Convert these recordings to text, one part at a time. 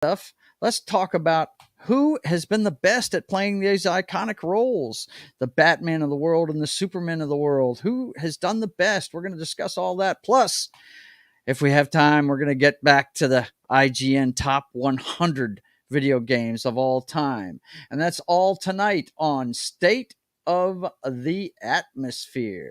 stuff, let's talk about who has been the best at playing these iconic roles, the Batman of the world and the Superman of the world. Who has done the best? We're going to discuss all that. Plus, if we have time, we're going to get back to the IGN top 100 video games of all time. And that's all tonight on State of the Atmosfere.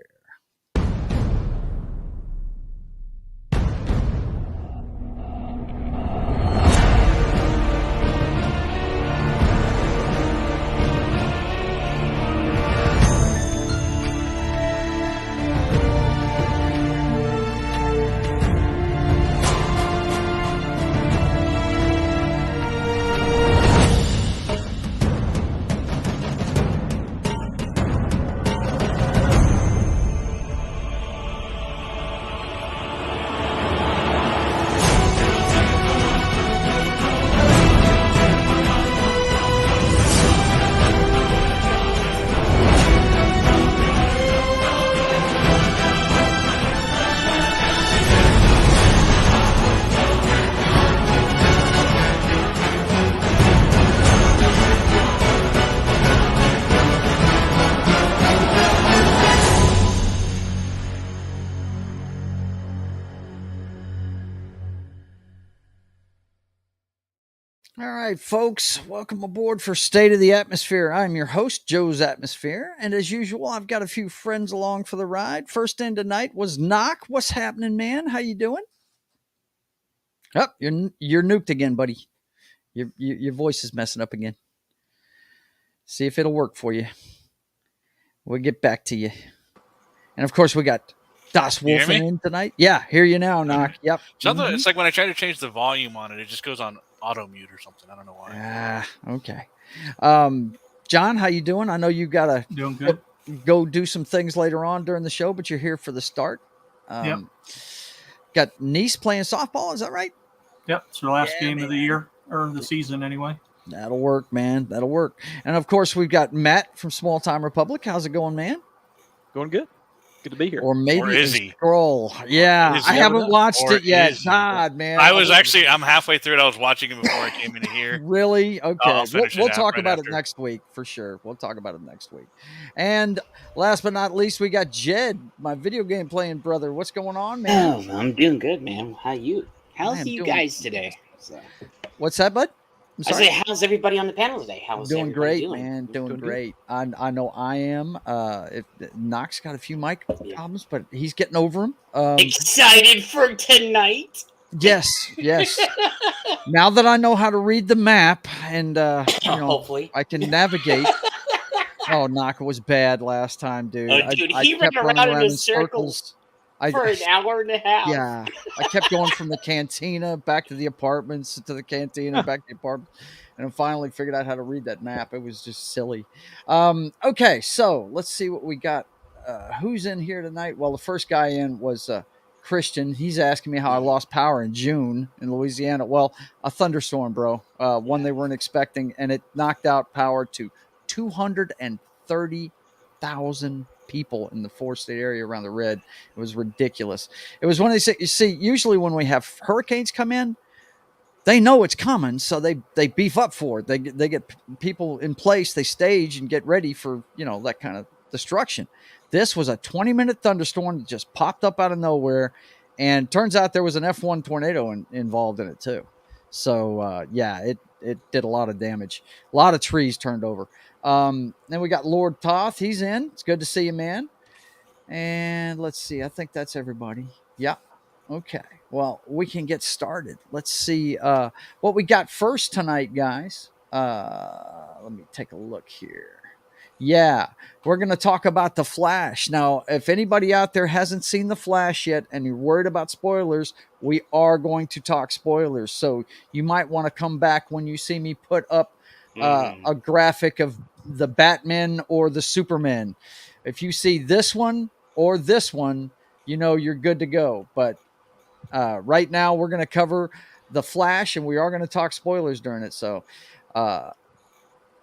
All right, folks, welcome aboard for State of the Atmosfere. I'm your host, Joe's Atmosfere, and as usual, I've got a few friends along for the ride. First in tonight was Knock. What's happening, man? How you doing? Oh, you're nuked again, buddy. Your voice is messing up again. See if it'll work for you. We'll get back to you. And of course, we got Das Wolfen in tonight. Yeah, hear you now, Knock. Yep. It's like when I try to change the volume on it, it just goes on auto mute or something. I don't know why. Okay. John, how you doing? I know you got to doing good. Go do some things later on during the show, but you're here for the start. Yep. Got Niece playing softball. Is that right? Yep. It's the last game of the year or the season anyway. That'll work, man. That'll work. And of course, we've got Matt from Small Time Republic. How's it going, man? Going good. Good to be here. Or maybe or is he? Scroll. Yeah, I haven't watched it yet. God, man. I'm halfway through it. I was watching it before I came into here. Really? Okay. We'll talk right about after. it next week for sure. We'll talk about it next week. And last but not least, we got Jed, my video game playing brother. What's going on, man? Oh, I'm doing good, man. How's you guys today? So. What's that, bud? I say, how's everybody on the panel today? How's doing great, doing? Man. Doing great. I know I am. Knox got a few mic problems, but he's getting over them. Excited for tonight? Yes. Now that I know how to read the map and hopefully I can navigate. Oh, Knock was bad last time, dude. Dude, he ran around in circles. For an hour and a half. Yeah. I kept going from the cantina back to the apartments, to the cantina, back to the apartment. And I finally figured out how to read that map. It was just silly. Okay, so let's see what we got. Who's in here tonight? Well, the first guy in was Christian. He's asking me how I lost power in June in Louisiana. Well, a thunderstorm, bro. One they weren't expecting, and it knocked out power to 230,000 people in the 4-state area around the red. It was ridiculous. It was when they say, you see, usually when we have hurricanes come in, they know it's coming, so they beef up for it. They get people in place, they stage and get ready for, that kind of destruction. This was a 20-minute thunderstorm that just popped up out of nowhere, and turns out there was an F1 tornado involved in it too. So it did a lot of damage. A lot of trees turned over. Then we got Lord Toth. He's in. It's good to see you, man. And let's see. I think that's everybody. Yeah. Okay. Well, we can get started. Let's see what we got first tonight, guys. Let me take a look here. Yeah, we're going to talk about The Flash. Now, if anybody out there hasn't seen The Flash yet and you're worried about spoilers, we are going to talk spoilers. So you might want to come back when you see me put up a graphic of the Batman or the Superman. If you see this one or this one, you're good to go. But right now we're going to cover The Flash, and we are going to talk spoilers during it. So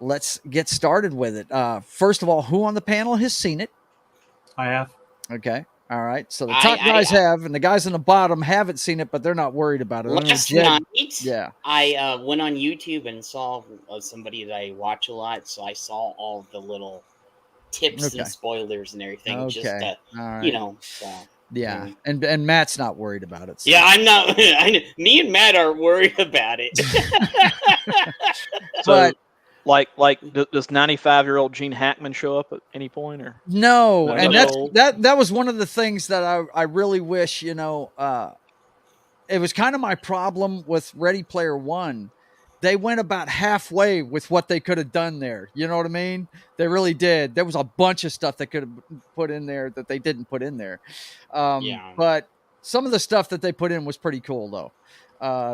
let's get started with it. First of all, who on the panel has seen it? I have. Okay. All right, so the top guys have, and the guys on the bottom haven't seen it, but they're not worried about it. Last night, yeah, I went on YouTube and saw somebody that I watch a lot, so I saw all the little tips and spoilers and everything. Just to, you know, so. Yeah, and Matt's not worried about it. So. Yeah, I'm not. Me and Matt are worried about it. So, like, does 95-year-old Gene Hackman show up at any point, or no? And that was one of the things that I really wish, you know, it was kind of my problem with Ready Player One. They went about halfway with what they could have done there. You know what I mean? They really did. There was a bunch of stuff they could have put in there that they didn't put in there. But some of the stuff that they put in was pretty cool, though.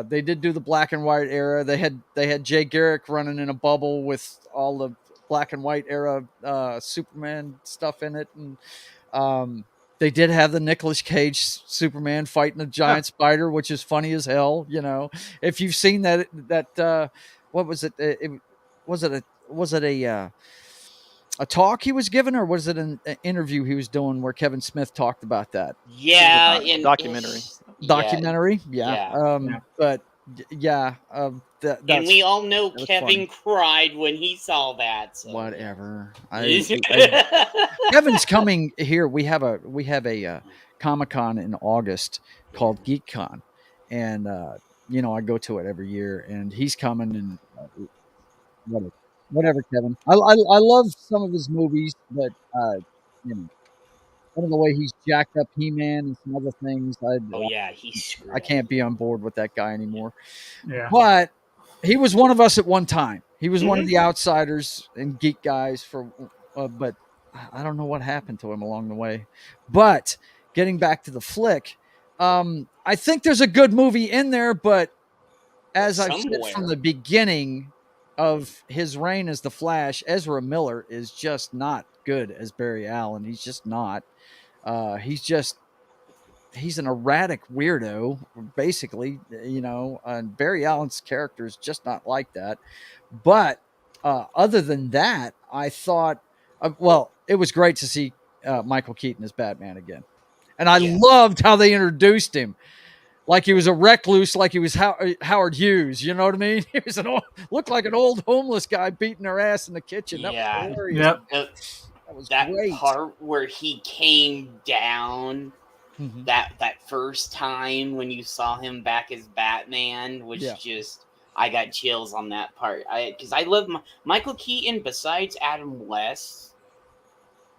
They did do the black and white era. They had Jay Garrick running in a bubble with all the black and white era Superman stuff in it, and they did have the Nicolas Cage Superman fighting a giant spider, which is funny as hell. You know, if you've seen that what was it? Was it a talk he was giving, or was it an interview he was doing where Kevin Smith talked about that? Yeah, documentary. Yeah. But yeah, and we all know Kevin cried when he saw that. So. Whatever. Kevin's coming here. We have a Comic-Con in August called GeekCon, and you know, I go to it every year, and he's coming, and whatever, Kevin. I love some of his movies, but you know, I don't know the way he's jacked up He-Man and some other things. I can't be on board with that guy anymore. Yeah. But he was one of us at one time. He was one of the outsiders and geek guys but I don't know what happened to him along the way. But getting back to the flick, I think there's a good movie in there, but as I've said from the beginning of his reign as the Flash, Ezra Miller is just not good as Barry Allen. He's just not. He's an erratic weirdo, basically, you know, and Barry Allen's character is just not like that. But other than that, I thought, it was great to see Michael Keaton as Batman again. And I loved how they introduced him. Like he was a recluse, like he was Howard Hughes. You know what I mean? He was looked like an old homeless guy beating their ass in the kitchen. That was hilarious. Yep. That was that great. part where he came down that first time when you saw him back as Batman was just, I got chills on that part. Because I love Michael Keaton. Besides Adam West,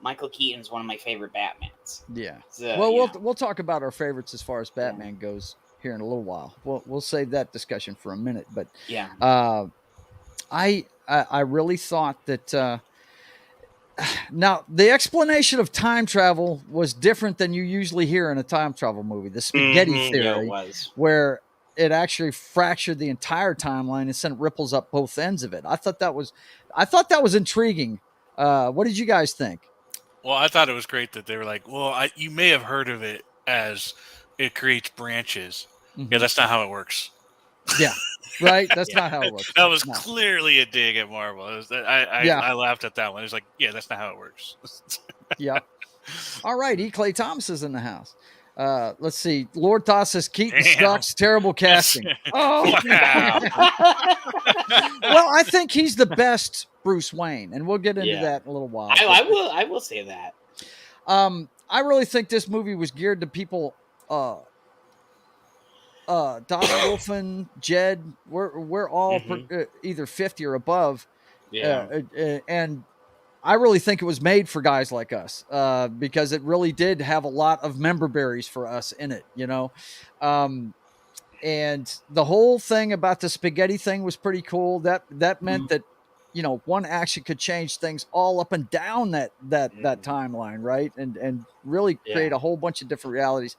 Michael Keaton's one of my favorite Batmans. Yeah. So, we'll talk about our favorites as far as Batman goes here in a little while. We'll save that discussion for a minute. But I really thought that. Now, the explanation of time travel was different than you usually hear in a time travel movie. The spaghetti theory, where it actually fractured the entire timeline and sent ripples up both ends of it. I thought that was intriguing. What did you guys think? Well, I thought it was great that they were like, well, you may have heard of it as it creates branches. Yeah, that's not how it works. Yeah, right? That's not how it works. That was clearly a dig at Marvel. I laughed at that one. It was like, yeah, that's not how it works. Yeah. All right, E. Clay Thomas is in the house. Let's see. Lord Toss says Keaton sucks. Terrible casting. Oh, wow. Well, I think he's the best Bruce Wayne, and we'll get into that in a little while. I will say that. I really think this movie was geared to people. Dr. Wolfen, Jed, we're all either 50 or above. Yeah. And I really think it was made for guys like us because it really did have a lot of member berries for us in it, you know? And the whole thing about the spaghetti thing was pretty cool. That meant that, you know, one action could change things all up and down that timeline, right? And really create a whole bunch of different realities.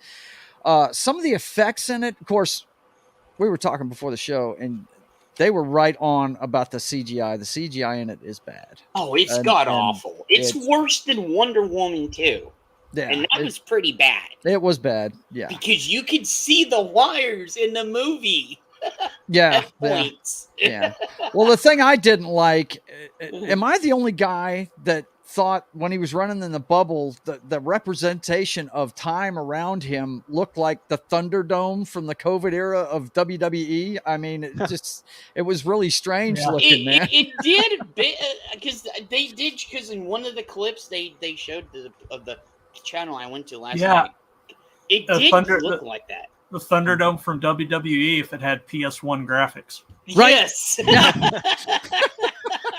Some of the effects in it, of course, we were talking before the show, and they were right on about the CGI. The CGI in it is bad. Oh, it's god-awful. It's worse than Wonder Woman 2. Yeah, and that was pretty bad. It was bad, yeah. Because you could see the wires in the movie. Yeah. Yeah. Well, the thing I didn't like, am I the only guy that thought when he was running in the bubble, the representation of time around him looked like the Thunderdome from the COVID era of WWE. I mean, it was really strange looking, man. It did because they did, because in one of the clips they showed the channel I went to last night. It did look like that. The Thunderdome from WWE if it had PS1 graphics. Right? Yes.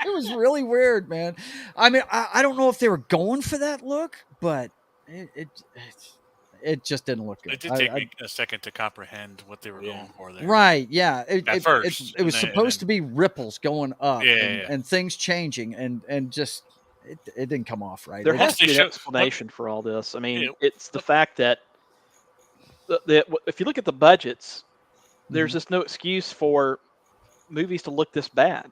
It was really weird, man. I mean, I don't know if they were going for that look, but it just didn't look good. It did take me a second to comprehend what they were going for there. Right, yeah. At first. It was supposed to be ripples going up and things changing and just it didn't come off right. There has to be an explanation for all this. I mean, it's the fact that if you look at the budgets, there's just no excuse for movies to look this bad.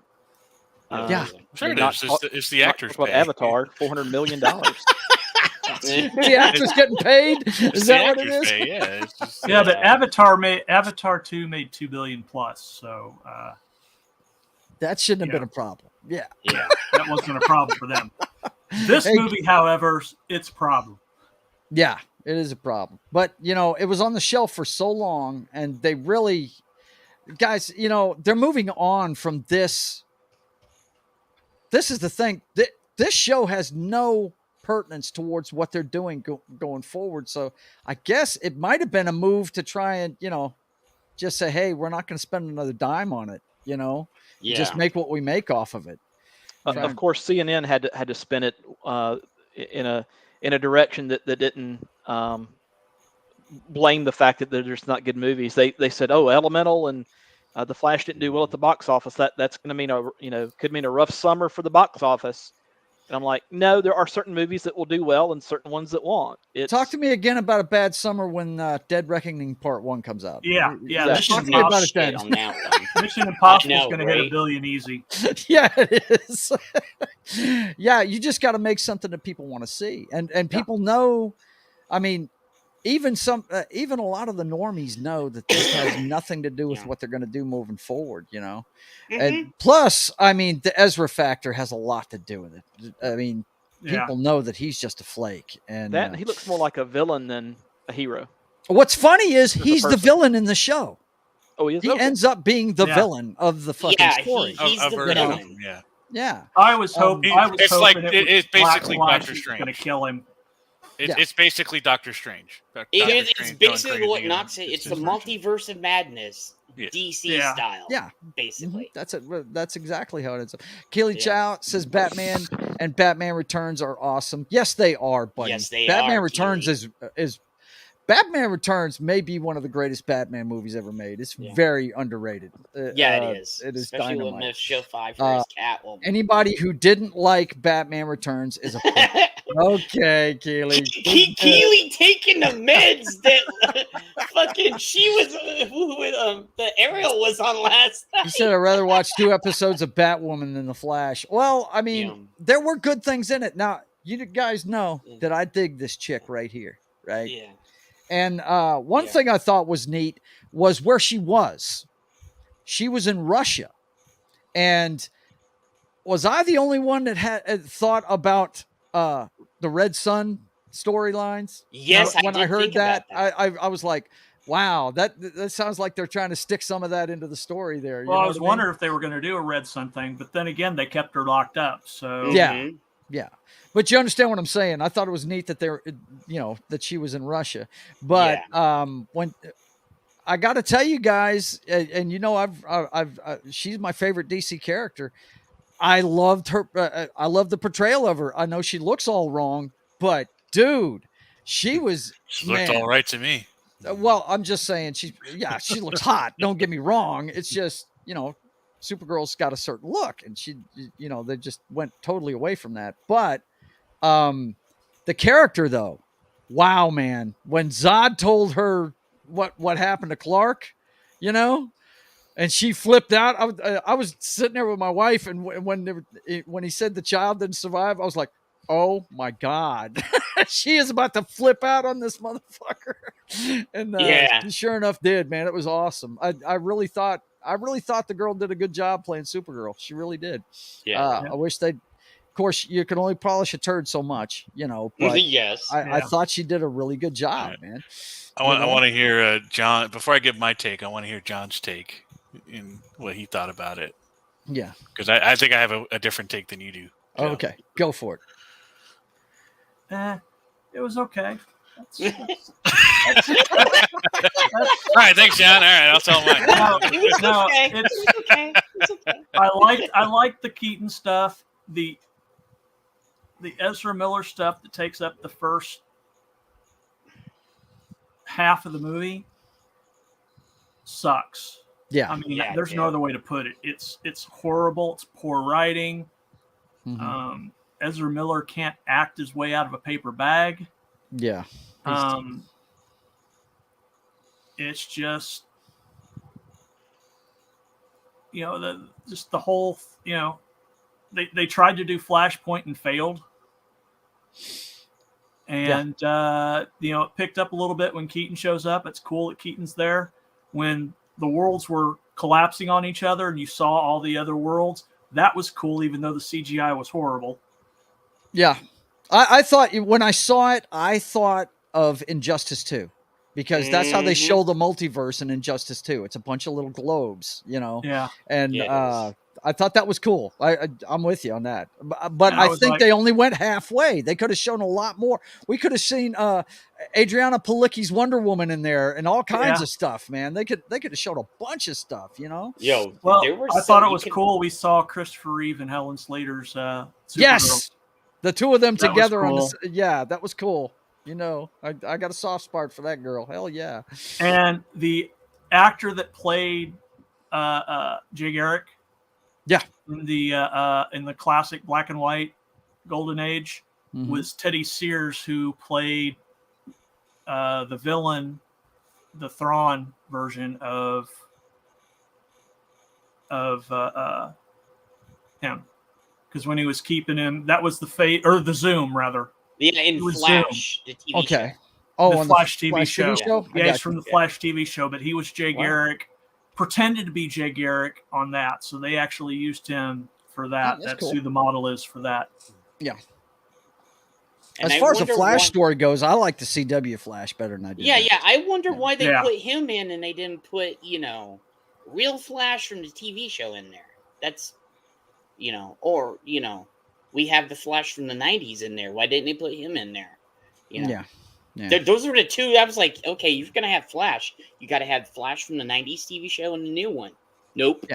Sure it is. It's the actors. About Avatar, $400 million. The actors getting paid? Is that what it is? Yeah, but Avatar 2 made $2 billion plus, so that shouldn't have been a problem. Yeah, that wasn't a problem for them. This movie, however, it's a problem. Yeah, it is a problem. But it was on the shelf for so long, and they really, guys, they're moving on from this. This is the thing. This show has no pertinence towards what they're doing going forward. So I guess it might have been a move to try and, just say, hey, we're not going to spend another dime on it. Just make what we make off of it. Of course, CNN had to spin it in a direction that didn't blame the fact that there's not good movies. They said, oh, Elemental and The Flash didn't do well at the box office. That's going to mean could mean a rough summer for the box office. And I'm like, no, there are certain movies that will do well and certain ones that won't. Talk to me again about a bad summer when Dead Reckoning Part 1 comes out. Yeah. Talk to me about it then. On that one. Mission Impossible is going to hit $1 billion easy. Yeah, it is. Yeah, you just got to make something that people want to see, and people know. I mean, even a lot of the normies know that this has nothing to do with what they're going to do moving forward. And plus, I mean, the Ezra factor has a lot to do with it. I mean, people know that he's just a flake, and he looks more like a villain than a hero. What's funny is he's the villain in the show. Oh, he is. He ends up being the villain of the fucking story. He's the villain. Yeah. I was hoping. It's basically Doctor Strange going to Strange. kill him. It's basically Doctor Strange. It's basically what not say. It's the multiverse of madness, DC style. Yeah, basically. That's exactly how it is. Keely Chow says Batman and Batman Returns are awesome. Yes, they are, buddy. Yes, they Batman are. Returns is Batman Returns may be one of the greatest Batman movies ever made. It's very underrated. It is. It is especially dynamite. with Show 5 for his Catwoman. Anybody who didn't like Batman Returns is a okay, Keely. Keely taking the meds that fucking she was the Ariel was on last night. He said I'd rather watch 2 episodes of Batwoman than The Flash. Well, I mean, there were good things in it. Now, you guys know that I dig this chick right here, right? Yeah. And one thing I thought was neat was where she was. She was in Russia. And was I the only one that had thought about the Red Sun storylines? Yes, when I heard that, I was like, wow, that sounds like they're trying to stick some of that into the story there. Well, I was wondering if they were going to do a Red Sun thing, but then again, they kept her locked up. So yeah. But you understand what I'm saying. I thought it was neat that that she was in Russia. But when I got to tell you guys, and she's my favorite DC character. I loved her. I love the portrayal of her. I know she looks all wrong, but dude, she looked all right to me. Well, I'm just saying she looks hot. Don't get me wrong. It's just, Supergirl's got a certain look, and she, they just went totally away from that. But the character, though, wow, man, when Zod told her what happened to Clark, and she flipped out. I was sitting there with my wife, and when he said the child didn't survive, I was like, oh my God, she is about to flip out on this motherfucker. And she sure enough did, man. It was awesome. I really thought the girl did a good job playing Supergirl. She really did. I wish they'd course, you can only polish a turd so much, but yes. I thought she did a really good job, man. I want to hear John, before I give my take, I want to hear John's take in what he thought about it. Yeah. Because I think I have a different take than you do. Oh, okay. Go for it. It was okay. All right, thanks, John. All right, I'll tell mine. It's okay. I like the Keaton stuff. The Ezra Miller stuff that takes up the first half of the movie sucks. Yeah. I mean, there's no other way to put it. It's horrible. It's poor writing. Mm-hmm. Ezra Miller can't act his way out of a paper bag. Yeah. It's just, the whole, they tried to do Flashpoint and failed. And, it picked up a little bit when Keaton shows up. It's cool that Keaton's there. When the worlds were collapsing on each other and you saw all the other worlds, that was cool, even though the CGI was horrible. Yeah. I thought, when I saw it, I thought of Injustice 2. Because that's how they show the multiverse in Injustice 2. It's a bunch of little globes, Yeah. And I thought that was cool. I'm with you on that. But I think they only went halfway. They could have shown a lot more. We could have seen Adriana Palicki's Wonder Woman in there and all kinds of stuff, man. They could have shown a bunch of stuff, Well, I thought it was cool. We saw Christopher Reeve and Helen Slater's Supergirl. Yes. The two of them That together was cool. that was cool. I got a soft spot for that girl. Hell yeah. And the actor that played Jay Garrick, in the classic black and white Golden Age, was Teddy Sears, who played the villain, the Thrawn version of him. Because when he was keeping him, that was the Zoom rather. Yeah, in Flash, the TV show. Oh, the Flash TV Flash show. TV show? Yeah, he's from the Flash TV show, but he was Jay Garrick, pretended to be Jay Garrick on that. So they actually used him for that. That's cool. Who the model is for that. Yeah. And as far as the Flash story goes, I like the CW Flash better than I do. Yeah. I wonder why they put him in and they didn't put, real Flash from the TV show in there. That's, we have the Flash from the 90s in there. Why didn't they put him in there? Yeah. Those were the two. I was like, okay, you're going to have Flash. You got to have Flash from the 90s TV show and the new one. Nope.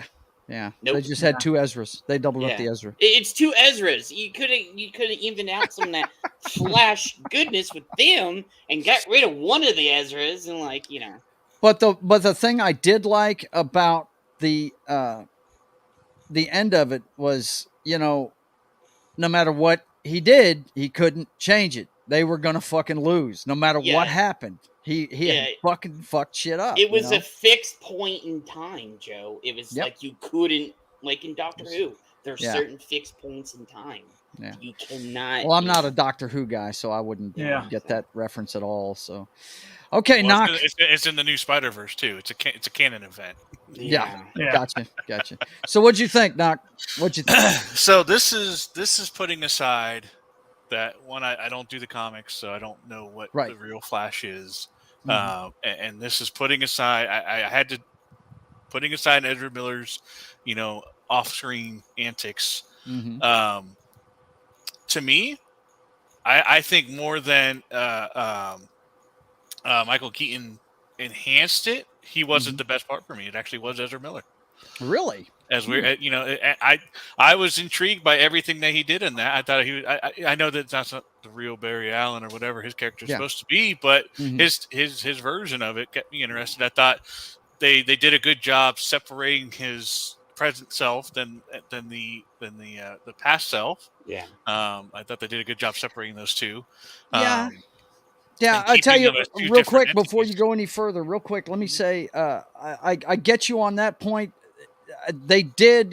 Yeah. Nope. They just had two Ezras. They doubled up the Ezra. It's two Ezras. You could have evened out some of that Flash goodness with them and got rid of one of the Ezras and But the thing I did like about the end of it was, no matter what he did, he couldn't change it. They were gonna fucking lose, no matter what happened. He had fucking fucked shit up. It was a fixed point in time, Joe. It was like you couldn't, like in Doctor Who, there's certain fixed points in time. Yeah. You cannot. Well, I'm not a Doctor Who guy, so I wouldn't get that reference at all. So, okay, Knock. It's in the new Spider-Verse too. It's a canon event. Yeah. Gotcha. So, what'd you think, Knock? What'd you think? So this is putting aside that one. I don't do the comics, so I don't know what the real Flash is. And this is putting aside. I had to putting aside Ezra Miller's, off-screen antics. To me, I think more than Michael Keaton enhanced it, he wasn't the best part for me. It actually was Ezra Miller. Really? As we're, I was intrigued by everything that he did in that. I thought he was. I know that that's not the real Barry Allen or whatever his character is supposed to be, but his version of it kept me interested. I thought they did a good job separating his present self than the past self. Yeah. I thought they did a good job separating those two. Yeah, I'll tell you real quick before you go any further. Real quick, let me say, I get you on that point.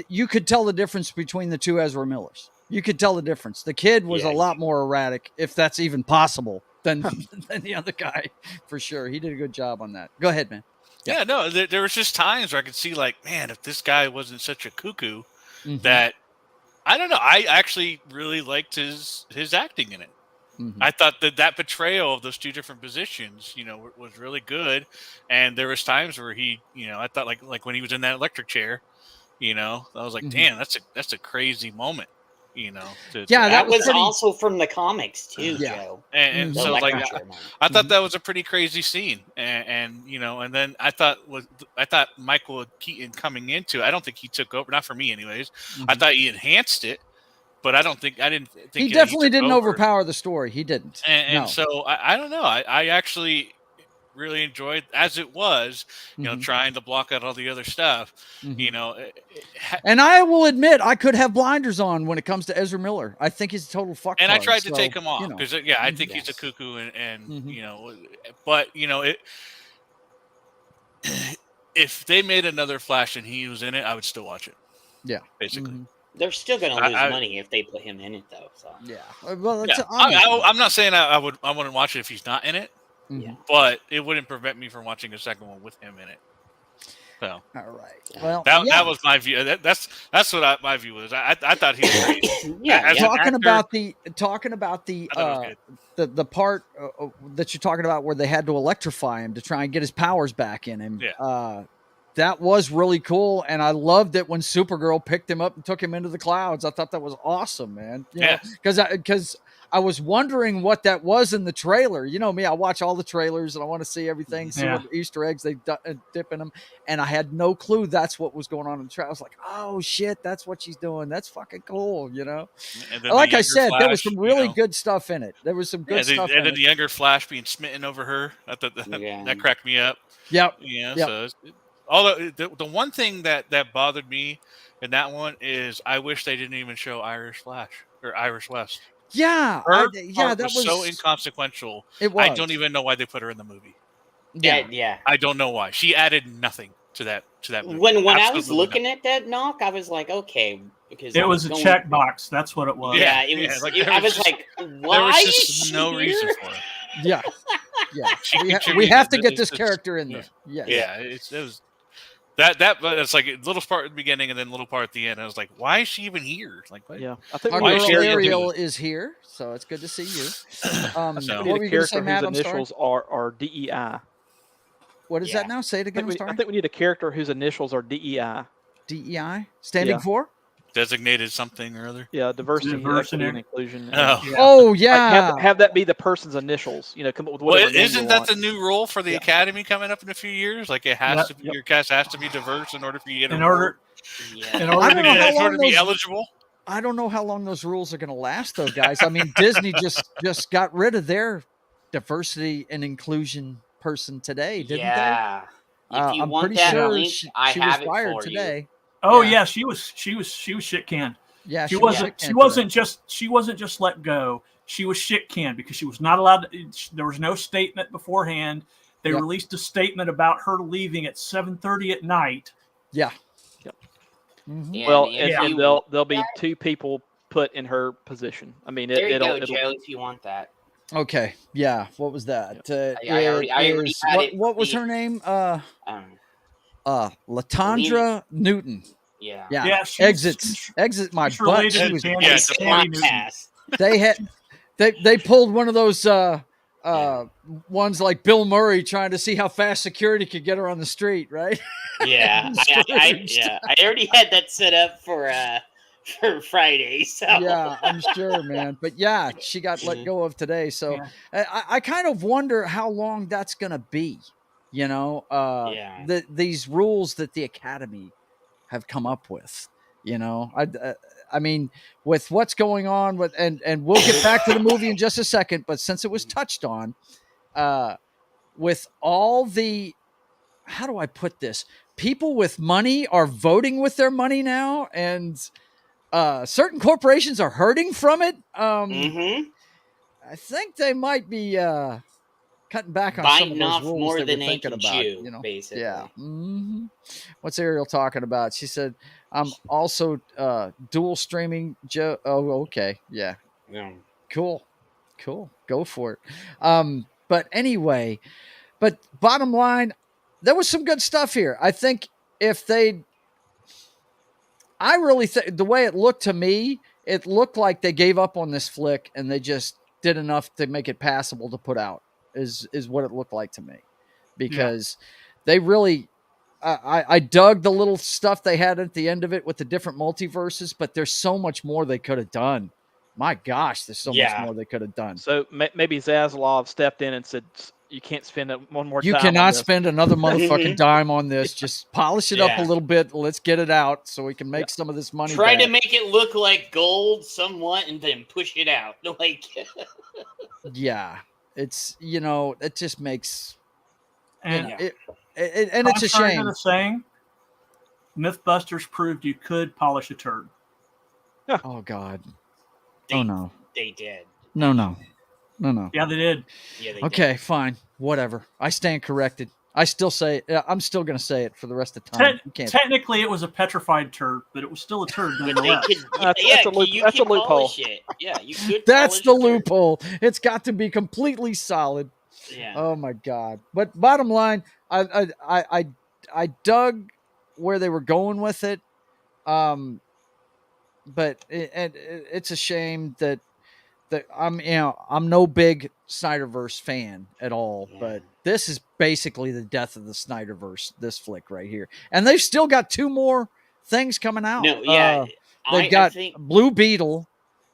You could tell the difference between the two Ezra Millers. You could tell the difference. The kid was a lot more erratic, if that's even possible, than the other guy, for sure. He did a good job on that. Go ahead, man. Yeah, no, there was just times where I could see, like, man, if this guy wasn't such a cuckoo, that I don't know. I actually really liked his acting in it. Mm-hmm. I thought that portrayal of those two different positions, was really good. And there was times where he, I thought like when he was in that electric chair, I was like, damn, that's a crazy moment. That was also from the comics too, Joe. And so I thought that was a pretty crazy scene, and then I thought Michael Keaton coming into, I don't think he took over, not for me anyways. I thought he enhanced it, but I didn't think he definitely didn't overpower the story. He didn't, and so I don't know. I actually really enjoyed as it was, trying to block out all the other stuff, and I will admit I could have blinders on when it comes to Ezra Miller. I think he's a total fuck. And I tried to take him off because I think he's a cuckoo and but if they made another Flash and he was in it, I would still watch it. Yeah, basically. They're still going to lose money if they put him in it, though. So well, I'm not saying I wouldn't watch it if he's not in it. Yeah, but it wouldn't prevent me from watching a second one with him in it. So, all right. Well, that was my view. That's what my view was. I thought he was great. Talking about the part that you're talking about where they had to electrify him to try and get his powers back in him. Yeah. That was really cool, and I loved it when Supergirl picked him up and took him into the clouds. I thought that was awesome, man. Because I was wondering what that was in the trailer. You know me, I watch all the trailers and I want to see everything, see what Easter eggs they dip in them. And I had no clue that's what was going on in the trailer. I was like, oh shit, that's what she's doing. That's fucking cool, Like I said, there was some really good stuff in it. There was some good stuff. And then the younger Flash being smitten over her. I thought that cracked me up. Yep. So although the one thing that bothered me in that one is I wish they didn't even show Irish Flash or Irish West. Yeah, that was so inconsequential. It was. I don't even know why they put her in the movie. Yeah. I don't know why. She added nothing to that movie. When I was looking at that knock, I was like, okay, because it was a checkbox. That's what it was. Yeah, it was. I was like, why? There was just no reason for it. Yeah. We have to get this character in there. Yeah, it was. That it's like a little part at the beginning and then a little part at the end. I was like, why is she even here? Like, what? Yeah, I think our girl Ariel is here, so it's good to see you. What were you going to say, Matt? Whose initials are DEI. What is that now? Say it again. I think we need a character whose initials are DEI. DEI standing for designated something or other. Yeah, diversity and inclusion. Oh yeah. Like have that be the person's initials. Come up with whatever. Well, isn't that the new rule for the Academy coming up in a few years? Like it has to be, your cast has to be diverse in order for you to get in order to be eligible. I don't know how long those rules are going to last, though, guys. I mean, Disney just got rid of their diversity and inclusion person today, didn't they? If you I'm want pretty that sure link, she have was fired it for today. You. Oh yeah, she was shit canned. Yeah, she wasn't just let go. She was shit canned because she was not allowed to. There was no statement beforehand. They released a statement about her leaving at 7:30 at night. Yeah. Mm-hmm. Well, and there'll be two people put in her position. I mean, it'll Joe, if you want that. Okay. Yeah. What was that? I already had it. What was her name? Latondra Newton. Yeah. Exit my butt. She was Newton. They pulled one of those ones like Bill Murray trying to see how fast security could get her on the street, right? Yeah. I already had that set up for Friday. So yeah, I'm sure, man. But yeah, she got let go of today. So I kind of wonder how long that's gonna be. These rules that the Academy have come up with. I mean, with what's going on with, and we'll get back to the movie in just a second, but since it was touched on, with all the, how do I put this? People with money are voting with their money now, and certain corporations are hurting from it. I think they might be cutting back on some of those rules more they than were thinking about. Chew, basically. Yeah. Mm-hmm. What's Ariel talking about? She said, I'm also dual streaming. Oh, okay. Yeah. Cool. Go for it. But anyway, bottom line, there was some good stuff here. I think if they I really think the way it looked to me, it looked like they gave up on this flick and they just did enough to make it passable to put out. Is what it looked like to me, because they really. I dug the little stuff they had at the end of it with the different multiverses, but there's so much more they could have done. My gosh, there's so much more they could have done. So maybe Zaslav stepped in and said, "You can't spend one more time. You cannot spend another motherfucking dime on this. Just polish it up a little bit. Let's get it out so we can make some of this money. Try to make it look like gold somewhat, and then push it out. Like, yeah, it's it just makes and and it's a shame. To saying, MythBusters proved you could polish a turd. Oh God. No. They did. No. Yeah, they did. Yeah, they did. Fine. Whatever. I stand corrected. I still say it. I'm still going to say it for the rest of the time. Technically, it was a petrified turd, but it was still a turd. That's a loophole. Yeah, you could. That's the loophole. It's got to be completely solid. Yeah. Oh my God. But bottom line, I dug where they were going with it. But it's a shame that I'm no big Snyderverse fan at all, but this is basically the death of the Snyderverse, this flick right here. And they've still got 2 more things coming out. No, yeah. They've got Blue Beetle,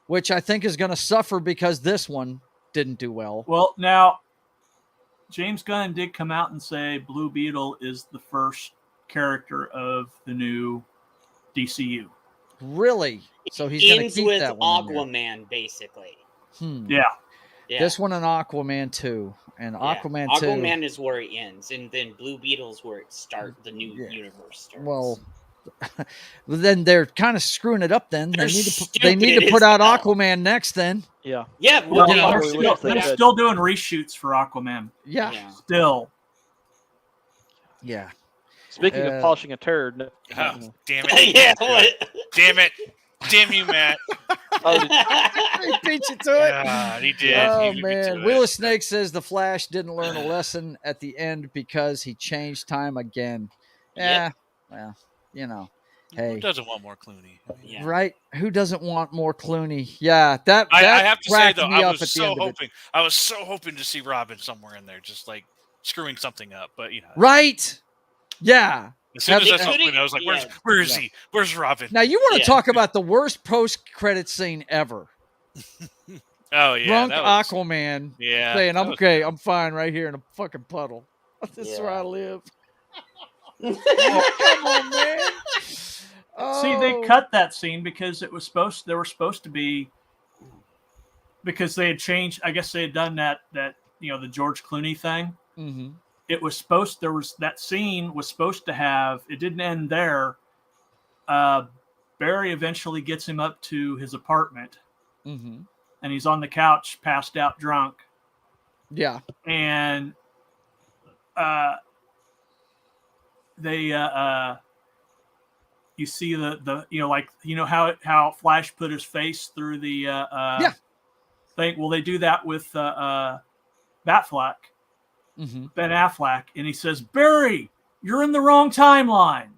which I think is going to suffer because this one didn't do well. Well, now, James Gunn did come out and say Blue Beetle is the first character of the new DCU. Really? So he's going to keep with that one Aquaman, basically. Yeah. This one and Aquaman 2. And Aquaman 2. Aquaman is where it ends, and then Blue Beetle's where it starts. The new universe starts. Well, then they're kind of screwing it up. Then they need to put out Aquaman next. Then yeah. Well, they're still doing reshoots for Aquaman. Yeah. Still. Yeah. Speaking of polishing a turd. Damn it! Damn it! Damn you, Matt. He beat you to it. God, he did. Oh, man. Wheel of Snake says the Flash didn't learn a lesson at the end because he changed time again. Yeah. Well, hey. Who doesn't want more Clooney? Right? Who doesn't want more Clooney? Yeah. I have to say, though, I was so hoping to see Robin somewhere in there, just like screwing something up. But, Right? Yeah. As soon as I saw Clooney, I was like, where is he? Where's Robin? Now, you want to talk about the worst post-credit scene ever. Oh, yeah. Drunk Aquaman saying, I'm okay, I'm fine right here in a fucking puddle. This is where I live. Come on, man. See, they cut that scene because they were supposed to be, because they had changed, I guess they had done that the George Clooney thing. Mm-hmm. That scene was supposed to have, it didn't end there. Barry eventually gets him up to his apartment, and he's on the couch, passed out drunk. Yeah. And they you see how Flash put his face through the thing. Well, they do that with Batfleck. Ben Affleck, and he says, Barry, you're in the wrong timeline.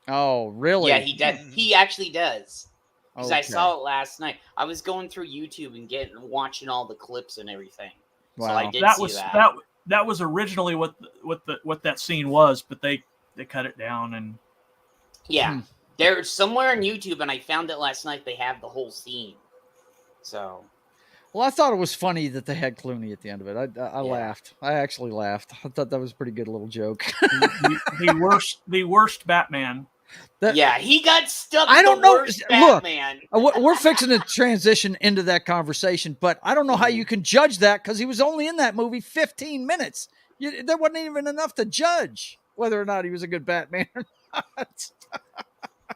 Oh, really? Yeah, he does. He actually does. Because I saw it last night. I was going through YouTube and watching all the clips and everything. Wow. So I did see that. That was originally what that scene was, but they cut it down and there's somewhere on YouTube, and I found it last night. They have the whole scene. So. Well, I thought it was funny that they had Clooney at the end of it. I laughed. I actually laughed. I thought that was a pretty good little joke. the worst Batman. He got stuck. I don't know. Batman. Look, we're fixing to transition into that conversation, but I don't know how you can judge that because he was only in that movie 15 minutes. There wasn't even enough to judge whether or not he was a good Batman or not.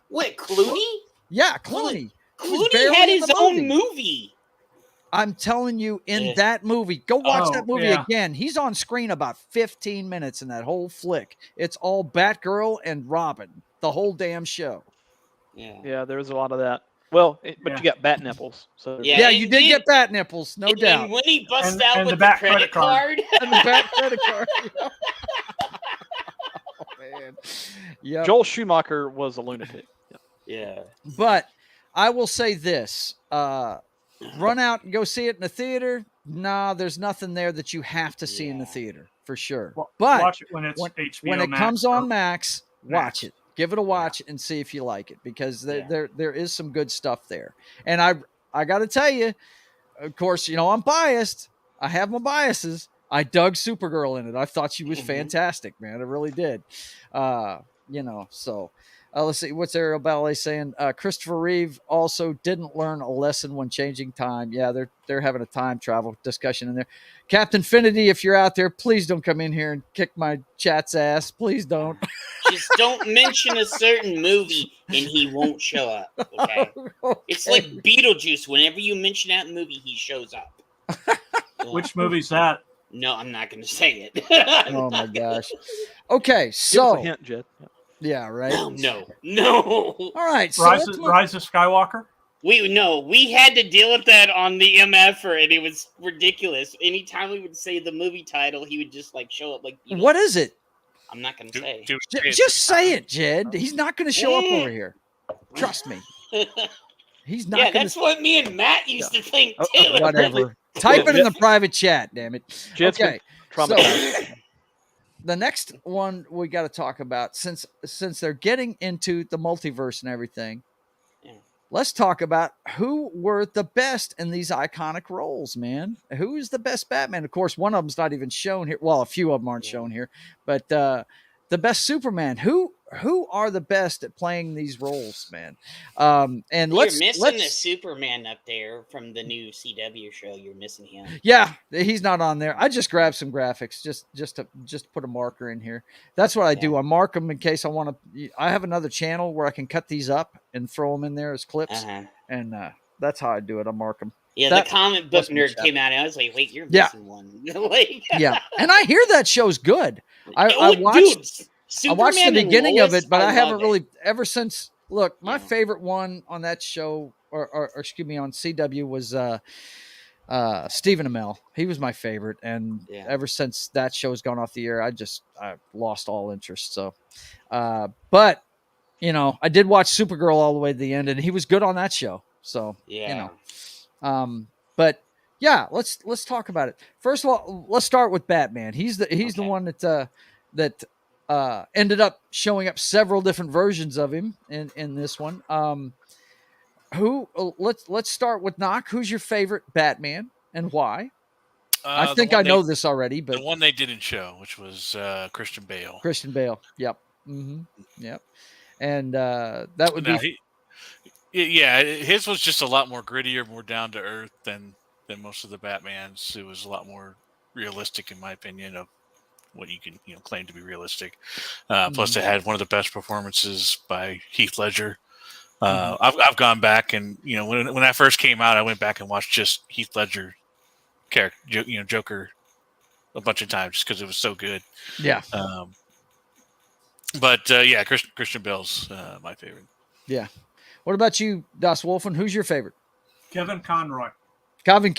Wait, Clooney? Yeah, Clooney. Clooney had his own movie. I'm telling you, in that movie, go watch that movie again. He's on screen about 15 minutes in that whole flick. It's all Batgirl and Robin, the whole damn show. Yeah, there was a lot of that. Well, but you got bat nipples. So you did get bat nipples, no doubt. And when he busts out with the credit card. And the bat credit card. Oh, man. Yep. Joel Schumacher was a lunatic. Yeah. But I will say this: run out and go see it in the theater. Nah, there's nothing there that you have to see in the theater for sure. Well, but watch it when it's HBO when it Max comes on Max, watch it. Give it a watch and see if you like it, because there is some good stuff there. And I got to tell you, of course, I'm biased. I have my biases. I dug Supergirl in it. I thought she was fantastic, man. I really did. So let's see. What's Ariel Ballet saying? Christopher Reeve also didn't learn a lesson when changing time. Yeah, they're having a time travel discussion in there. Captain Finity, if you're out there, please don't come in here and kick my chat's ass. Please don't. Just don't mention a certain movie and he won't show up. Okay? It's like Beetlejuice. Whenever you mention that movie, he shows up. Which movie's that? No, I'm not going to say it. Oh my gosh. Okay, so give us a hint, Jed. Yeah, right. Oh, no. All right, so Rise of Skywalker. We had to deal with that on the MFer, and it was ridiculous. Anytime we would say the movie title, he would just show up like. What is it? I'm not going to say. Just say it, Jed. He's not going to show up over here. Trust me. He's not. Yeah, that's what me and Matt used to think too. Whatever. Type it in the private chat, damn it. Okay. So, the next one we got to talk about, since they're getting into the multiverse and everything, let's talk about who were the best in these iconic roles, man. Who is the best Batman? Of course, one of them's not even shown here. Well, a few of them aren't shown here, but the best Superman. Who are the best at playing these roles, man? And you're missing the Superman up there from the new CW show. You're missing him. Yeah, he's not on there. I just grabbed some graphics just to put a marker in here. That's what I do. I mark them in case I want to. I have another channel where I can cut these up and throw them in there as clips, and that's how I do it. I mark them. Yeah, the comic book nerd came out, and I was like, "Wait, you're missing one." Yeah, and I hear that show's good. I watched the beginning of it, but I haven't really ever since. Look, my favorite one on that show, or excuse me, on CW was Stephen Amell. He was my favorite, and ever since that show's gone off the air, I lost all interest. So, but I did watch Supergirl all the way to the end, and he was good on that show. So but yeah, let's talk about it. First of all, let's start with Batman. He's the one that ended up showing up several different versions of him in this one. Let's start with Knock. Who's your favorite Batman and why? I think I know this already, but the one they didn't show, which was Christian Bale. Christian Bale. Yep. Yep. And that would be. His was just a lot more grittier, more down to earth than most of the Batmans. It was a lot more realistic, in my opinion, of what you can claim to be realistic. Plus, it had one of the best performances by Heath Ledger. I've gone back and when that first came out, I went back and watched just Heath Ledger character, Joker, a bunch of times just because it was so good. Yeah. Christian Bale's my favorite. Yeah. What about you, Das Wolfen? Who's your favorite? Kevin Conroy. Kevin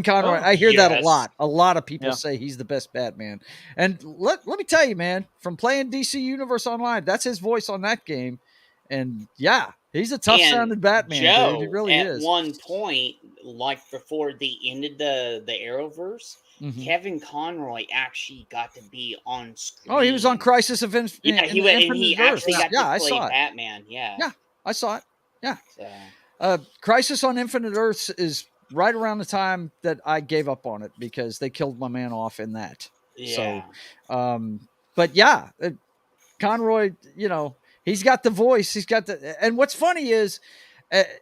Conroy. I hear that a lot. A lot of people say he's the best Batman. And let me tell you, man, from playing DC Universe Online, that's his voice on that game. And yeah, he's a tough sounding Batman. Joe, dude. He really at is. one point, like before the end of the Arrowverse, Kevin Conroy actually got to be on screen. Oh, he was on Crisis of Infinite he actually got to play saw Batman. Yeah, I saw it. Yeah. So. Crisis on Infinite Earths is right around the time that I gave up on it because they killed my man off in that. Yeah. So, but yeah, Conroy, he's got the voice. He's got and what's funny is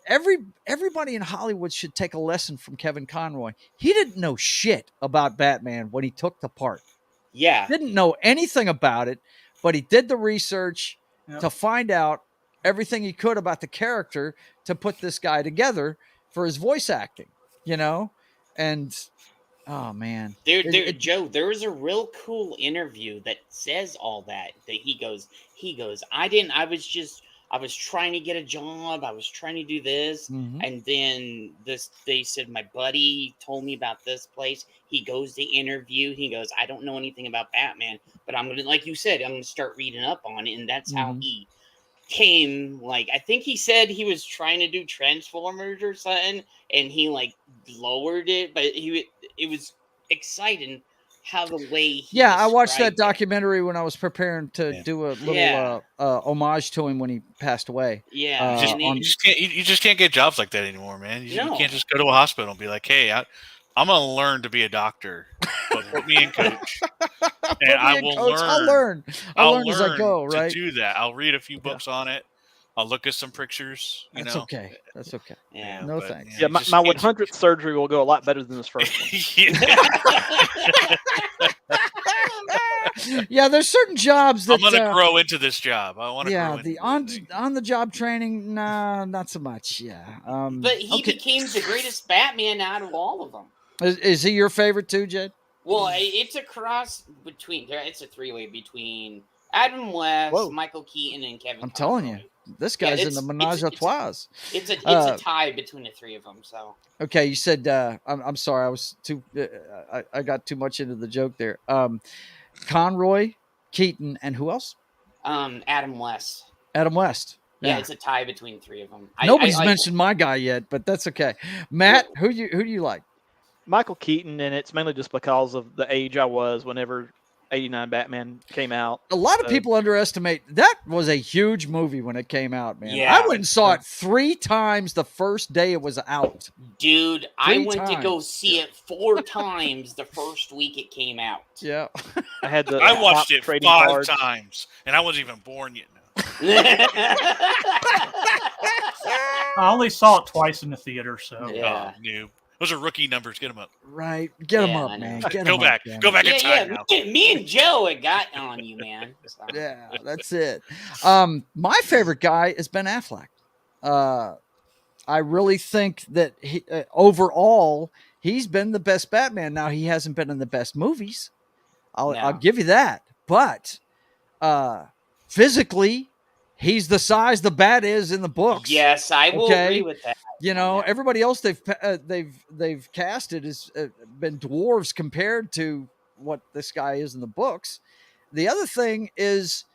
everybody in Hollywood should take a lesson from Kevin Conroy. He didn't know shit about Batman when he took the part. Yeah. Didn't know anything about it, but he did the research to find out everything he could about the character to put this guy together for his voice acting, and oh man, Joe, there was a real cool interview that says all that he goes, I was trying to get a job. I was trying to do this. And then they said, my buddy told me about this place. He goes to interview. He goes, I don't know anything about Batman, but I'm going to, like you said, I'm going to start reading up on it. And that's how he came like I think he said he was trying to do Transformers or something, and he like lowered it, but it was exciting how the way he I watched that described it. documentary when I was preparing to do a little homage to him when he passed away. Yeah, you just can't get jobs like that anymore, man. You can't just go to a hospital and be like, hey, I'm going to learn to be a doctor, but put me in coach. And I will learn. I'll learn as I go, right? To do that. I'll read a few books on it. I'll look at some pictures. That's okay. That's okay. Yeah. No thanks. Yeah, my 100th surgery will go a lot better than this first one. Yeah, there's certain jobs that I'm going to grow into this job. I want to grow into the on the job training, nah, not so much. Yeah. But he became the greatest Batman out of all of them. Is he your favorite too, Jed? Well, it's a cross between. It's a three-way between Adam West, Michael Keaton, and Kevin. I'm telling you, this guy's in the menage a trois. It's a tie between the three of them. So okay, you said I'm sorry, I was too. I got too much into the joke there. Conroy, Keaton, and who else? Adam West. Adam West. Yeah, it's a tie between three of them. Nobody's mentioned my guy yet, but that's okay. Matt, who do you like? Michael Keaton, and it's mainly just because of the age I was whenever 89 Batman came out. A lot of people underestimate that was a huge movie when it came out, man. Yeah, I went and saw it 3 times the first day it was out. Dude, I went to go see it 4 times the first week it came out. Yeah. I watched it 5 times, and I wasn't even born yet. I only saw it twice in the theater, so yeah. Noob. Those are rookie numbers. Get them up. Right. Get them up, man. Go back in time now. Me and Joe had gotten on you, man. So. Yeah, that's it. My favorite guy is Ben Affleck. I really think that overall, he's been the best Batman. Now, he hasn't been in the best movies. I'll give you that. But physically, he's the size the Bat is in the books. Yes, I will agree with that. You know, everybody else they've casted has been dwarves compared to what this guy is in the books. The other thing is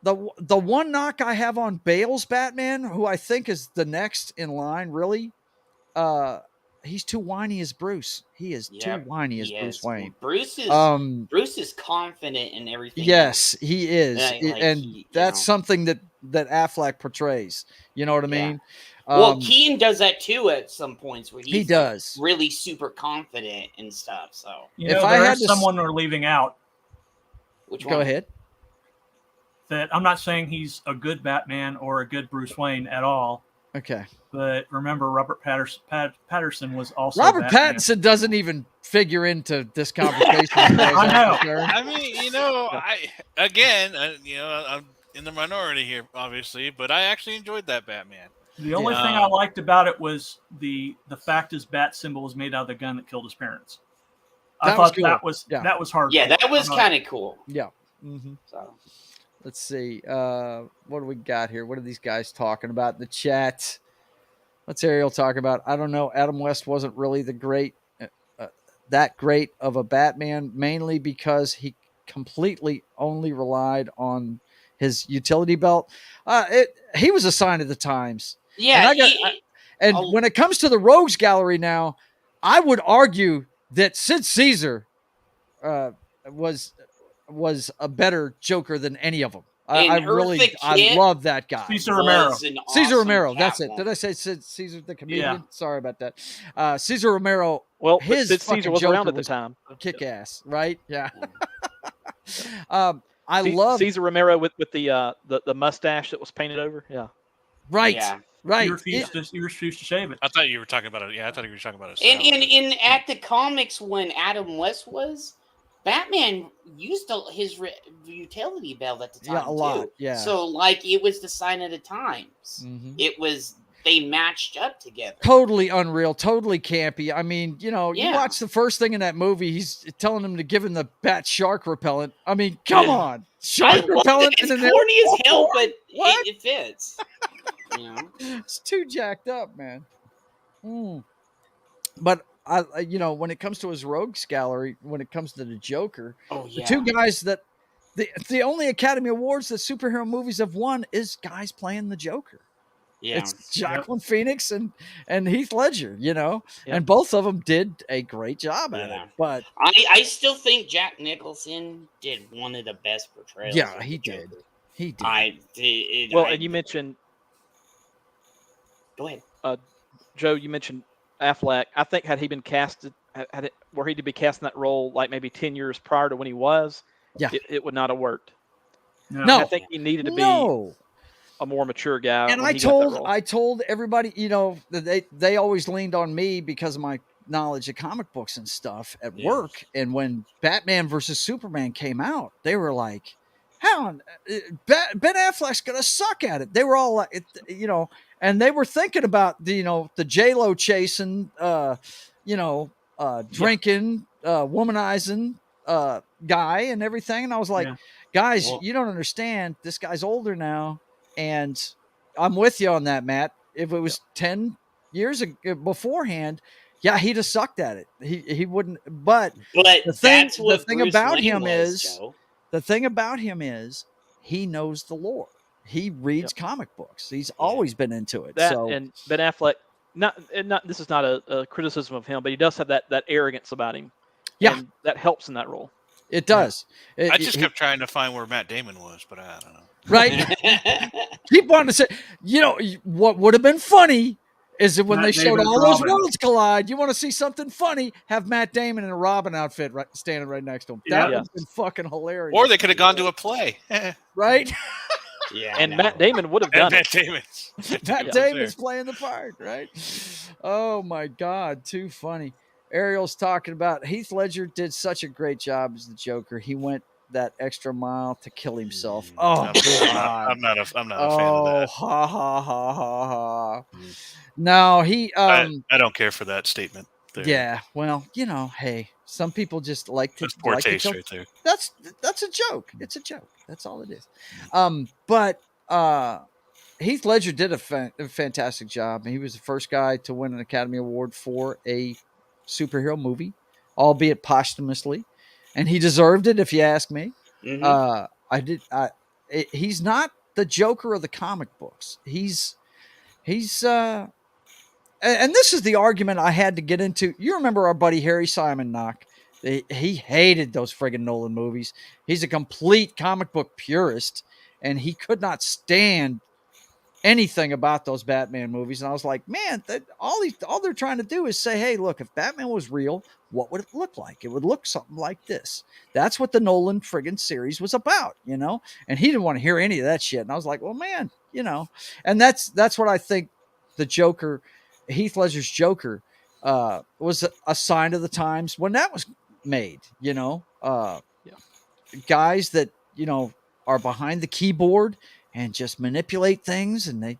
the one knock I have on Bale's Batman, who I think is the next in line, really. He's too whiny as Bruce. He is too whiny as Bruce Wayne. Bruce is confident in everything. Yes, he is, that's something that Affleck portrays. You know what I mean? Well, Keaton does that too at some points where he does really super confident and stuff. So if I had someone we're leaving out, which go ahead. That I'm not saying he's a good Batman or a good Bruce Wayne at all. Okay. But remember, Robert Patterson was also Batman. Pattinson doesn't even figure into this conversation. I know. I mean, I'm in the minority here, obviously, but I actually enjoyed that Batman. The only thing I liked about it was the fact his bat symbol was made out of the gun that killed his parents. I thought that was hard. Yeah, that was kind of cool. Yeah. Mm-hmm. So let's see. What do we got here? What are these guys talking about in the chat? What's Ariel talking about? I don't know. Adam West wasn't really that great of a Batman, mainly because he completely only relied on his utility belt. He was a sign of the times. Yeah. And when it comes to the Rogues Gallery now, I would argue that Sid Caesar was a better Joker than any of them. I love that guy. Cesar Romero. Cesar Romero. That's it. Did I say Caesar the comedian? Yeah. Sorry about that. Cesar Romero. Well, his Sid Caesar was around at the time. Kick ass, right? Yeah. I love Cesar Romero with the mustache that was painted over. Yeah. Right. Yeah. Right. You refused to shave it. I thought you were talking about it. Yeah, I thought you were talking about it. And at the comics when Adam West was, Batman used his utility belt at the time. Yeah, a lot. Too. Yeah. So it was the sign of the times. Mm-hmm. It was. They matched up together. Totally unreal, totally campy. I mean, you watch the first thing in that movie, he's telling him to give him the bat shark repellent. I mean, come on. Shark repellent. It's corny as hell, but it fits. It's too jacked up, man. But when it comes to his Rogues Gallery, when it comes to the Joker, the two guys that the only Academy Awards that superhero movies have won is guys playing the Joker. Yeah. It's Joaquin Phoenix and Heath Ledger, Yep. and both of them did a great job at it. But I still think Jack Nicholson did one of the best portrayals. Yeah, he did. Joker. He did. And you mentioned. Go ahead, Joe. You mentioned Affleck. I think had he been casted, were he to be cast in that role like maybe 10 years prior to when he was, it would not have worked. No, I think he needed to be a more mature guy. And I told everybody, that they always leaned on me because of my knowledge of comic books and stuff at work. And when Batman versus Superman came out, they were like, "How Ben Affleck's gonna suck at it." They were all like, and they were thinking about the J-Lo chasing, drinking, womanizing guy and everything. And I was like, guys, you don't understand. This guy's older now. And I'm with you on that, Matt. If it was 10 years beforehand, he'd have sucked at it. He wouldn't. But the thing about him is he knows the lore. He reads comic books. He's always been into it. And Ben Affleck, not this is not a criticism of him, but he does have that arrogance about him. Yeah, and that helps in that role. It does. I just kept trying to find where Matt Damon was, but I don't know. Right? Keep wanting to say, what would have been funny is that when they showed all those worlds collide, you want to see something funny, have Matt Damon in a Robin outfit standing right next to him. That would have been fucking hilarious. Or they could have gone to a play. Right? And Matt Damon would have done it. Matt Damon's playing the part, right? Oh, my God. Too funny. Ariel's talking about Heath Ledger did such a great job as the Joker. He went that extra mile to kill himself. Oh, I'm not a fan of that. Ha ha ha ha ha. No, he. I don't care for that statement. There. Yeah, well, hey, some people just like to. That's poor taste right there. That's a joke. It's a joke. That's all it is. But Heath Ledger did a fantastic job. He was the first guy to win an Academy Award for a superhero movie, albeit posthumously, and he deserved it, if you ask me. Mm-hmm. He's not the Joker of the comic books. He's and this is the argument I had to get into. You remember our buddy Harry Simon Knock? He hated those friggin' Nolan movies. He's a complete comic book purist, and he could not stand anything about those Batman movies. And I was like, man, all they're trying to do is say, hey, look, if Batman was real, what would it look like? It would look something like this. That's what the Nolan friggin' series was about, And he didn't want to hear any of that shit. And I was like, well, man, and that's what I think the Joker, Heath Ledger's Joker, was a sign of the times when that was made, guys that, are behind the keyboard and just manipulate things, and they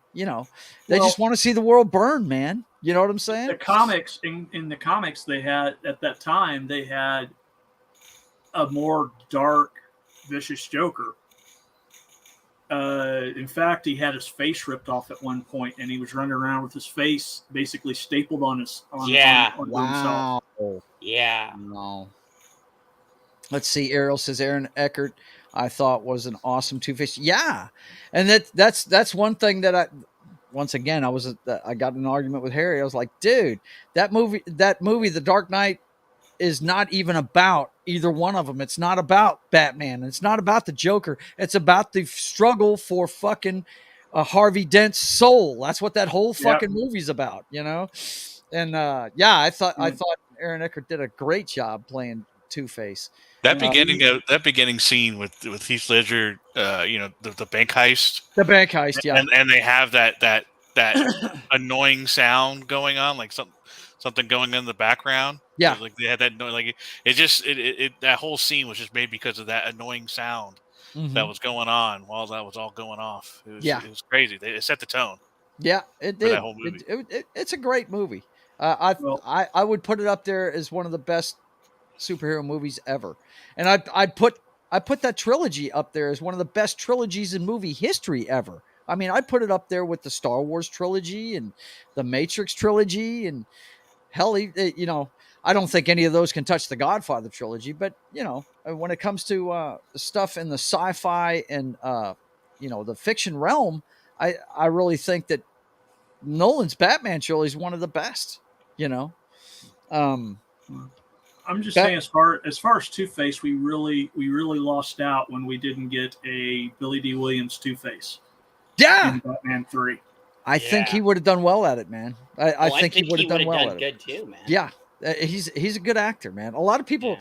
just want to see the world burn, man. You know what I'm saying? The comics in the comics they had at that time, they had a more dark, vicious Joker. In fact, he had his face ripped off at one point, and he was running around with his face basically stapled on himself. Yeah. No. Let's see. Ariel says Aaron Eckhart, I thought, was an awesome Two-Face. Yeah, and that's one thing that I got in an argument with Harry. I was like, dude, that movie, The Dark Knight, is not even about either one of them. It's not about Batman. It's not about the Joker. It's about the struggle for fucking Harvey Dent's soul. That's what that whole fucking movie's about, And I thought Aaron Eckhart did a great job playing Two-Face. That beginning scene with Heath Ledger, the bank heist. The bank heist, yeah. And they have that annoying sound going on, like something going on in the background. Yeah. Like they had that like it that whole scene was just made because of that annoying sound that was going on while that was all going off. It was crazy. It set the tone. Yeah, it did. That whole movie. It's a great movie. I would put it up there as one of the best superhero movies ever. And I'd put that trilogy up there as one of the best trilogies in movie history ever. I mean, I'd put it up there with the Star Wars trilogy and the Matrix trilogy and hell, I don't think any of those can touch the Godfather trilogy, but when it comes to stuff in the sci-fi and the fiction realm, I really think that Nolan's Batman trilogy is one of the best. I'm just saying, as far as Two-Face, we really lost out when we didn't get a Billy D. Williams Two-Face. Yeah, in Batman 3. I think he would have done well at it, man. I think he would have done well at good too, man. Yeah, he's a good actor, man. A lot of people,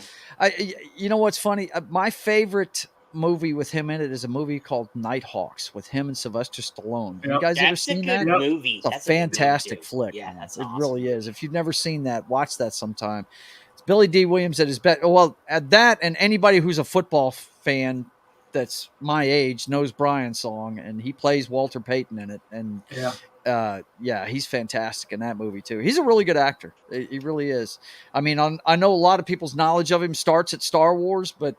you know what's funny? My favorite movie with him in it is a movie called Nighthawks with him and Sylvester Stallone. Yep. You guys ever seen that? Movie. It's a fantastic flick. Yeah, that's it awesome. really is. If you've never seen that, watch that sometime. It's Billy D. Williams at his best. Well, at that, and anybody who's a football fan that's my age knows Brian's song, and he plays Walter Payton in it. And he's fantastic in that movie too. He's a really good actor. He really is. I mean, I know a lot of people's knowledge of him starts at Star Wars, but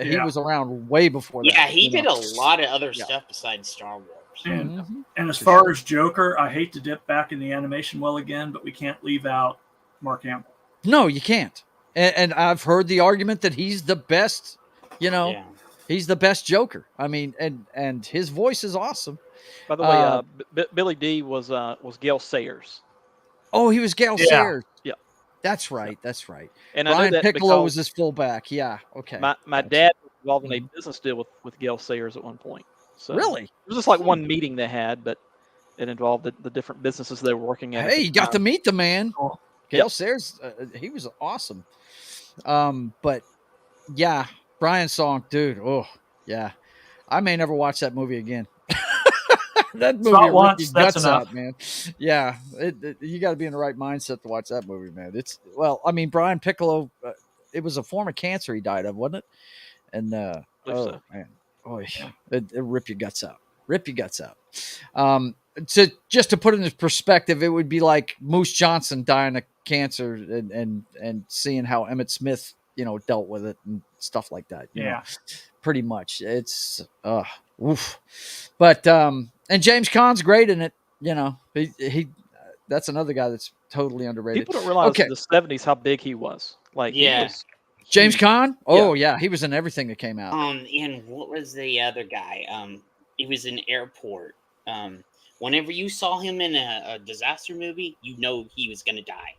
he was around way before that. Yeah, he did a lot of other stuff besides Star Wars. And as far as Joker, I hate to dip back in the animation well again, but we can't leave out Mark Hamill. No, you can't. And I've heard the argument that he's the best, he's the best Joker. I mean, and his voice is awesome. By the way, Billy D was Gale Sayers. Oh, he was Gale Sayers. Yeah. That's right. That's right. And Brian I know that Piccolo was his fullback. Yeah. Okay. My dad was involved in a business deal with Gale Sayers at one point. So really? It was just like one meeting they had, but it involved the different businesses they were working at. Hey, you got to meet the man. Oh. Gale Sayers, he was awesome. But yeah, Brian's song, dude. Oh, yeah. I may never watch that movie again. That movie ripped your guts out, man. Yeah, you got to be in the right mindset to watch that movie, man. Brian Piccolo, it was a form of cancer he died of, wasn't it? And man, it ripped your guts out. Rip your guts out. Just to put it in perspective, it would be like Moose Johnson dying of cancer and seeing how Emmett Smith, dealt with it and stuff like that. You know, pretty much. It's oof. But and James Caan's great in it. He that's another guy that's totally underrated. People don't realize in the 70s how big he was. He was James Caan? Oh yeah, he was in everything that came out. And what was the other guy? He was in Airport. Whenever you saw him in a disaster movie, you know he was gonna die.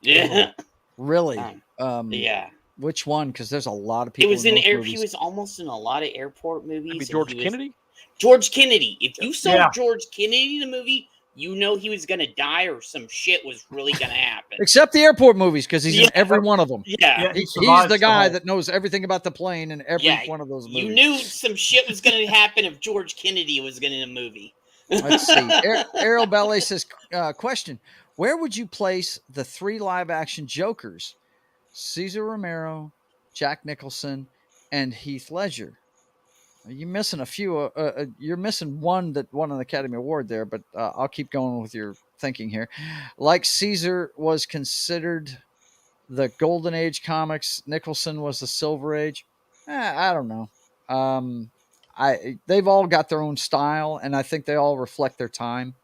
Yeah. Really? Yeah. Which one? Because there's a lot of people. It was he was almost in a lot of airport movies. Maybe George Kennedy? George Kennedy. If you saw George Kennedy in the movie, you know he was going to die or some shit was really going to happen. Except the airport movies, because he's in every one of them. Yeah. He's the guy that knows everything about the plane in every one of those movies. You knew some shit was going to happen if George Kennedy was going to in a movie. Let's see. Ariel Ballet says, question, where would you place the 3 live-action Jokers? Cesar Romero, Jack Nicholson, and Heath Ledger. You're missing a few. You're missing one that won an Academy Award there, but I'll keep going with your thinking here. Like Caesar was considered the Golden Age comics, Nicholson was the Silver Age. I don't know. They've all got their own style, and I think they all reflect their time.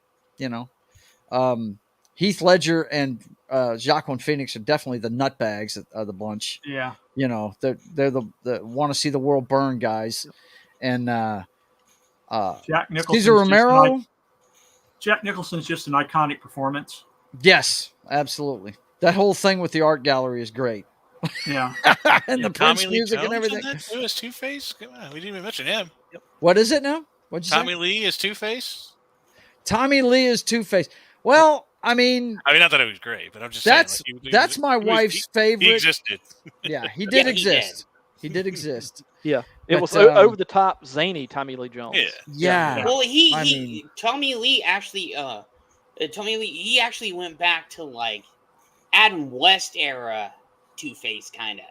Heath Ledger and Joaquin Phoenix are definitely the nutbags of the bunch. Yeah. They're the want to see the world burn guys. And Jack Nicholson. Cesar Romero. Jack Nicholson's just an iconic performance. Yes, absolutely. That whole thing with the art gallery is great. Yeah. And the Prince music and everything. It was Two-Face? Come on, we didn't even mention him. What is it now? What'd you say? Tommy Lee is Two-Face? Tommy Lee is Two-Face. Well, I mean, not that it was great, but I'm just saying. That's my wife's favorite. He existed. Yeah, he did exist. He did exist. Yeah, it was over the top, zany Tommy Lee Jones. Yeah. Well, Tommy Lee actually went back to like Adam West era Two-Face kind of,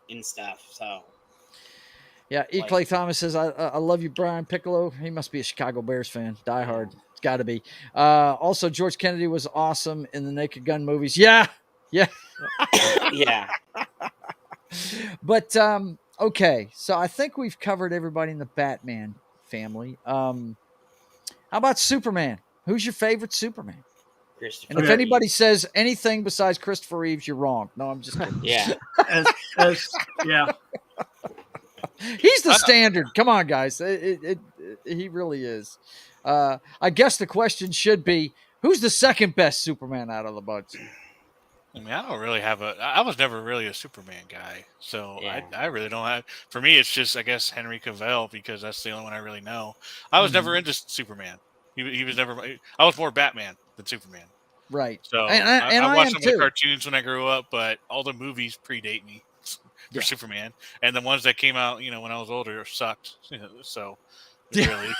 and stuff. So. Yeah, E. Clay Thomas says, I love you, Brian Piccolo. He must be a Chicago Bears fan. Die hard. It's got to be. Also, George Kennedy was awesome in the Naked Gun movies. Yeah. Yeah. Yeah. But, okay. So I think we've covered everybody in the Batman family. How about Superman? Who's your favorite Superman? Christopher. And if anybody says anything besides Christopher Reeves, you're wrong. No, I'm just kidding. Yeah. Yeah. He's the standard. Come on, guys. He really is. I guess the question should be, who's the second best Superman out of the bunch? I mean, I don't really have I was never really a Superman guy, so Yeah. I really don't have. For me, it's just, I guess, Henry Cavill, because that's the only one I really know. I was never into Superman. He was never. I was more Batman than Superman. Right. So and I watched some of the cartoons when I grew up, but all the movies predate me for Superman, and the ones that came out, when I was older, sucked. So really,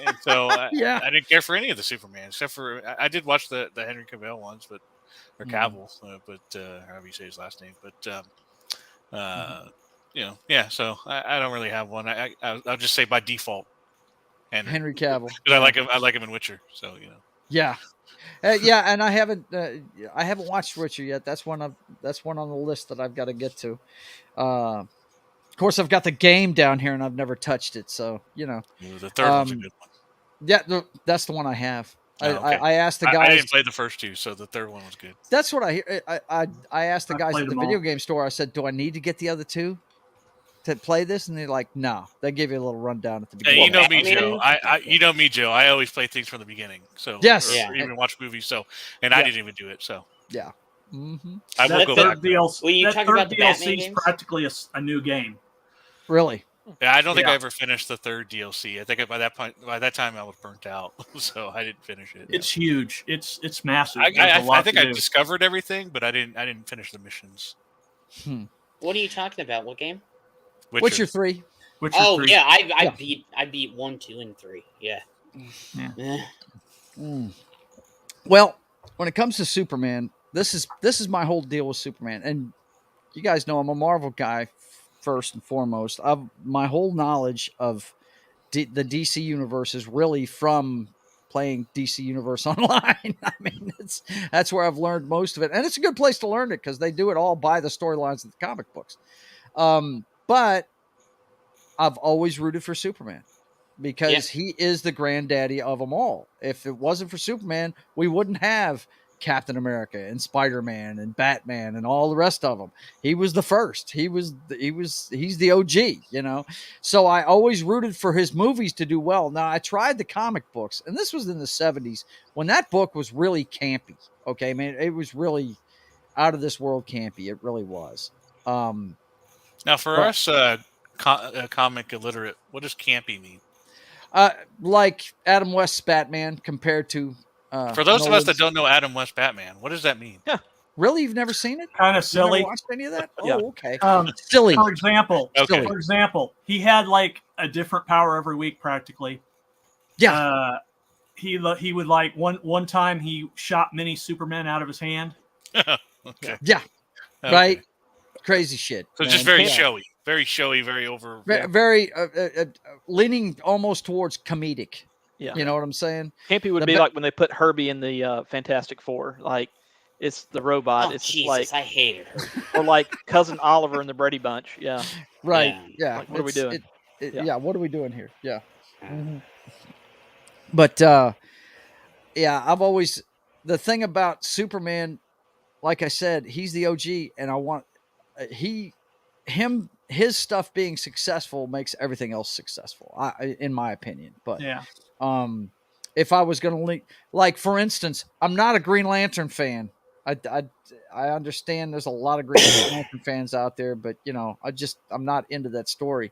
and so I didn't care for any of the Superman, except for I did watch the Henry Cavill ones, or Cavill, but however you say his last name. But so I don't really have one. I'll just say by default, Henry Cavill, because I like him in Witcher. So Yeah. And I haven't watched Witcher yet. That's one on the list that I've got to get to. Of course, I've got the game down here and I've never touched it. So the third one's a good one. Yeah, that's the one I have. Oh, okay. I asked the guys. I didn't play the first two, so the third one was good. That's what I hear. I asked the guys at the video game store. I said, "Do I need to get the other two to play this?" And they're like, "No." They give you a little rundown at the beginning. You know me, Joe. You know me, Joe. I always play things from the beginning. So yes, or even watch movies. So I didn't even do it. So yeah. Mm-hmm. I will go back. That third DLC is practically a new game. Really? Yeah, I don't think I ever finished the third DLC. I think by that time I was burnt out, so I didn't finish it. It's huge. It's massive. I think I discovered everything, but I didn't finish the missions. What are you talking about? What game? Witcher 3. Witcher 3. Yeah, I beat 1, 2, and 3. Yeah. Well, when it comes to Superman, this is my whole deal with Superman, and you guys know I'm a Marvel guy first and foremost. My whole knowledge of the DC universe is really from playing DC Universe Online. I mean, that's where I've learned most of it, and it's a good place to learn it because they do it all by the storylines of the comic books. But I've always rooted for Superman because he is the granddaddy of them all. If it wasn't for Superman, we wouldn't have Captain America and Spider-Man and Batman and all the rest of them. He was the first. He's the OG, So I always rooted for his movies to do well. Now I tried the comic books, and this was in the 70s when that book was really campy. Okay, man, it was really out of this world campy. It really was. Now for us comic illiterate, what does campy mean? Like Adam West's Batman compared to for those of us that don't know Adam West Batman, what does that mean? Yeah. Really? You've never seen it? Kind of silly. Never watched any of that? Yeah. Oh, okay. Silly. For example, he had like a different power every week practically. Yeah. He would like one time he shot mini Supermen out of his hand. Okay. Yeah. Okay. Right. Crazy shit. So it's just very showy. Very showy, very over. Very leaning almost towards comedic. Yeah. You know what I'm saying? Campy would be like when they put Herbie in the Fantastic Four. Like, it's the robot. It's Jesus, like I hated her. Or like Cousin Oliver in the Brady Bunch. Yeah. Right. Yeah. Like, what are we doing? What are we doing here? Yeah. Mm-hmm. But I've always the thing about Superman, like I said, he's the OG, and I want his stuff being successful makes everything else successful, in my opinion. But if I was going to like, for instance, I'm not a Green Lantern fan. I understand there's a lot of Green Lantern fans out there, but I'm not into that story.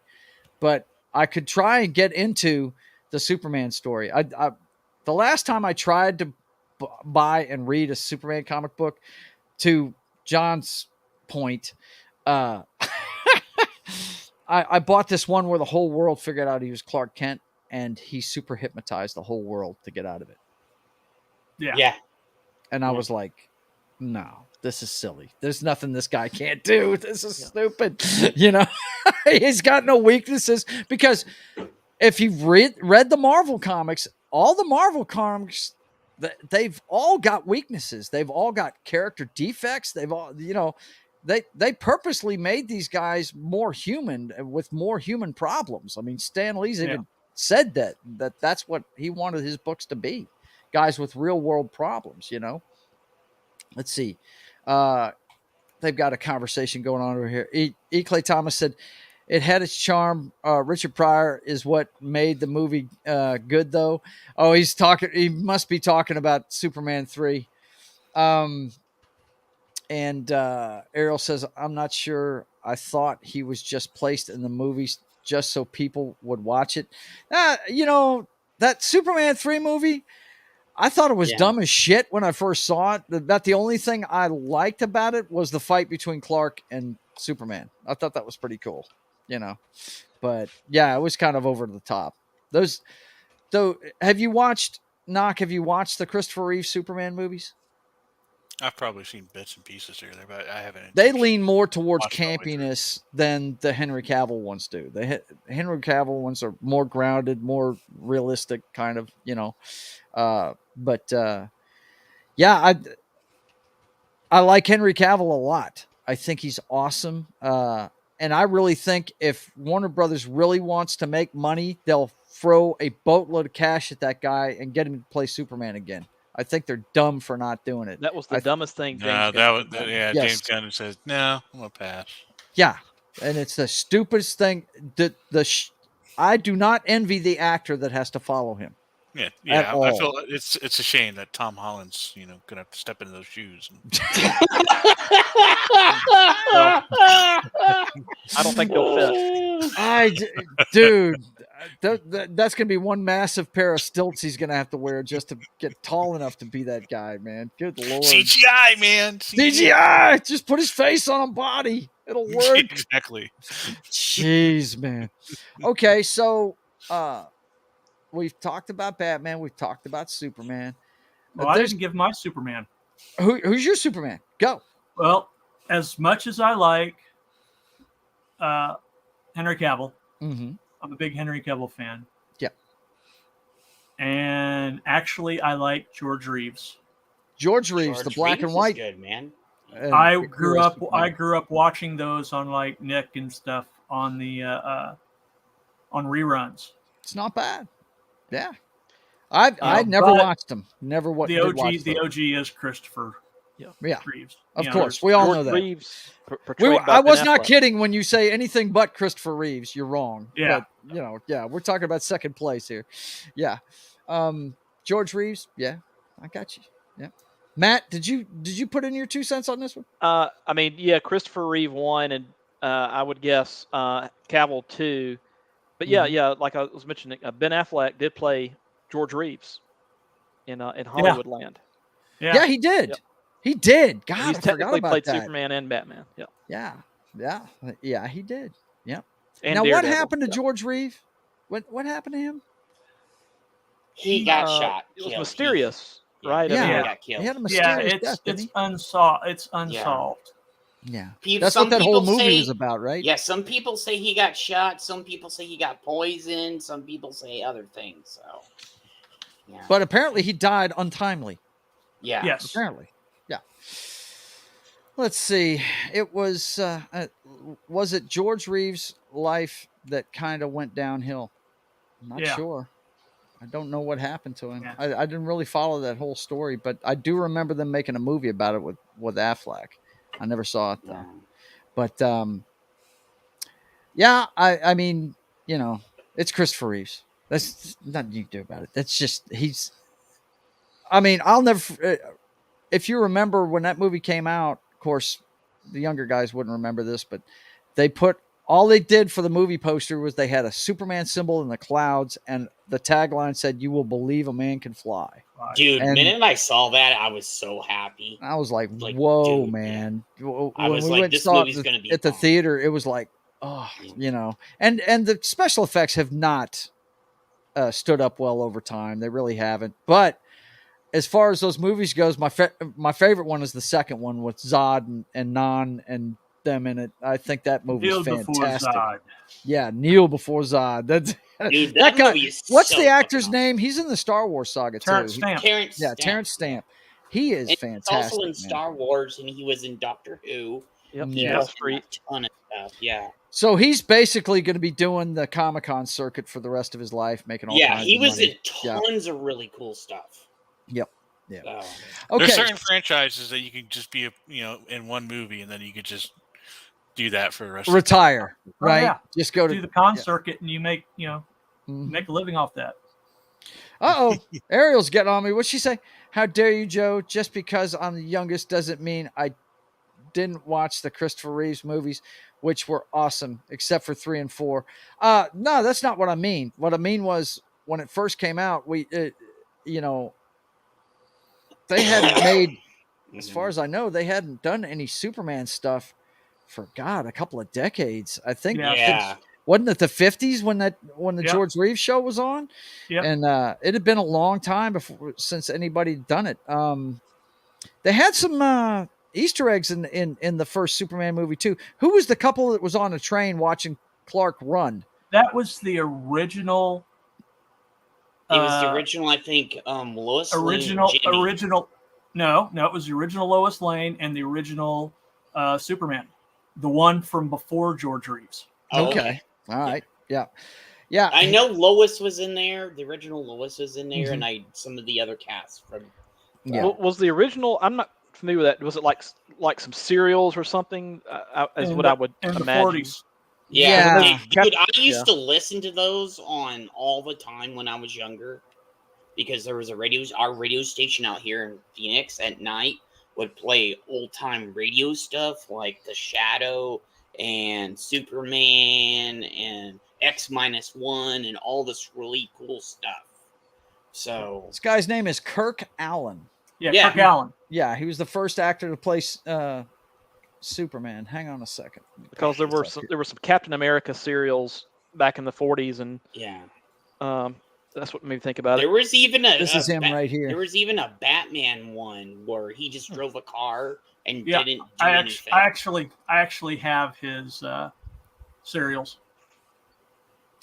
But I could try and get into the Superman story. The last time I tried to buy and read a Superman comic book, to John's point, I bought this one where the whole world figured out he was Clark Kent, and he super hypnotized the whole world to get out of it. Yeah. And I was like, no, this is silly. There's nothing this guy can't do. This is stupid. He's got no weaknesses, because if you've read the Marvel comics, all the Marvel comics, they've all got weaknesses. They've all got character defects. They've all, they purposely made these guys more human with more human problems. I mean, Stan Lee's even said that's what he wanted his books to be, guys with real world problems. Let's see. They've got a conversation going on over here. E. Clay Thomas said it had its charm. Richard Pryor is what made the movie good, though. Oh, he's talking. He must be talking about Superman 3. And Ariel says, I'm not sure. I thought he was just placed in the movies just so people would watch it. That Superman 3 movie, I thought it was dumb as shit when I first saw it. About the only thing I liked about it was the fight between Clark and Superman. I thought that was pretty cool, But yeah, it was kind of over the top. Have you watched the Christopher Reeve Superman movies? I've probably seen bits and pieces here, but I haven't. They lean more towards campiness than the Henry Cavill ones do. The Henry Cavill ones are more grounded, more realistic, kind of, yeah, I like Henry Cavill a lot. I think he's awesome. And I really think if Warner Brothers really wants to make money, they'll throw a boatload of cash at that guy and get him to play Superman again. I think they're dumb for not doing it. That was the dumbest thing. James Gunn says, no, I'm going to pass. Yeah, and it's the stupidest thing. I do not envy the actor that has to follow him. Yeah. I feel it's a shame that Tom Holland's, going to have to step into those shoes. I don't think they'll fit. Dude, that's going to be one massive pair of stilts he's going to have to wear just to get tall enough to be that guy, man. Good Lord. CGI, man. CGI. Just put his face on a body. It'll work. Exactly. Jeez, man. Okay, so we've talked about Batman. We've talked about Superman. Well, I didn't give my Superman. Who's your Superman? Go. Well, as much as I like Henry Cavill, I'm a big Henry Cavill fan. Yeah. And actually, I like George Reeves. George Reeves, the black and white. Good, man. I grew up watching those on like Nick and stuff on the on reruns. It's not bad. Yeah. I never watched them. Never watched them. The OG is Christopher Reeves. Of course. We all know that. Reeves I was not kidding when you say anything but Christopher Reeves. You're wrong. Yeah. But, we're talking about second place here. Yeah. George Reeves. Yeah. I got you. Yeah. Matt, did you put in your 2 cents on this one? Christopher Reeve 1 and I would guess Cavill 2. But like I was mentioning, Ben Affleck did play George Reeves in Hollywood Land. Yeah, he did. Yep. He did. God, he's technically played Superman and Batman. Yeah. Yeah, he did. Yep. And now, Daredevil. what happened to George Reeve? What happened to him? He got shot. It was mysterious, right? Yeah, he got killed. He had a mysterious death. It's unsolved. It's unsolved. Yeah. That's what that whole movie was about, right? Yeah, some people say he got shot. Some people say he got poisoned. Some people say other things. So, yeah. But apparently he died untimely. Yeah. Yes. Apparently. Yeah. Let's see. It was it George Reeves' life that kind of went downhill? I'm not sure. I don't know what happened to him. Yeah. I didn't really follow that whole story, but I do remember them making a movie about it with Affleck. I never saw it though. Yeah. But I mean, it's Christopher Reeves. That's nothing you can do about it. That's just I'll never. If you remember when that movie came out, of course, the younger guys wouldn't remember this, but all they did for the movie poster was they had a Superman symbol in the clouds, and the tagline said, "You will believe a man can fly." Dude, the minute I saw that, I was so happy. I was like whoa, dude, man. I was like, this movie's going to be at the theater. It was like, and the special effects have not stood up well over time. They really haven't. But as far as those movies goes, my favorite one is the second one with Zod and Non and them in it. I think that movie is fantastic. Yeah, Kneel Before Zod. That's dude, that guy. What's the actor's name? He's in the Star Wars saga too. Terrence Stamp. Terrence Stamp. He is fantastic. He's also in Star Wars, and he was in Doctor Who. Yep. Yeah. Wall Street. A ton of stuff. Yeah. So he's basically going to be doing the Comic-Con circuit for the rest of his life, making all kinds of money. He was in tons of really cool stuff. Yep. Yeah. Oh. Okay. There's certain franchises that you can just be, in one movie, and then you could just do that for the rest. Retire, Oh, right? yeah. Just go to do the con circuit, and you make make a living off that. Ariel's getting on me. What'd she say? How dare you, Joe? Just because I'm the youngest doesn't mean I didn't watch the Christopher Reeves movies, which were awesome, except for 3 and 4. No, that's not what I mean. What I mean was when it first came out, they hadn't made, as far as I know, they hadn't done any Superman stuff for a couple of decades. I think. Yeah. Wasn't it the 50s when the George Reeves show was on? Yep. And it had been a long time since anybody had done it. They had some Easter eggs in the first Superman movie too. Who was the couple that was on a train watching Clark run? That was the original. It was the original, I think. Lois Lane. Original. No, it was the original Lois Lane and the original Superman, the one from before George Reeves. Oh, okay. All right. Yeah. I know Lois was in there. The original Lois was in there, and some of the other casts from. Yeah. Was the original? I'm not familiar with that. Was it like some cereals or something? I would in imagine. The 40s. Yeah. Dude, I used to listen to those on all the time when I was younger, because there was our radio station out here in Phoenix at night would play old time radio stuff like The Shadow and Superman and X-1 and all this really cool stuff. So this guy's name is Kirk Allen. Yeah. Kirk Allen. Yeah, he was the first actor to play Superman. Hang on a second. Because there were some Captain America serials back in the 40s, and that's what made me think about it. There was even this is him right here. There was even a Batman one where he just drove a car and didn't do anything. I actually have his serials.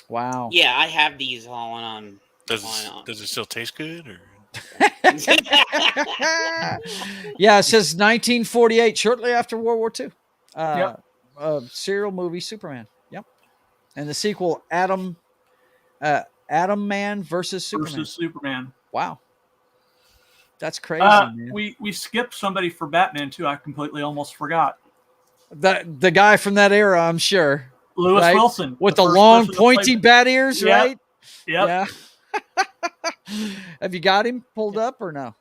Wow. Yeah, I have these all on. Does it still taste good? Or? Yeah, it says 1948, shortly after World War II. Serial movie Superman. Yep. And the sequel, Atom Man versus Superman. Wow. That's crazy, man. We skipped somebody for Batman too. I completely almost forgot. The guy from that era, I'm sure. Lewis Wilson. With the long pointy bat ears, right? Yep. Yeah. Have you got him pulled up or no?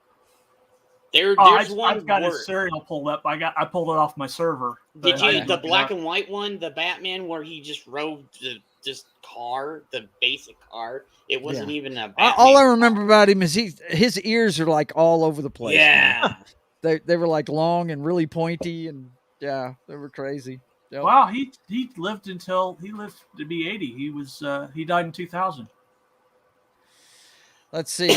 There's one. I've got his serial pulled up. I pulled it off my server. Did you the black and white one, the Batman where he just rode this car, the basic car? It wasn't even a Batman. All I remember about him is his ears are like all over the place. Yeah. They were like long and really pointy, and yeah, they were crazy. Yep. Wow, he lived until he lived to be 80. He died in 2000. Let's see.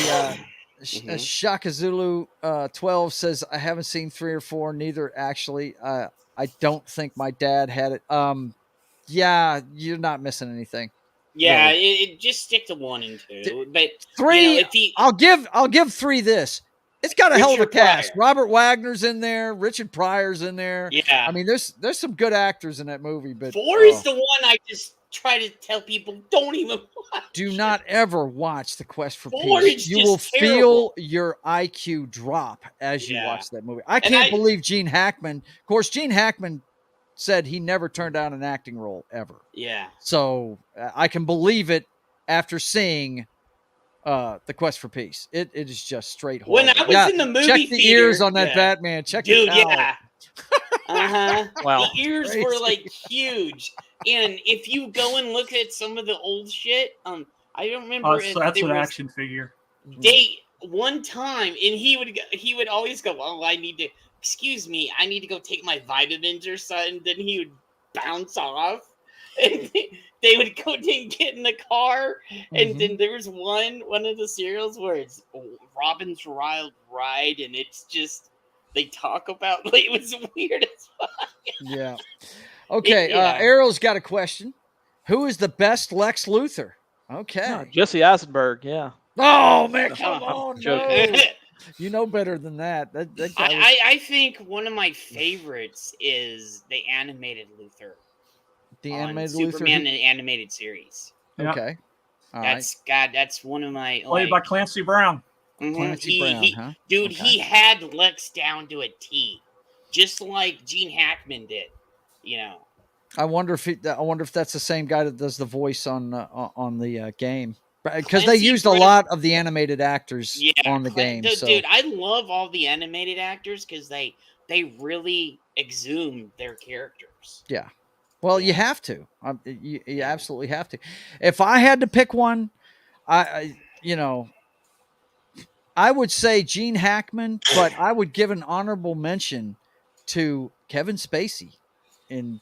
Shaka Zulu 12 says, I haven't seen 3 or 4, neither actually. I don't think my dad had it. Yeah, you're not missing anything. Yeah, really. It just stick to 1 and 2. But 3, I'll give 3 this. It's got a hell of a cast. Robert Wagner's in there. Richard Pryor's in there. Yeah. I mean, there's some good actors in that movie. But 4 is the one I just try to tell people don't even watch. Do not ever watch The Quest for 4 Peace. You will terrible. feel your IQ drop as you watch that movie. I can't believe Gene Hackman. Of course, Gene Hackman said he never turned down an acting role ever. Yeah. So I can believe it after seeing The Quest for Peace. It is just straight horrible. When I was in the movie check the theater, ears on that Batman. Check it out. Yeah. Wow. The ears were like huge. And if you go and look at some of the old shit, I don't remember. So that's an action figure. One time, and he would always go, "Oh, I need to go take my vitamins or something." Then he would bounce off, and they would go and get in the car. And then there was one of the serials where it's Robin's Wild Ride, and it's just they talk about it was weird as fuck. Yeah. Okay, Errol's got a question. Who is the best Lex Luthor? Okay. Jesse Eisenberg, yeah. Oh, man, come on. No. You know better than that. That guy I think one of my favorites is the animated Luthor. The animated Superman Luthor? and animated series. Okay. That's one of my... Played by Clancy Brown. Clancy Brown, huh? Dude, he had Lex down to a T, just like Gene Hackman did. You know. I wonder if that's the same guy that does the voice on the game, because they used a lot of the animated actors on the game. Dude, I love all the animated actors because they really exhume their characters. Yeah. Well, you have to. You absolutely have to. If I had to pick one, I would say Gene Hackman, but I would give an honorable mention to Kevin Spacey in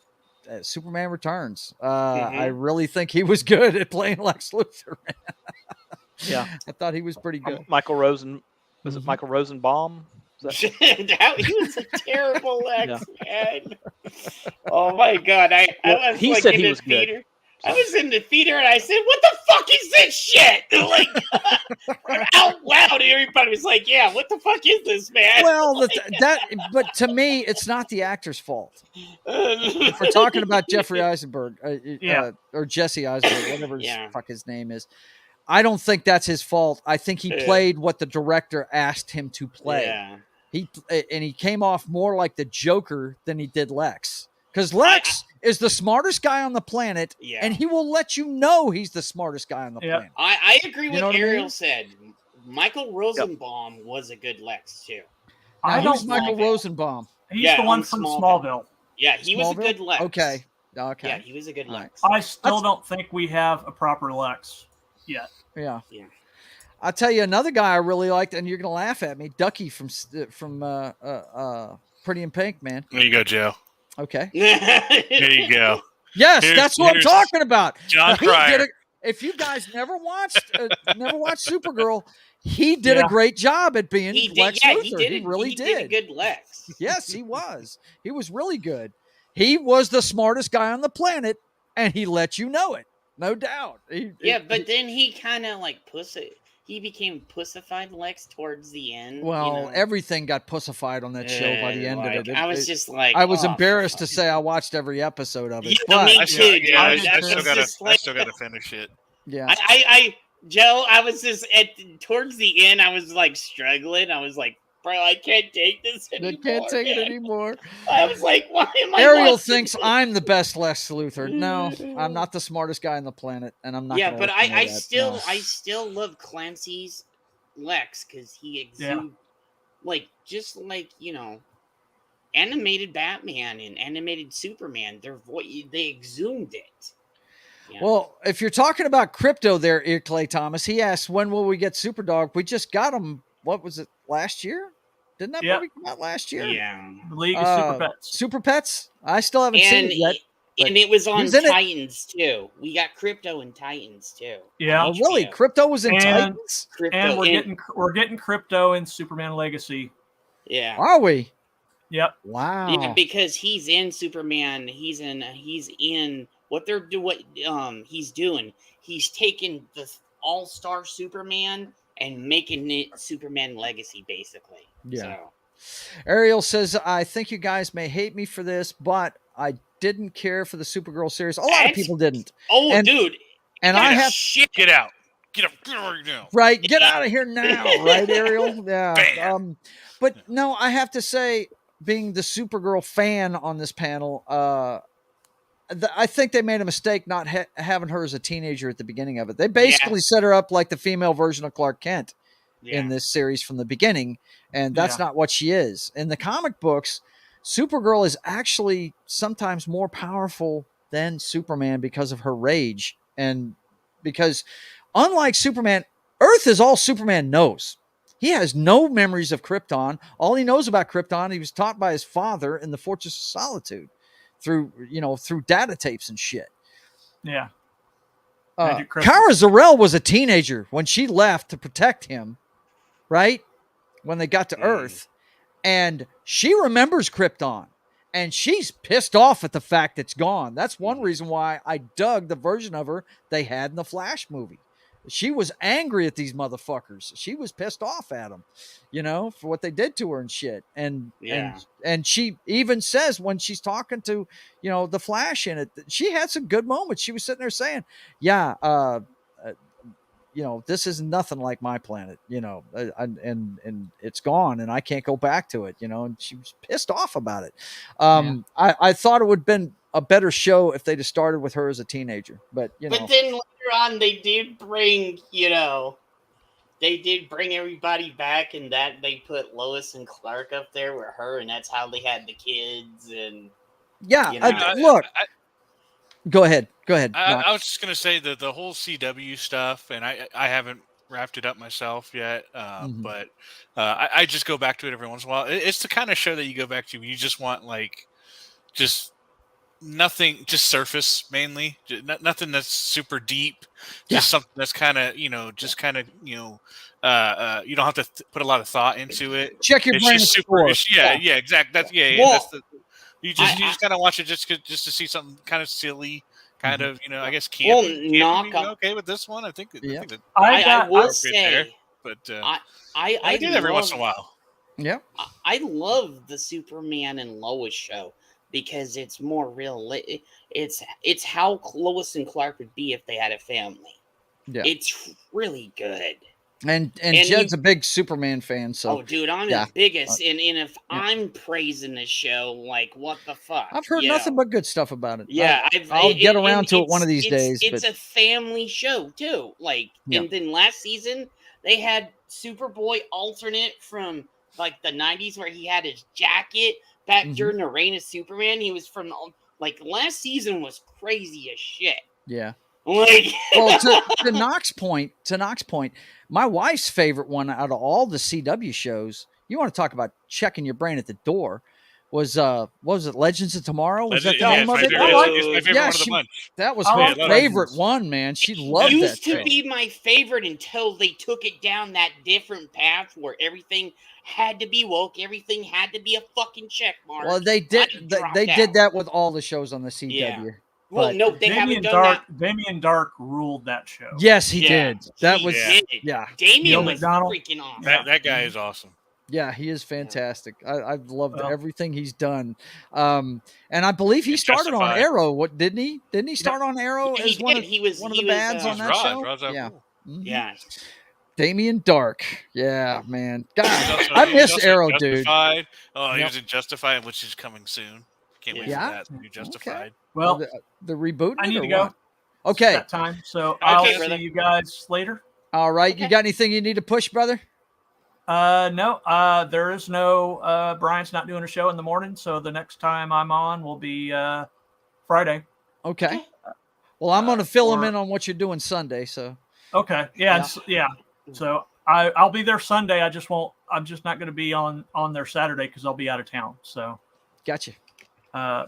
Superman Returns. I really think he was good at playing Lex Luthor. Yeah, I thought he was pretty good. Michael Rosen, was it Michael Rosenbaum? He was a terrible Lex, man. Oh my god! I was he like said in he the was theater. good. I was in the theater and I said, "What the fuck is this shit?" Like out loud, everybody was like, "Yeah, what the fuck is this, man?" Well, but to me, it's not the actor's fault. If we're talking about Jeffrey Eisenberg, or Jesse Eisenberg, whatever fuck his name is, I don't think that's his fault. I think he played what the director asked him to play. Yeah. He came off more like the Joker than he did Lex. Because Lex is the smartest guy on the planet, and he will let you know he's the smartest guy on the planet. I agree with what Ariel said. Michael Rosenbaum was a good Lex, too. Who's Michael Rosenbaum? He's the one from Smallville. Yeah, he was a good Lex. Okay. Yeah, he was a good Lex. I still don't think we have a proper Lex yet. Yeah. I'll tell you another guy I really liked, and you're going to laugh at me, Ducky from Pretty in Pink, man. There you go, Joe. Okay. There you go. Yes, that's what I'm talking about. John Cryer. If you guys never watched Supergirl, he did a great job at being Lex Luthor. He really did. He did a good Lex. Yes, he was. He was really good. He was the smartest guy on the planet, and he let you know it. No doubt. But then he kind of like he became pussified Lex towards the end. Well, everything got pussified on that show by the end of it. I was just like, I was embarrassed to say I watched every episode of it. Yeah, me too. I still gotta finish it. Yeah. Joe, I was just towards the end. I was like struggling. I was like, bro, I can't take this anymore. I can't take it anymore. I was like, why am I? Ariel thinks I'm the best Lex Luthor. No, I'm not the smartest guy on the planet, and I'm not. Yeah, but I still love Clancy's Lex because he exudes just like animated Batman and animated Superman. They exhumed it. Yeah. Well, if you're talking about crypto there, Clay Thomas, he asked, when will we get Superdog? We just got him. What was it, last year? Didn't that movie come out last year? Yeah. League of Super Pets. Super Pets? I still haven't seen it yet. And it was on Titans, too. We got Crypto in Titans, too. Yeah. Oh, really? Crypto was in Titans? And we're getting Crypto in Superman Legacy. Yeah. Are we? Yep. Wow. Yeah, because he's in Superman. He's in what they're doing. What he's doing. He's taking the All-Star Superman and making it Superman Legacy, basically. Yeah. So. Ariel says, I think you guys may hate me for this, but I didn't care for the Supergirl series. A lot of people didn't. Oh, dude. And I have get out. Get up now. Right. Get out of here now. Right, Ariel? Yeah. But no, I have to say, being the Supergirl fan on this panel, I think they made a mistake not having her as a teenager at the beginning of it. They basically set her up like the female version of Clark Kent in this series from the beginning, and that's not what she is. In the comic books, Supergirl is actually sometimes more powerful than Superman because of her rage, and because unlike Superman, Earth is all Superman knows. He has no memories of Krypton. All he knows about Krypton, he was taught by his father in the Fortress of Solitude through data tapes and shit. Yeah. Kara Zor-El was a teenager when she left to protect him, right? When they got to Earth. And she remembers Krypton. And she's pissed off at the fact it's gone. That's one reason why I dug the version of her they had in the Flash movie. She was angry at these motherfuckers. She was pissed off at them, for what they did to her and shit. And she even says when she's talking to, the Flash in it, she had some good moments. She was sitting there saying, this is nothing like my planet, and it's gone, and I can't go back to it, and she was pissed off about it. I thought it would have been a better show if they'd have started with her as a teenager, but But then later on, they did bring, everybody back, and that they put Lois and Clark up there with her, and that's how they had the kids, and look. Go ahead. I was just gonna say that the whole CW stuff, and I haven't wrapped it up myself yet, but I just go back to it every once in a while. It's the kind of show that you go back to when you just want just nothing, just surface mainly, nothing that's super deep, just something that's kind of you don't have to put a lot of thought into it. Check your brain. Yeah, exactly. That's that's You just kind of watch it just to see something kind of silly, kind of I guess campy. Okay with this one, I think. I will say, but I do it every once in a while. Yeah, I love the Superman and Lois show because it's more real. It's how Lois and Clark would be if they had a family. Yeah, it's really good. And Jed's a big Superman fan, so dude, I'm the biggest. And if I'm praising the show, what the fuck? I've heard nothing but good stuff about it. Yeah, I'll get around to it one of these days. It's a family show too. And then last season they had Superboy alternate from the 90s where he had his jacket back during the reign of Superman. He was from last season was crazy as shit. Yeah. Well, to Knox's point, my wife's favorite one out of all the CW shows, you want to talk about checking your brain at the door, was what was it, Legends of Tomorrow? Was that the name of it? It's my favorite one of the bunch. That was her favorite one, man. She loved that. It used to be my favorite until they took it down that different path where everything had to be woke, everything had to be a fucking check mark. Well, they did that with all the shows on the CW. Yeah. Well, no, they haven't done that. Damien Dark ruled that show. Yes, he did. That was Damien was freaking awesome. That guy is awesome. Yeah, he is fantastic. I've loved everything he's done. And I believe he started on Arrow. What didn't he? Didn't he start on Arrow as one of the bads on that show? Yeah. Damien Dark. Yeah, man. God, I miss Arrow, dude. Oh, he was in Justified, which is coming soon. Can't wait for that. New Justified. Okay. Well, the reboot. I need to go. Okay. It's that time. So I'll see you guys later. All right. Okay. You got anything you need to push, brother? No. There is no. Brian's not doing a show in the morning, so the next time I'm on will be Friday. Okay. Well, I'm going to fill him in on what you're doing Sunday. So. Okay. Yeah. So I'll be there Sunday. I'm just not going to be on there Saturday because I'll be out of town. So. Gotcha.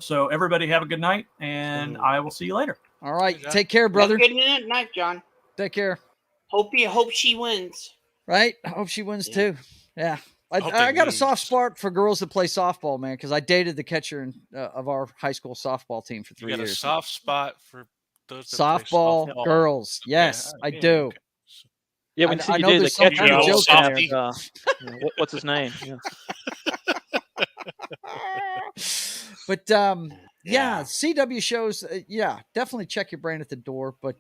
So everybody have a good night, and I will see you later. All right. Take care, brother. Good night, John. Take care. Hope she wins. Right? I hope she wins too. Yeah. I got a soft spot for girls that play softball, man, because I dated the catcher of our high school softball team for 3 years. You got a soft spot for those that softball play softball girls. Yes, I do. Okay. Yeah, when you did the catcher, what's his name? Yeah. But CW shows, definitely check your brain at the door. But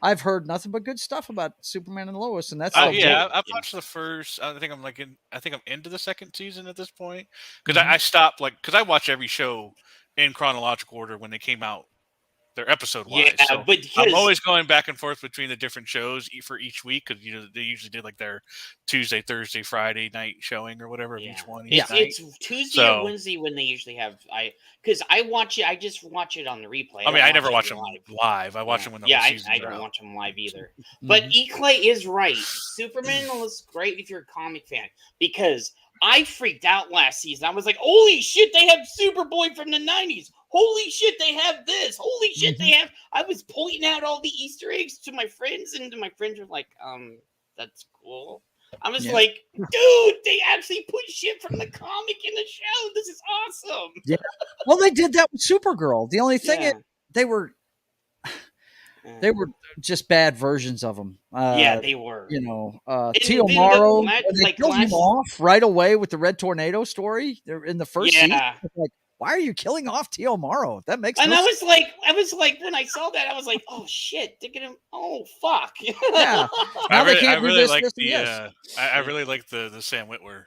I've heard nothing but good stuff about Superman and Lois, and that's I've watched the first. I think I'm into the second season at this point because I stopped because I watch every show in chronological order when they came out. They're episode wise. Yeah, so but I'm always going back and forth between the different shows for each week because they usually did their Tuesday, Thursday, Friday night showing or whatever of each one. It's Tuesday or Wednesday when they usually have. Because I watch it. I just watch it on the replay. I never watch them live. I watch them when the whole season's I don't watch them live either. But E-Clay is right. Superman looks great if you're a comic fan because I freaked out last season. I was like, "Holy shit! They have Superboy from the '90s." Holy shit, they have this. Holy shit, they have. I was pointing out all the Easter eggs to my friends, and my friends were like, that's cool. I was like, dude, they actually put shit from the comic in the show. This is awesome. Yeah. Well, they did that with Supergirl. The only thing they were just bad versions of them. They were. Tio Morrow, they killed him off right away with the Red Tornado story. They're in the first season. why are you killing off T.O. Morrow? That makes and no I sense. was like, when I saw that, I was like, oh shit, they're gonna, oh fuck. Yeah. Now they can't do this, like this, and this. I really like the Sam Witwer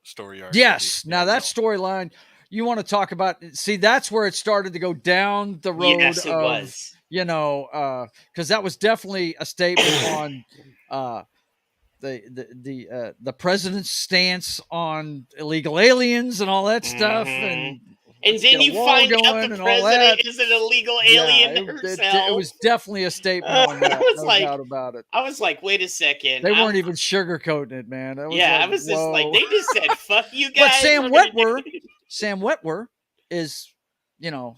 story arc. Yes. Now that storyline, you want to talk about? See, that's where it started to go down the road. Yes, it was. Because that was definitely a statement on the president's stance on illegal aliens and all that stuff, and then you find out the president is an illegal alien herself. It was definitely a statement on that. No doubt about it. I was like, wait a second. They weren't even sugarcoating it, man. I was just like, they just said, fuck you guys. But Sam Witwer is,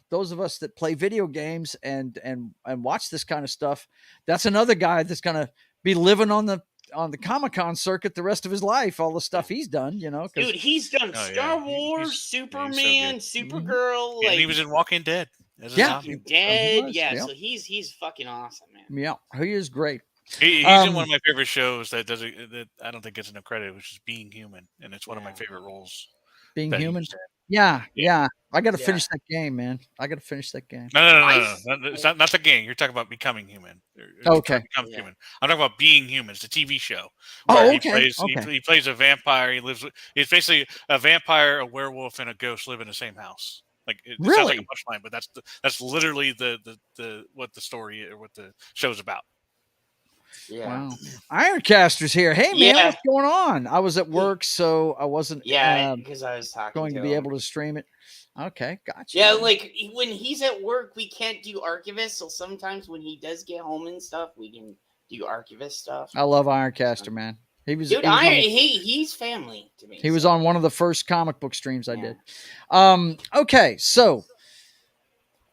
those of us that play video games and watch this kind of stuff, that's another guy that's going to be living on the Comic-Con circuit the rest of his life, all the stuff he's done, Dude, he's done Star Wars, Superman, Supergirl. He was in Walking Dead. Walking Dead. So he's fucking awesome, man. Yeah, he is great. He's in one of my favorite shows that I don't think gets enough credit, which is Being Human, and it's one of my favorite roles. Being Human. Yeah. I got to finish that game, man. I got to finish that game. No. It's not the game. You're talking about Becoming Human. Okay. Human. I'm talking about Being Human. It's a TV show. Oh, okay. He plays a vampire. He's basically a vampire, a werewolf, and a ghost live in the same house. Like it sounds like a punchline, but that's literally the what the story or what the show's about. Yeah. Wow. Ironcaster's here. Hey man, what's going on? I was at work, so I wasn't because I was going to be able to stream it. Okay, gotcha. Yeah, like when he's at work, we can't do Archivist, so sometimes when he does get home and stuff, we can do Archivist stuff. I love Ironcaster, man. He's family to me. He was on one of the first comic book streams I did. Okay, so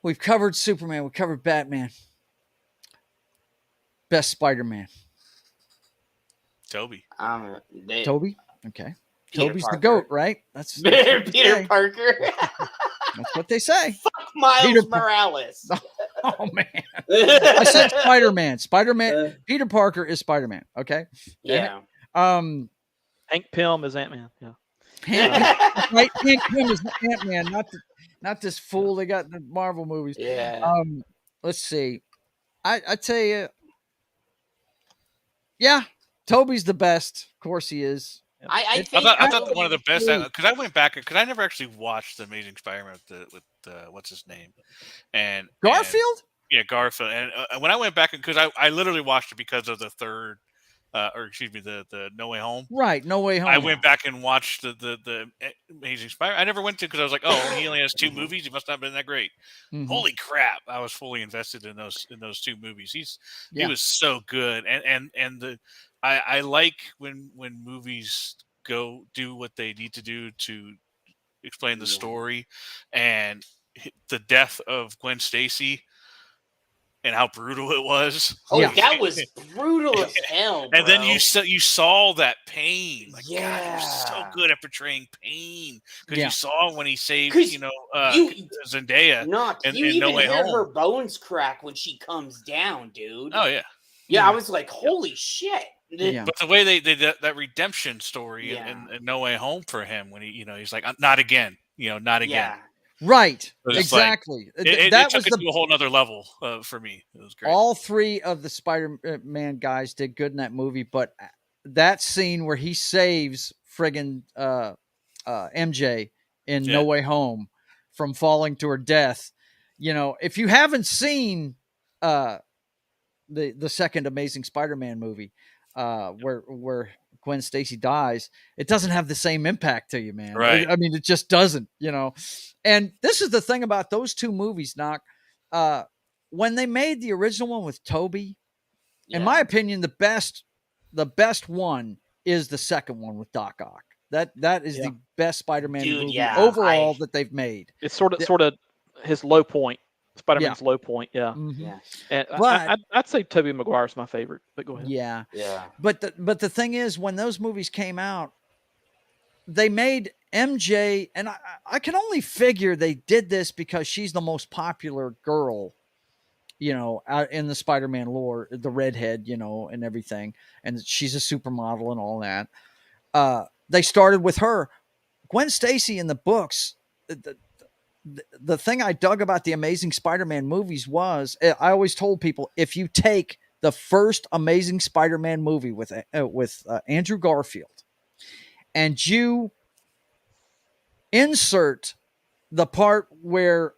we've covered Superman, we covered Batman. Best Spider-Man. Toby. Toby? Okay. Peter Toby's Parker. the GOAT, right? That's Peter Parker. That's what they say. Fuck Miles Morales. Oh, man. I said Spider-Man. Spider-Man. Peter Parker is Spider-Man. Okay? Yeah. Hank Pym is Ant-Man. Yeah. Hank Pym is Ant-Man, not this fool they got in the Marvel movies. Yeah. Let's see. I tell you, yeah, Toby's the best. Of course he is. I thought one of the best, because I went back because I never actually watched The Amazing Spider-Man with what's his name, and Garfield. Garfield. And when I went back, because I literally watched it because of the third, the No Way Home. Right, No Way Home. I went back and watched the Amazing Spider. I never went to because I was like, oh, he only has 2 movies. He must not have been that great. Mm-hmm. Holy crap! I was fully invested in those 2 movies. He was so good, and I like when movies do what they need to do to explain the story, and the death of Gwen Stacy. And how brutal it was. Oh, that was brutal as hell, bro. And then you saw that pain. Like, God, you're so good at portraying pain. Because you saw when he saved, Zendaya. You even hear her bones crack when she comes down, dude. Oh, yeah. Yeah, I was like, holy shit. Yeah. But the way they did that redemption story in No Way Home for him, when he's like, not again. Not again. Yeah. Right, exactly. It took it to a whole nother level for me. It was great. All 3 of the Spider-Man guys did good in that movie, but that scene where he saves friggin' MJ in No Way Home from falling to her death, if you haven't seen the second Amazing Spider-Man movie, where Gwen Stacy dies, it doesn't have the same impact to you, man. Right. I mean, it just doesn't, And this is the thing about those 2 movies, Knock. When they made the original one with Toby, in my opinion, the best one is the second one with Doc Ock. That is the best Spider-Man movie overall that they've made. It's sort of his low point. Spider-Man's low point, Mm-hmm. Yeah. And I'd say Tobey Maguire's my favorite, but go ahead. Yeah. Yeah. But the thing is, when those movies came out, they made MJ, and I can only figure they did this because she's the most popular girl, out in the Spider-Man lore, the redhead, and everything, and she's a supermodel and all that. They started with her. Gwen Stacy in the books, the thing I dug about the Amazing Spider-Man movies was, I always told people, if you take the first Amazing Spider-Man movie with Andrew Garfield and you insert the part where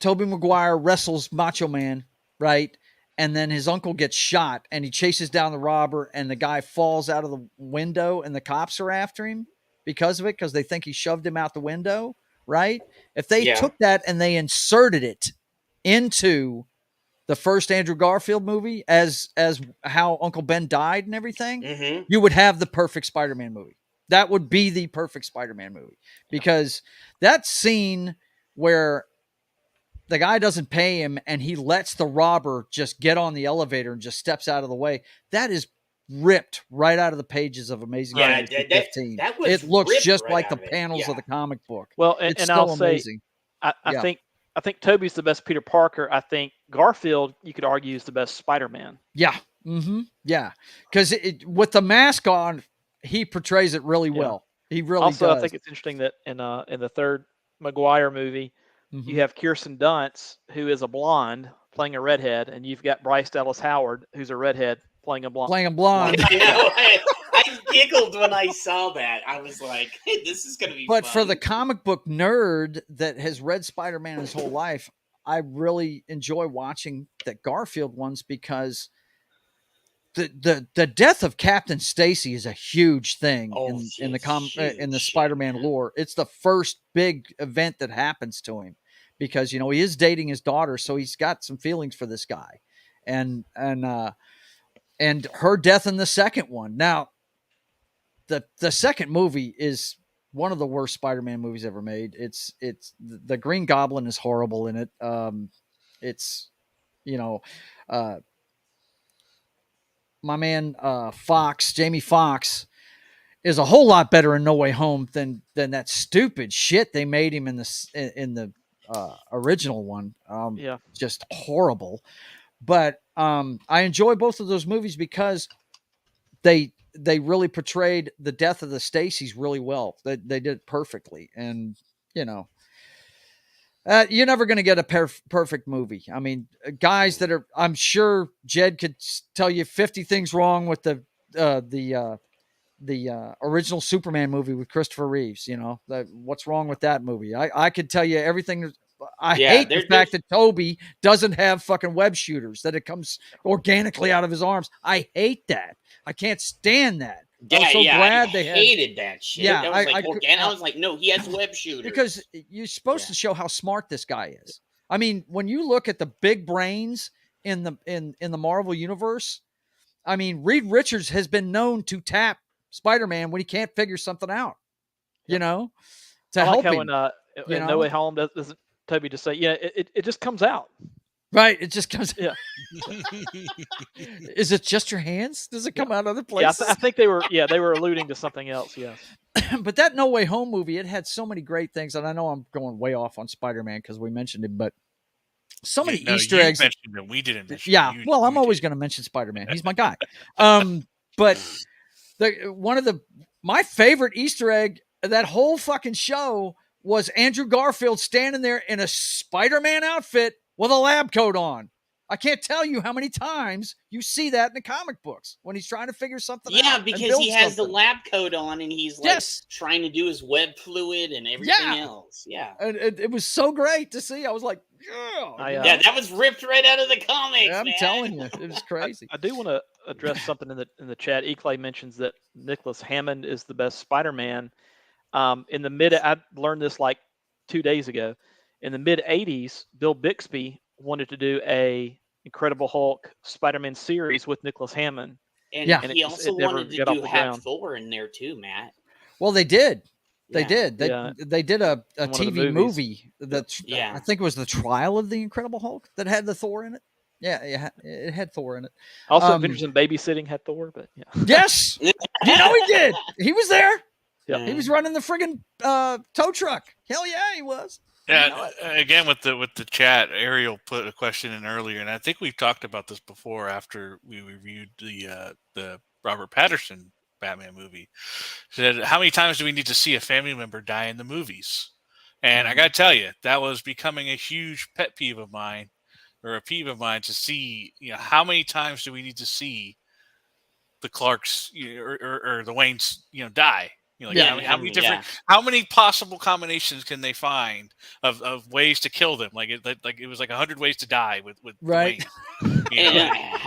Tobey Maguire wrestles Macho Man, right? And then his uncle gets shot and he chases down the robber and the guy falls out of the window and the cops are after him because of it, because they think he shoved him out the window, right? If they took that and they inserted it into the first Andrew Garfield movie as how Uncle Ben died and everything, you would have the perfect Spider-Man movie. That would be the perfect Spider-Man movie, because that scene where the guy doesn't pay him and he lets the robber just get on the elevator and just steps out of the way, that is ripped right out of the pages of Amazing Spider-Man 15. It looks just like the panels of the comic book. Well, and I'll say, I think Tobey's the best Peter Parker. I think Garfield, you could argue, is the best Spider-Man. Yeah. Yeah. Because with the mask on, he portrays it really well. He really also does. I think it's interesting that in the third Maguire movie, you have Kirsten Dunst, who is a blonde playing a redhead, and you've got Bryce Dallas Howard, who's a redhead playing a blonde. I know. I giggled when I saw that. I was like, hey, this is going to be But fun. for the comic book nerd that has read Spider-Man his whole life, I really enjoy watching the Garfield ones, because the death of Captain Stacy is a huge thing in the Spider-Man lore. It's the first big event that happens to him, because he is dating his daughter, so he's got some feelings for this guy, and her death in the second one. Now, the second movie is one of the worst Spider-Man movies ever made. It's the Green Goblin is horrible in it. My man Jamie Foxx is a whole lot better in No Way Home than that stupid shit they made him in the original one. Just horrible. But I enjoy both of those movies because they really portrayed the death of the Stacys really well. They did it perfectly, and you're never going to get a perfect movie. I mean, guys that are, I'm sure Jed could tell you 50 things wrong with the original Superman movie with Christopher Reeves. What's wrong with that movie? I could tell you everything. I hate the fact that Toby doesn't have fucking web shooters, that it comes organically out of his arms. I hate that. I can't stand that. I hated that shit. Yeah, I was like, no, he has web shooters. Because you're supposed to show how smart this guy is. I mean, when you look at the big brains in the Marvel universe, I mean, Reed Richards has been known to tap Spider-Man when he can't figure something out. To help him. In No Way Home, doesn't Toby just say, it just comes out. Right, it just comes. Yeah. Is it just your hands? Does it come out other places? Yeah, I think they were alluding to something else. Yes. But that No Way Home movie, it had so many great things, and I know I'm going way off on Spider-Man because we mentioned him, but so many Easter eggs. Mentioned him. We didn't mention him. Well, I'm always going to mention Spider-Man. He's my guy. But my favorite Easter egg of that whole fucking show was Andrew Garfield standing there in a Spider-Man outfit with a lab coat on. I can't tell you how many times you see that in the comic books when he's trying to figure something out. Yeah, because he has the lab coat on and he's like trying to do his web fluid and everything else. Yeah. And it was so great to see. I was like, that was ripped right out of the comics. Yeah, I'm telling you, it was crazy. I do want to address something in the chat. Eclay mentions that Nicholas Hammond is the best Spider-Man. I learned this like 2 days ago. In the mid-'80s, Bill Bixby wanted to do a Incredible Hulk Spider-Man series with Nicholas Hammond. And he also wanted to have Thor in there too, Matt. Well, they did. They did. They did a TV movie I think it was The Trial of the Incredible Hulk that had the Thor in it. Yeah, it had Thor in it. Also, Adventures in Babysitting had Thor, but yeah. Yes! He did. He was there. Yeah. He was running the friggin' tow truck. Hell yeah, he was. Yeah, again with the chat, Ariel put a question in earlier, and I think we've talked about this before after we reviewed the Robert Pattinson Batman movie. She said, "How many times do we need to see a family member die in the movies?" And I got to tell you, that was becoming a huge pet peeve of mine, or a peeve of mine, to see, how many times do we need to see the Clarks, or the Waynes, die? How many possible combinations can they find of ways to kill them? Like it was like 100 ways to die with right. How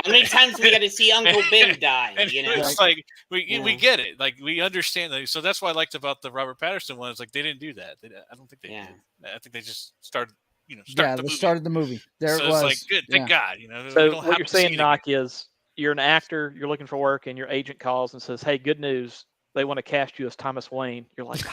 many times we got to see Uncle Ben die? It's like we get it, like we understand that. So that's what I liked about the Robert Pattinson one. Is like they didn't do that. I don't think they did. I think they just started. Started the movie. There so it was. It's like good, thank God. So what you're saying, Knock, is you're an actor, you're looking for work, and your agent calls and says, "Hey, good news. They want to cast you as Thomas Wayne." You're like,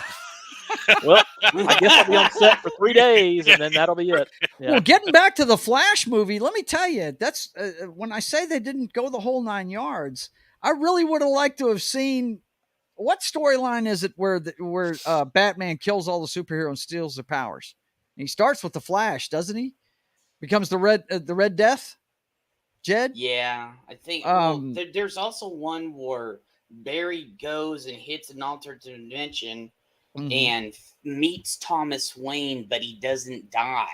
well, I guess I'll be on set for 3 days, and then that'll be it. Yeah. Well, getting back to the Flash movie, let me tell you, that's when I say they didn't go the whole 9 yards. I really would have liked to have seen, what storyline is it where Batman kills all the superheroes and steals their powers? And he starts with the Flash, doesn't he? Becomes the Red Death. Jed? Yeah, I think. There's also one where Barry goes and hits an alternate dimension and meets Thomas Wayne, but he doesn't die.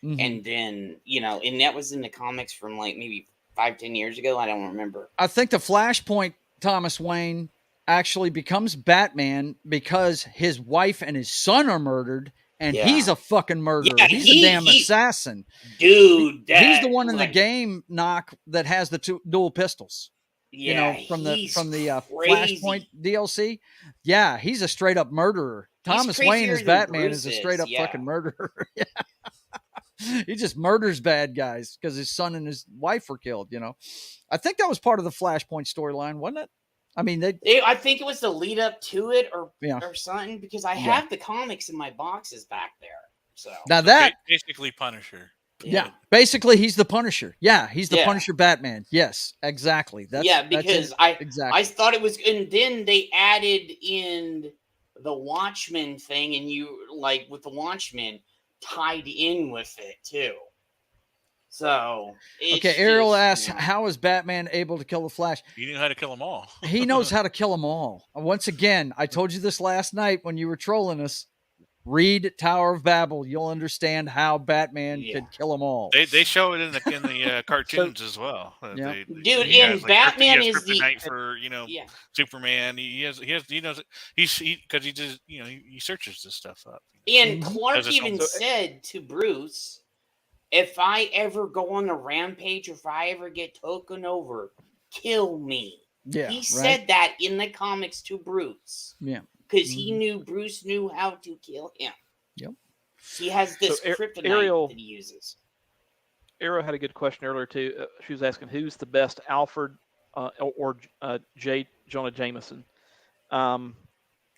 And then, and that was in the comics from like maybe 5-10 years ago. I don't remember. I think the Flashpoint Thomas Wayne actually becomes Batman because his wife and his son are murdered, and he's a fucking murderer. Yeah, he's a damn assassin. Dude, he's the one in the game, Knock, that has the 2 dual pistols. Yeah, from the Flashpoint DLC. Yeah, he's a straight up murderer. Thomas Wayne as Batman is a straight up fucking murderer. He just murders bad guys because his son and his wife were killed. I think that was part of the Flashpoint storyline, wasn't it? I mean, I think it was the lead up to it, or something, because I have the comics in my boxes back there. So now that basically Punisher. Yeah, basically he's the Punisher. Yeah, he's the Punisher Batman. Yes, exactly. Because I thought it was, and then they added in the Watchmen thing, and you like with the Watchmen tied in with it too. So Ariel asks, how is Batman able to kill the Flash? He knew how to kill them all. He knows how to kill them all. Once again, I told you this last night when you were trolling us. Read Tower of Babel. You'll understand how Batman could kill them all. They show it in the cartoons as well. Batman is the kryptonite for Superman. He knows it. He searches this stuff up. And Clark even said to Bruce, "If I ever go on a rampage, or if I ever get taken over, kill me." Yeah, he said that in the comics to Bruce. Yeah. Because he knew Bruce knew how to kill him. Yep. He has this kryptonite that he uses. Ariel had a good question earlier too. She was asking who's the best Alfred or J. Jonah Jameson.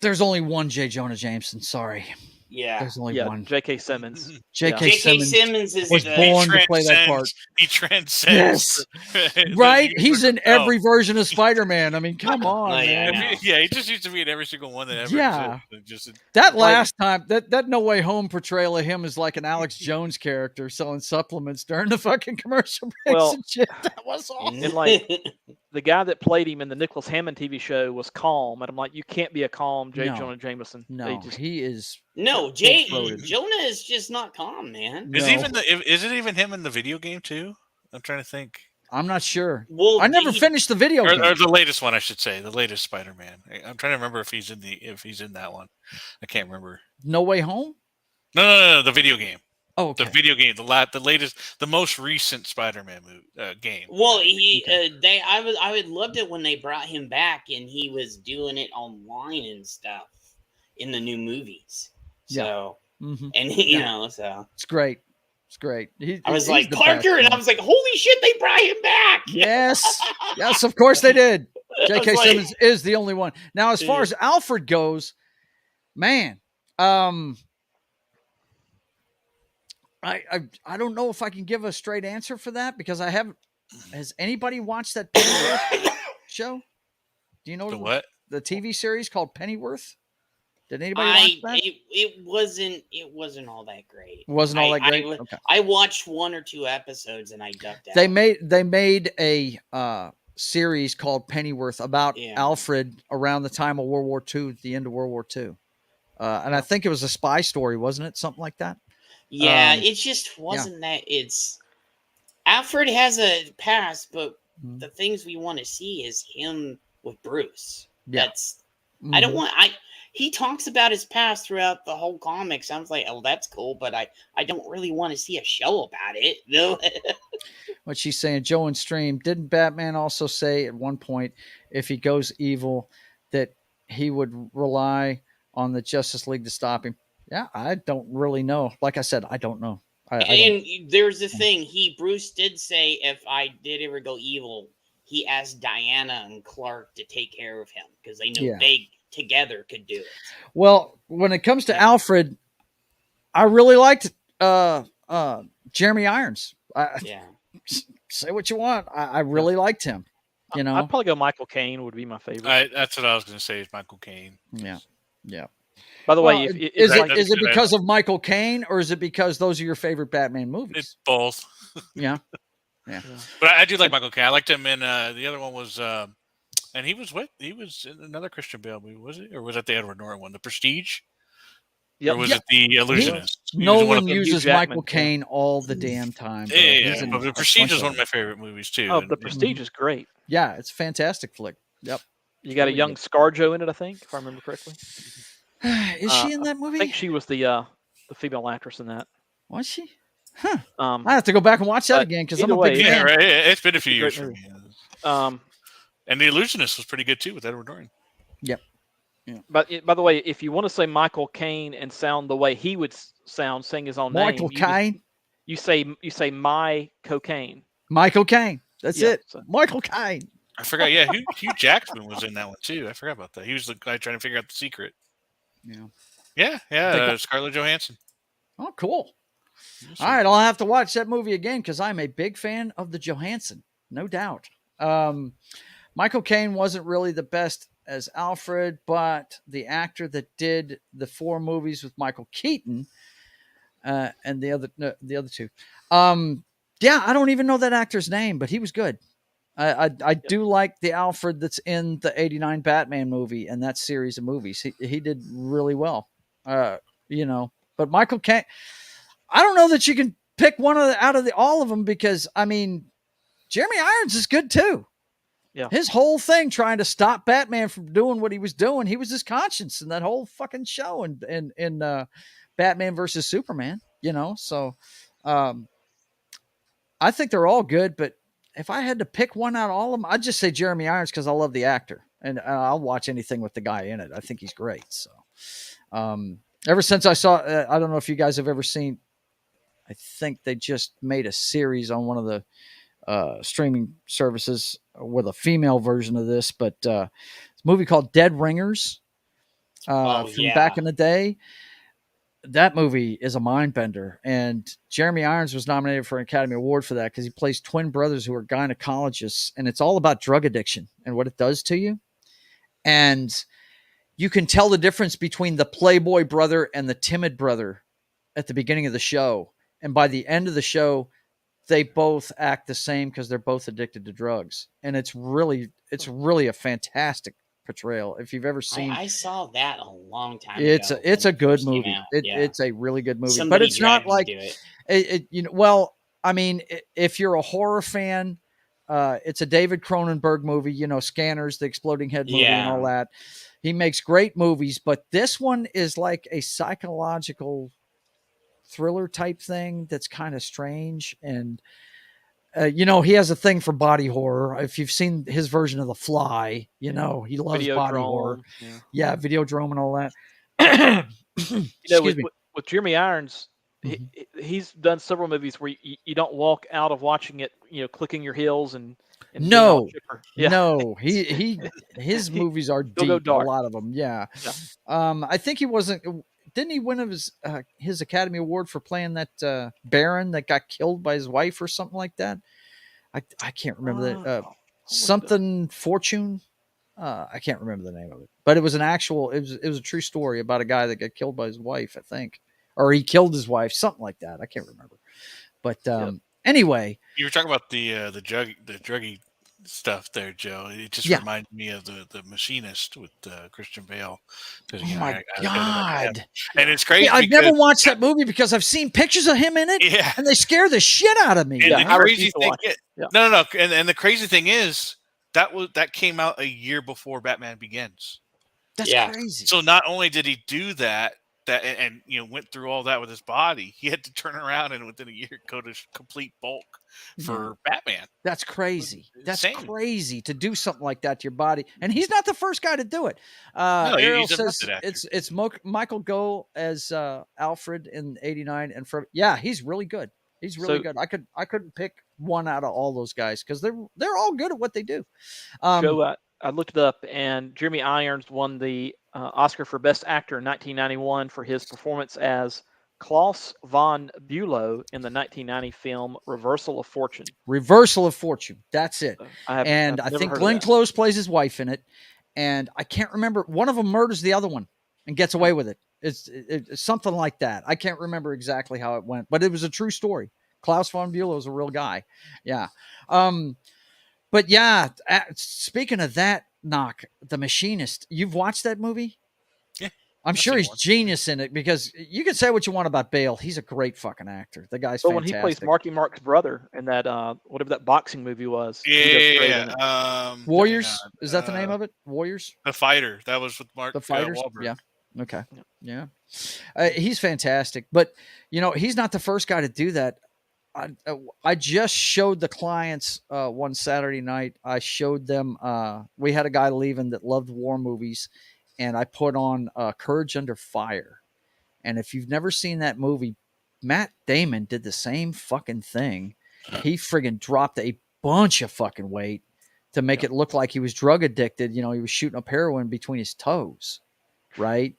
There's only one J. Jonah Jameson. Sorry. Yeah. There's only one. J.K. Simmons. J.K. Simmons was born to play that part. He transcends. Yes. Right? He's in every version of Spider-Man. I mean, come on, man. He just used to be in every single one that ever existed. That last time, that No Way Home portrayal of him is like an Alex Jones character selling supplements during the fucking commercial breaks and shit. That was awesome. And like the guy that played him in the Nicholas Hammond TV show was calm. And I'm like, you can't be a calm J. Jonah Jameson. No, he is. No, Jonah is just not calm, man. Is it even him in the video game too? I'm trying to think. I'm not sure. Well, I never finished the video game. Or the latest one, I should say, the latest Spider-Man. I'm trying to remember if he's in that one. I can't remember. No Way Home? No, the video game. Oh, okay. The video game, the latest, the most recent Spider-Man game. Well, I would loved it when they brought him back and he was doing it online and stuff in the new movies. So, and so it's great. It's great. I was like Parker, and I was like, "Holy shit, they brought him back!" Yes, of course they did. J.K. Simmons is the only one. Now, as far as Alfred goes, man, I don't know if I can give a straight answer for that because I haven't. Has anybody watched that Pennyworth show? Do you know what the TV series called Pennyworth? Did anybody watch that? It wasn't all that great. Wasn't all that great? Okay. I watched 1 or 2 episodes and I ducked out. They made a series called Pennyworth about Alfred around the time of World War II, the end of World War II. And I think it was a spy story, wasn't it? Something like that. Yeah, it just wasn't that. It's Alfred has a past, but the things we want to see is him with Bruce. That's I don't want. He talks about his past throughout the whole comics. I was like, oh, that's cool, but I don't really want to see a show about it. No. What she's saying, Joe and Stream, didn't Batman also say at one point, if he goes evil, that he would rely on the Justice League to stop him? Yeah, I don't really know. Like I said, I don't know. And there's the thing. Bruce did say, if I did ever go evil, he asked Diana and Clark to take care of him because they knew they together could do it. Well, when it comes to Alfred, I really liked Jeremy Irons. Say what you want. I really liked him. You know, I'd probably go Michael Caine would be my favorite. That's what I was going to say is Michael Caine. Yeah. By the way, is it because of Michael Caine or is it because those are your favorite Batman movies? It's both. Yeah. But I do like Michael Caine. I liked him in the other one was, and he was in another Christian Bale movie, was it? Or was that the Edward Norton one, The Prestige? Or was it The Illusionist? Nolan uses Michael Caine all the damn time. Yeah. But The Prestige is one of my favorite movies too. Oh, The Prestige is great. Yeah, it's a fantastic flick. Yep. You got a young ScarJo in it, I think, if I remember correctly. Is she in that movie? I think she was the female actress in that. Was she? Huh. I have to go back and watch that again because I'm a big fan. Yeah, right. It's been a few years for me. And The Illusionist was pretty good too with Edward Norton. Yep. Yeah. But by the way, if you want to say Michael Caine and sound the way he would sound, saying his own Michael name, Caine. You say my cocaine. Michael Caine. That's it. So. Michael Caine. I forgot. Yeah, Hugh Jackman was in that one too. I forgot about that. He was the guy trying to figure out the secret. Yeah. Scarlett Johansson. Oh, cool. All right, I'll have to watch that movie again because I'm a big fan of the Johansson, no doubt. Michael Caine wasn't really the best as Alfred, but the actor that did the 4 movies with Michael Keaton and the other 2. I don't even know that actor's name, but he was good. I do like the Alfred that's in the '89 Batman movie and that series of movies. He did really well, But Michael Caine, I don't know that you can pick one out of all of them because I mean, Jeremy Irons is good too. Yeah, his whole thing trying to stop Batman from doing what he was doing. He was his conscience in that whole fucking show in Batman versus Superman. So I think they're all good, but. If I had to pick one out of all of them, I'd just say Jeremy Irons because I love the actor and I'll watch anything with the guy in it. I think he's great. So, ever since I saw, I don't know if you guys have ever seen. I think they just made a series on one of the streaming services with a female version of this, but it's a movie called Dead Ringers from back in the day. That movie is a mind bender, and Jeremy Irons was nominated for an Academy Award for that because he plays twin brothers who are gynecologists, and it's all about drug addiction and what it does to you. And you can tell the difference between the playboy brother and the timid brother at the beginning of the show. And by the end of the show, they both act the same because they're both addicted to drugs. And it's really a fantastic portrayal. If you've ever seen, I saw that a long time ago. It's a good movie. It's a really good movie, but it's not like it. Well, I mean, if you're a horror fan, it's a David Cronenberg movie. Scanners, the Exploding Head movie, and all that. He makes great movies, but this one is like a psychological thriller type thing that's kind of strange and. He has a thing for body horror. If you've seen his version of The Fly, he loves Videodrome, body horror. Yeah, Videodrome and all that. With Jeremy Irons, he's done several movies where you don't walk out of watching it, clicking your heels and no, his movies are deep. A lot of them, I think he wasn't. Didn't he win his Academy Award for playing that Baron that got killed by his wife or something like that? I can't remember that. Something Fortune. I can't remember the name of it, but it was it was a true story about a guy that got killed by his wife, I think, or he killed his wife, something like that. I can't remember. But anyway, you were talking about the druggy stuff there, Joe. It just reminded me of the Machinist with Christian Bale. Oh my God! And it's crazy. I've never watched that movie because I've seen pictures of him in it, and they scare the shit out of me. And the crazy thing, no, and the crazy thing is that came out a year before Batman Begins. That's crazy. So not only did he do that and went through all that with his body, he had to turn around and within a year go to complete bulk for Batman. That's crazy. That's crazy to do something like that to your body. And he's not the first guy to do it. Ariel says it's Michael Gough as Alfred in '89, and he's really good. He's really good. I couldn't pick one out of all those guys because they're all good at what they do. Joe, I looked it up, and Jeremy Irons won the Oscar for Best Actor in 1991 for his performance as Klaus von Bülow in the 1990 film Reversal of Fortune. Reversal of Fortune. That's it. I think Glenn Close plays his wife in it, and I can't remember. One of them murders the other one and gets away with it. It's something like that. I can't remember exactly how it went, but it was a true story. Klaus von Bülow is a real guy. Yeah. But yeah, speaking of that, Knock, The Machinist, you've watched that movie? Yeah. I'm sure he's genius in it because you can say what you want about Bale. He's a great fucking actor. The guy's fantastic. When he plays Marky Mark's brother in that, whatever that boxing movie was. Warriors? Is that the name of it? Warriors? The Fighter. That was with Mark The Fighters? Wahlberg. Yeah. Okay. Yeah. He's fantastic. But, he's not the first guy to do that. I just showed the clients one Saturday night. I showed them. We had a guy leaving that loved war movies, and I put on Courage Under Fire. And if you've never seen that movie, Matt Damon did the same fucking thing. He friggin' dropped a bunch of fucking weight to make it look like he was drug addicted. He was shooting up heroin between his toes, right?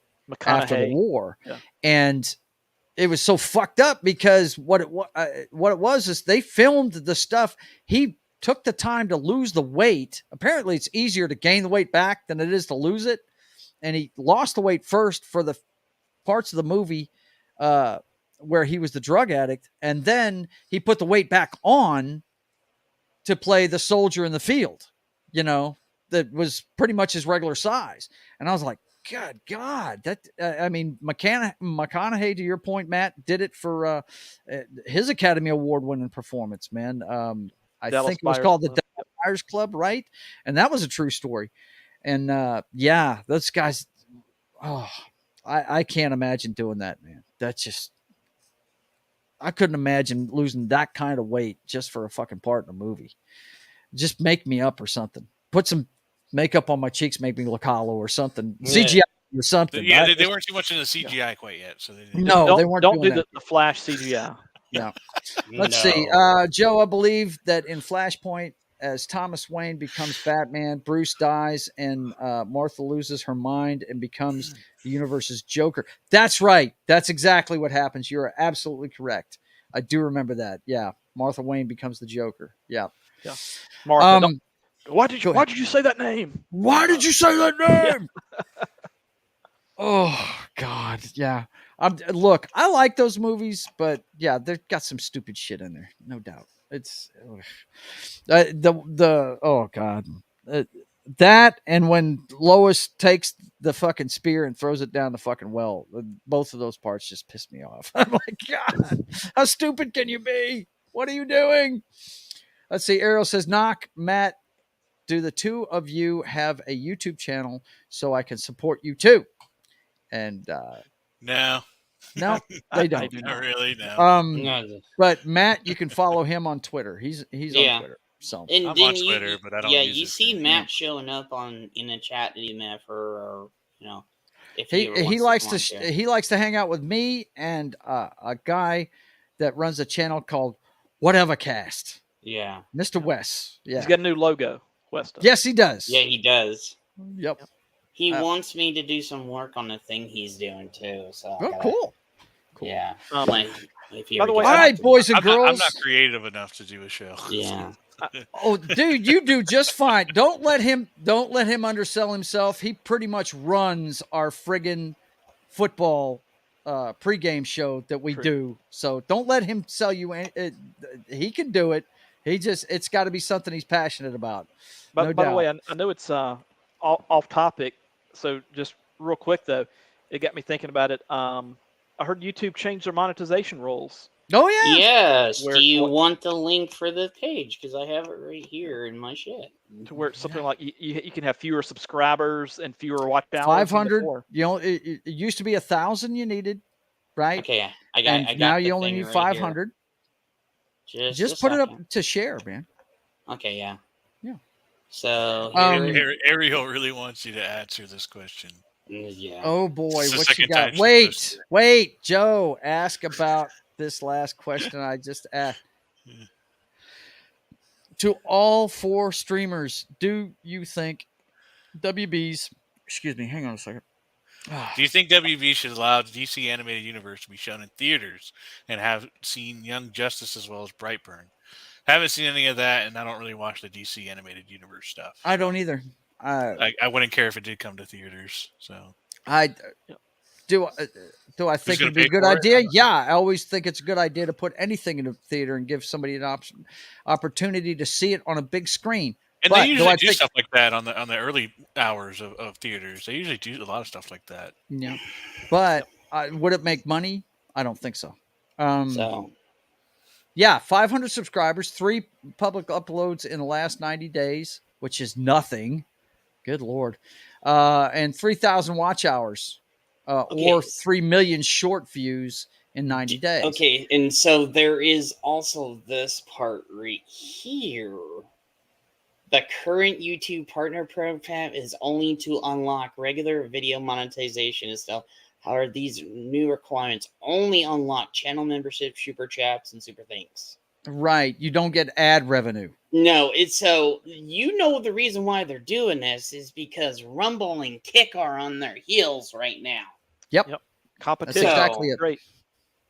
After the war, and it was so fucked up because what it was is they filmed the stuff. He took the time to lose the weight. Apparently it's easier to gain the weight back than it is to lose it. And he lost the weight first for the parts of the movie where he was the drug addict. And then he put the weight back on to play the soldier in the field, that was pretty much his regular size. And I was like, God, that McConaughey, to your point, Matt, did it for his Academy Award winning performance, man. I think it was called the Dallas Buyers Club, right? And that was a true story. And those guys, I can't imagine doing that, man. That's just, I couldn't imagine losing that kind of weight just for a fucking part in a movie. Just make me up or something. Put some makeup on my cheeks, make me look hollow or something. CGI or something. Yeah, they weren't too much into CGI quite yet. So they weren't. Don't do the Flash CGI. Yeah. Let's see. Joe, I believe that in Flashpoint, as Thomas Wayne becomes Batman, Bruce dies and Martha loses her mind and becomes the universe's Joker. That's right. That's exactly what happens. You're absolutely correct. I do remember that. Yeah. Martha Wayne becomes the Joker. Yeah. Yeah. Martha, why did you say that name? Why did you say that name? Oh God, yeah. Look, I like those movies, but yeah, they've got some stupid shit in there, no doubt. It's oh God, that and when Lois takes the fucking spear and throws it down the fucking well, both of those parts just piss me off. I'm like, God, how stupid can you be? What are you doing? Let's see. Ariel says, "Knock, Matt. Do the two of you have a YouTube channel so I can support you too?" And no, they don't. Not really. No. But Matt, you can follow him on Twitter. He's on Twitter. So and I'm on Twitter, but I don't. Yeah, you see Matt showing up in the chat that he met her, or if he likes to hang out with me and a guy that runs a channel called Whatever Cast. Yeah, Mr. Wes. Yeah, he's got a new logo. West does. Yes, he does. Yeah, he does. Yep. He wants me to do some work on the thing he's doing too. So cool. Yeah. By the way, all right, boys and girls. I'm not creative enough to do a show. Yeah. Oh, dude, you do just fine. Don't let him undersell himself. He pretty much runs our friggin' football pregame show that we do. So don't let him sell you. He can do it. It's got to be something he's passionate about. But by the way, I know it's off topic. So just real quick though, it got me thinking about it. I heard YouTube change their monetization rules. Oh yeah. Yes. Do you want the link for the page? Because I have it right here in my shit. To where it's something like you can have fewer subscribers and fewer watch hours. 500. It used to be 1,000 you needed, right? Okay, I got. Now you only need 500. Right just put it up to share, man. Okay, yeah. So Ariel really wants you to answer this question. Yeah. Oh boy, what you got? Wait, Joe, ask about this last question I just asked. To all 4 streamers, do you think WB's? Excuse me, hang on a second. Do you think WB should allow the DC Animated Universe to be shown in theaters and have seen Young Justice as well as Brightburn? Haven't seen any of that, and I don't really watch the DC Animated Universe stuff. I don't either. I wouldn't care if it did come to theaters. So do I think it'd be a good idea? Yeah, I always think it's a good idea to put anything in a theater and give somebody an opportunity to see it on a big screen. And they usually do stuff like that on the early hours of theaters. They usually do a lot of stuff like that. Yeah, but would it make money? I don't think so. Yeah, 500 subscribers, 3 public uploads in the last 90 days, which is nothing. Good Lord. And 3,000 watch hours or 3 million short views in 90 days. Okay, and so there is also this part right here. The current YouTube partner program is only to unlock regular video monetization and stuff. However, these new requirements only unlock channel membership, super chats, and super thanks. Right. You don't get ad revenue. No, it's so the reason why they're doing this is because Rumble and Kick are on their heels right now. Yep. Competition. That's exactly it. Great.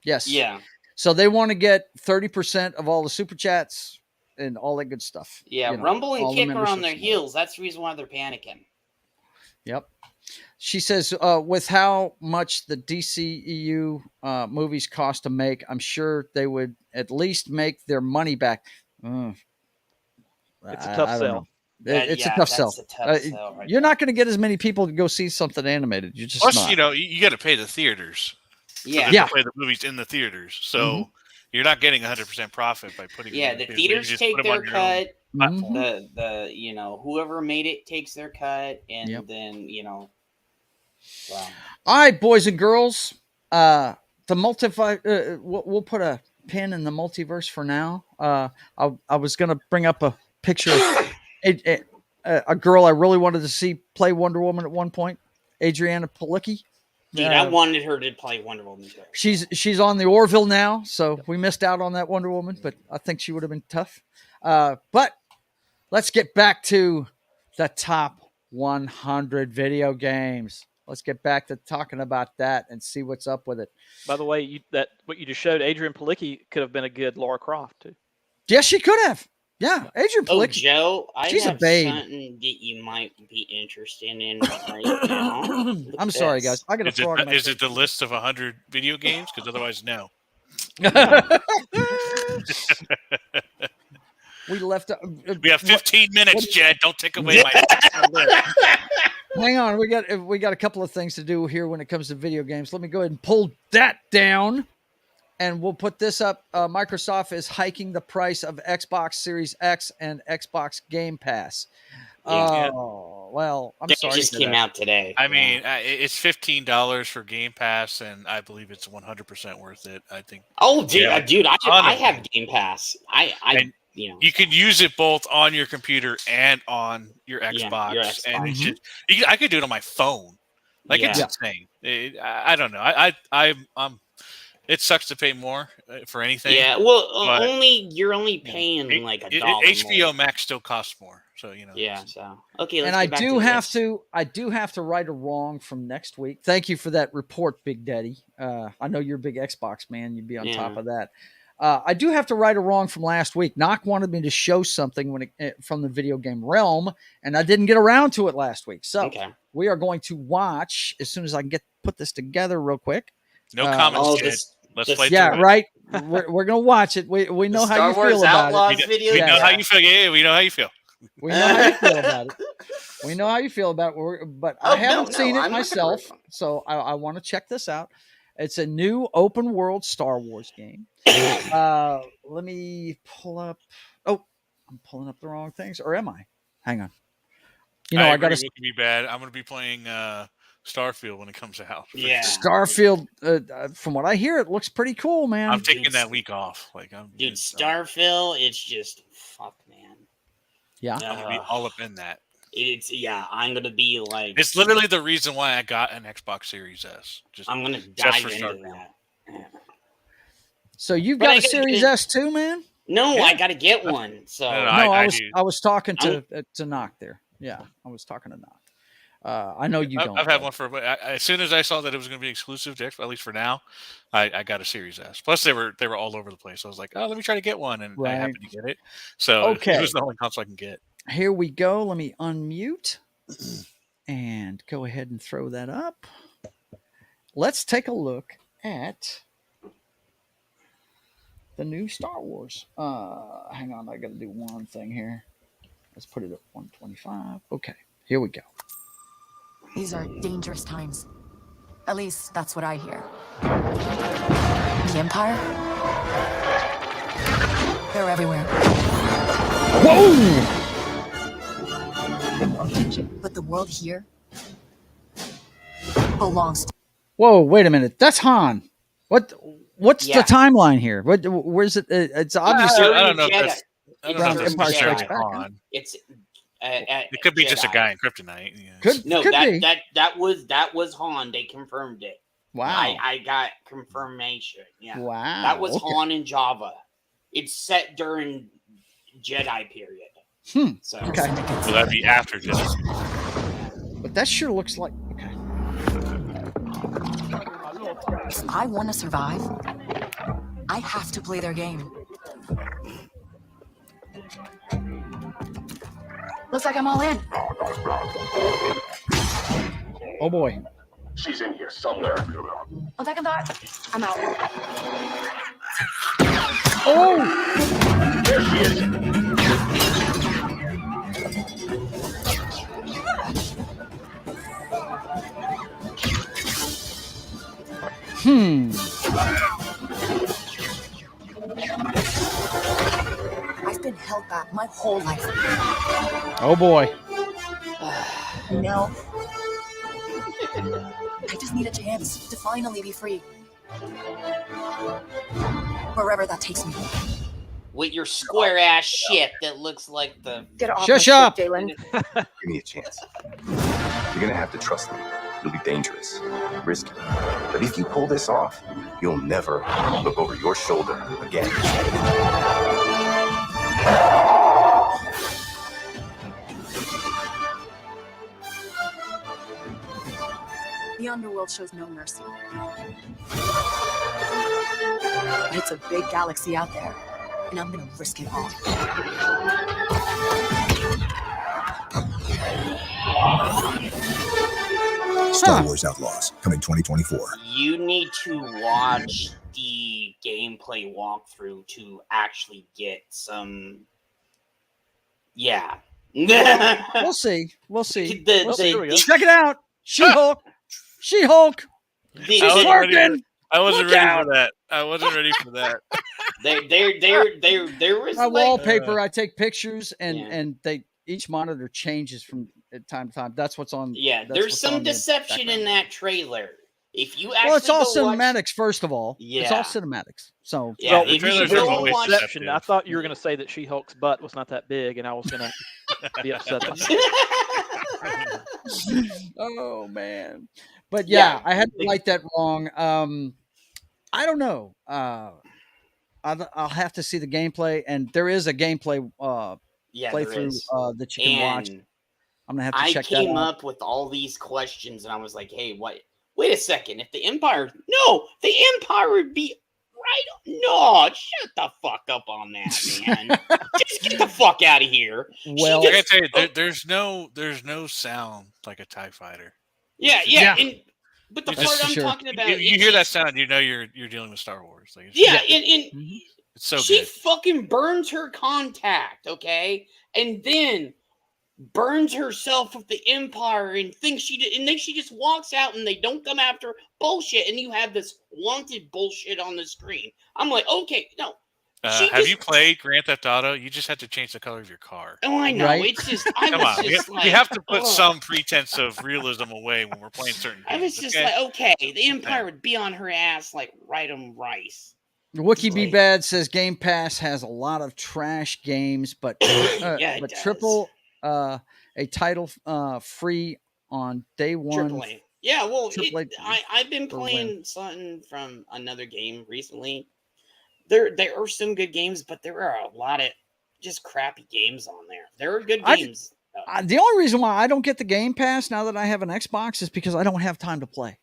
Yes. Yeah. So they want to get 30% of all the super chats and all that good stuff. Yeah, Rumble and Kick are on their heels. That's the reason why they're panicking. Yep. She says, with how much the DCEU movies cost to make, I'm sure they would at least make their money back. It's a tough sell. It's a tough sell. You're not going to get as many people to go see something animated. You're just not. You got to pay the theaters. Yeah. To play the movies in the theaters. So you're not getting 100% profit by putting. Yeah, the theaters take their cut. The whoever made it takes their cut, and then Wow. All right, boys and girls. The multiverse. We'll put a pin in the multiverse for now. I was going to bring up a picture of a girl I really wanted to see play Wonder Woman at one point, Adriana Palicki. Dude, I wanted her to play Wonder Woman too. She's on the Orville now, so we missed out on that Wonder Woman, but I think she would have been tough. But let's get back to the top 100 video games. Let's get back to talking about that and see what's up with it. By the way, what you just showed, Adrian Palicki could have been a good Lara Croft too. Yes, she could have. Yeah, Adrian Palicki. Oh, Joe, she's a babe. Something that you might be interested in right now. I'm sorry, guys. I got a frog. Is it the list of 100 video games? Because otherwise, no. We left. We have 15 minutes, Jed. Don't take away my. Hang on, we got a couple of things to do here when it comes to video games. Let me go ahead and pull that down, and we'll put this up. Microsoft is hiking the price of Xbox Series X and Xbox Game Pass. Well, I'm sorry. It just came out today. I mean, it's $15 for Game Pass, and I believe it's 100% worth it. I think. Oh, dude, I have Game Pass. You can use it both on your computer and on your Xbox. Your Xbox. And it's just, I could do it on my phone. Like it's insane. I don't know. I'm. It sucks to pay more for anything. Yeah, well, you're only paying like $1. HBO Max still costs more, so Yeah. So okay, and I do have to right a wrong from next week. Thank you for that report, Big Daddy. I know you're a big Xbox man. You'd be on top of that. I do have to right a wrong from last week. Knock wanted me to show something from the video game realm, and I didn't get around to it last week. So we are going to watch as soon as I can put this together real quick. No comments, Jed. Let's play. Yeah, right. we're gonna watch it. We know how you feel about it. We know how you feel. Yeah, we know how you feel. We know how you feel about it. We know how you feel about it. But I haven't seen it myself, so I want to check this out. It's a new open world Star Wars game. Let me pull up. Oh, I'm pulling up the wrong things, or am I? Hang on. I got to be bad. I'm going to be playing Starfield when it comes out. Yeah, Starfield. From what I hear, it looks pretty cool, man. I'm taking that week off. Starfield. It's just fuck, man. Yeah, I'm going to be all up in that. I'm going to be like. It's literally the reason why I got an Xbox Series S. I'm going to dive into that. Yeah. So you've got a Series S too, man? No, I got to get one. So I was talking to Knock there. Yeah, I was talking to Knock. I know you don't. I've had one as soon as I saw that it was going to be exclusive to Xbox, at least for now, I got a Series S. Plus, they were all over the place. So I was like, oh, let me try to get one, and I happened to get it. So it was the only console I can get. Here we go. Let me unmute and go ahead and throw that up. Let's take a look at the new Star Wars. Hang on, I got to do one thing here. Let's put it at 125. Okay, here we go. These are dangerous times. At least that's what I hear. The Empire? They're everywhere. Whoa! But the world here belongs to... Whoa, wait a minute. That's Han. What's the timeline here? Where's it? It's obviously... I don't know if that's Empire Strikes Back. It's... it could be just a guy in Kryptonite. Yeah. Could be. That was Han. They confirmed it. Wow. I got confirmation. Yeah. Wow. That was Han and Java. It's set during Jedi period. So that'd be after Jedi. But that sure looks like If I want to survive, I have to play their game. Looks like I'm all in. Oh boy. She's in here somewhere. On second thought, I'm out. Oh! There she is. I've been held back my whole life. Oh boy. No. I just need a chance to finally be free. Wherever that takes me. With your square ass shit that looks like the... Get off Shush up, Jalen. Give me a chance. You're gonna have to trust me. It'll be dangerous, risky. But if you pull this off, you'll never look over your shoulder again. The underworld shows no mercy. It's a big galaxy out there, and I'm gonna risk it all. Star Wars Outlaws, coming 2024. You need to watch the gameplay walkthrough to actually get some... Yeah. We'll see. Here we go. Check it out. She-Hulk. She's working. I wasn't ready for that. There was my wallpaper. I take pictures, and they each monitor changes from time to time. That's what's on. Yeah, there's some deception in that trailer. If you actually it's all cinematics. First of all, it's all cinematics. So yeah, if you go watch deception, I thought you were going to say that She-Hulk's butt was not that big, and I was going to be upset. Oh man, but yeah, I had to write that wrong. I don't know. I'll have to see the gameplay, and there is a gameplay playthrough that you can watch. I'm gonna have to check that out. I came up with all these questions, and I was like, "Hey, what? Wait a second. If the Empire would be right. No, shut the fuck up on that, man. Just get the fuck out of here." Well, I gotta tell you, there's no sound like a TIE fighter. Yeah. But the part I'm talking about, you hear that sound, you know you're dealing with Star Wars. Like, it's so she good. fucking burns her contact, okay, and then burns herself with the Empire and thinks she did, and then she just walks out and they don't come after bullshit, and you have this wanted bullshit on the screen. I'm like, okay, no. Have you played Grand Theft Auto? You just have to change the color of your car. Oh, I know. Right? It's just, come on. We have to put some pretense of realism away when we're playing certain games. I was just like, okay, the Empire would be on her ass like Rydom Rice. Wookie B Bad says Game Pass has a lot of trash games, but but triple a title free on day one. AAA. Yeah, well, I've been playing something from another game recently. There are some good games, but there are a lot of just crappy games on there. There are good games. The only reason why I don't get the Game Pass now that I have an Xbox is because I don't have time to play.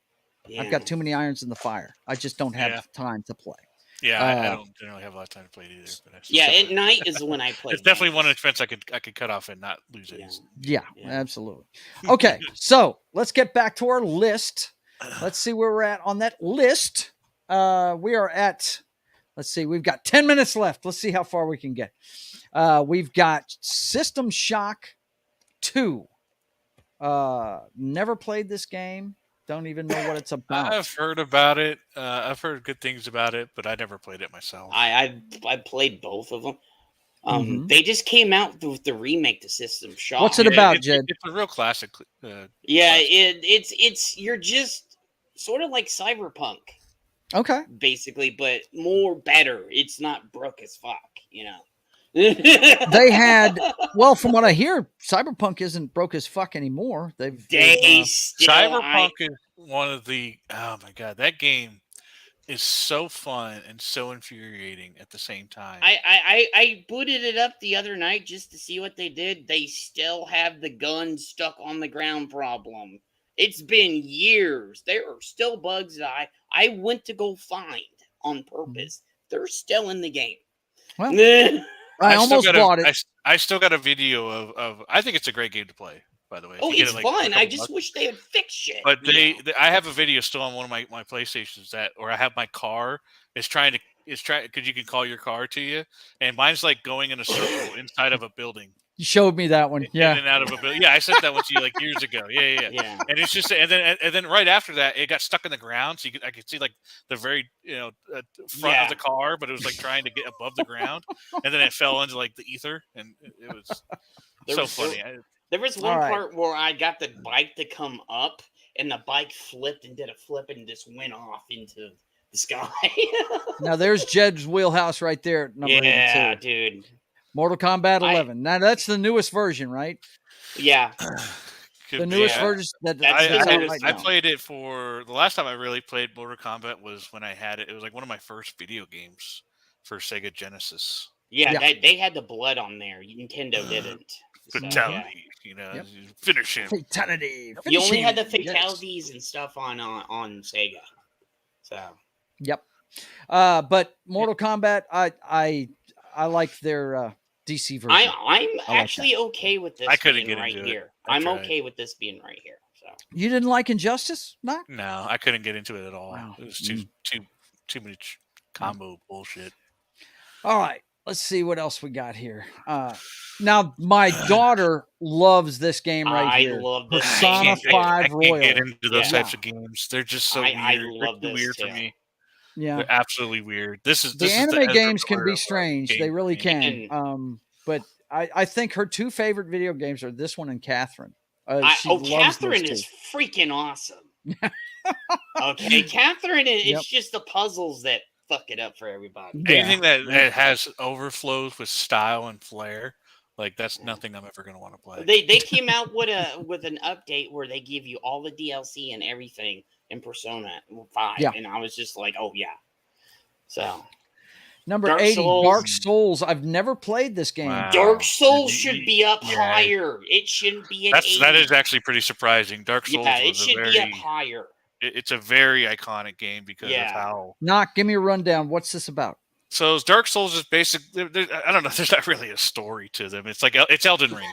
Yeah. I've got too many irons in the fire. I just don't have time to play. Yeah, I don't generally have a lot of time to play it either. But at night is when I play. It's definitely one expense I could cut off and not lose it. Yeah, absolutely. Okay, so let's get back to our list. Let's see where we're at on that list. We are at, let's see, we've got 10 minutes left. Let's see how far we can get. We've got System Shock 2. Never played this game. Don't even know what it's about. I've heard about it. I've heard good things about it, but I never played it myself. I played both of them. They just came out with the remake to System Shock. What's it about, Jed? It's a real classic. It's you're just sort of like Cyberpunk. Okay. Basically, but more better. It's not broke as fuck, you know. They had, well, from what I hear, Cyberpunk isn't broke as fuck anymore. Cyberpunk is one of the, oh my god, that game is so fun and so infuriating at the same time. I booted it up the other night just to see what they did. They still have the gun stuck on the ground problem. It's been years. There are still bugs that I went to go find on purpose. They're still in the game. Well, I almost bought it. I still got a video of. I think it's a great game to play. By the way, it's fun. I just wish they would fix shit. But I have a video still on one of my PlayStations or I have my car is trying because you can call your car to you, and mine's like going in a circle inside of a building. You showed me that one, yeah. In and out of a building. Yeah, I sent that one to you like years ago. Yeah. And it's just, and then right after that, it got stuck in the ground, so I could see like the very front of the car, but it was like trying to get above the ground, and then it fell into like the ether, and it was so funny. There was one part where I got the bike to come up, and the bike flipped and did a flip and just went off into the sky. Now there's Jed's wheelhouse right there. Yeah, dude. Mortal Kombat 11. Now that's the newest version, right? Yeah. The newest version. I played it for the last time I really played Mortal Kombat was when I had it. It was like one of my first video games for Sega Genesis. Yeah. They had the blood on there. Nintendo didn't. Fatality, finish him. Fatality. You only had the fatalities and stuff on Sega. So. Yep. But Mortal Kombat, I like their DC version. I'm actually okay with this. I couldn't get right into here. It. I'm okay with this being right here. So you didn't like Injustice, no? No, I couldn't get into it at all. Wow. It was too much combo bullshit. All right, let's see what else we got here. Now my daughter loves this game right here. I love this. Persona 5 Royal. I can't get into those types of games. They're just so weird. I love this weird too. For me. Yeah, they're absolutely weird. The anime games can be strange. They really can. But I think her two favorite video games are this one and Catherine. Catherine is freaking awesome. Okay, Catherine, it's just the puzzles that fuck it up for everybody. Anything that has overflows with style and flair, like that's nothing I'm ever going to want to play. They came out with an update where they give you all the DLC and everything in Persona 5, and I was just like, oh yeah. So number 80, Dark Souls. I've never played this game. Wow. Dark Souls should be up higher. It shouldn't be at 80. That is actually pretty surprising. Dark Souls it should be up higher. It's a very iconic game because of how. Knock, give me a rundown. What's this about? So Dark Souls is basically, I don't know, there's not really a story to them. It's like, it's Elden Rings.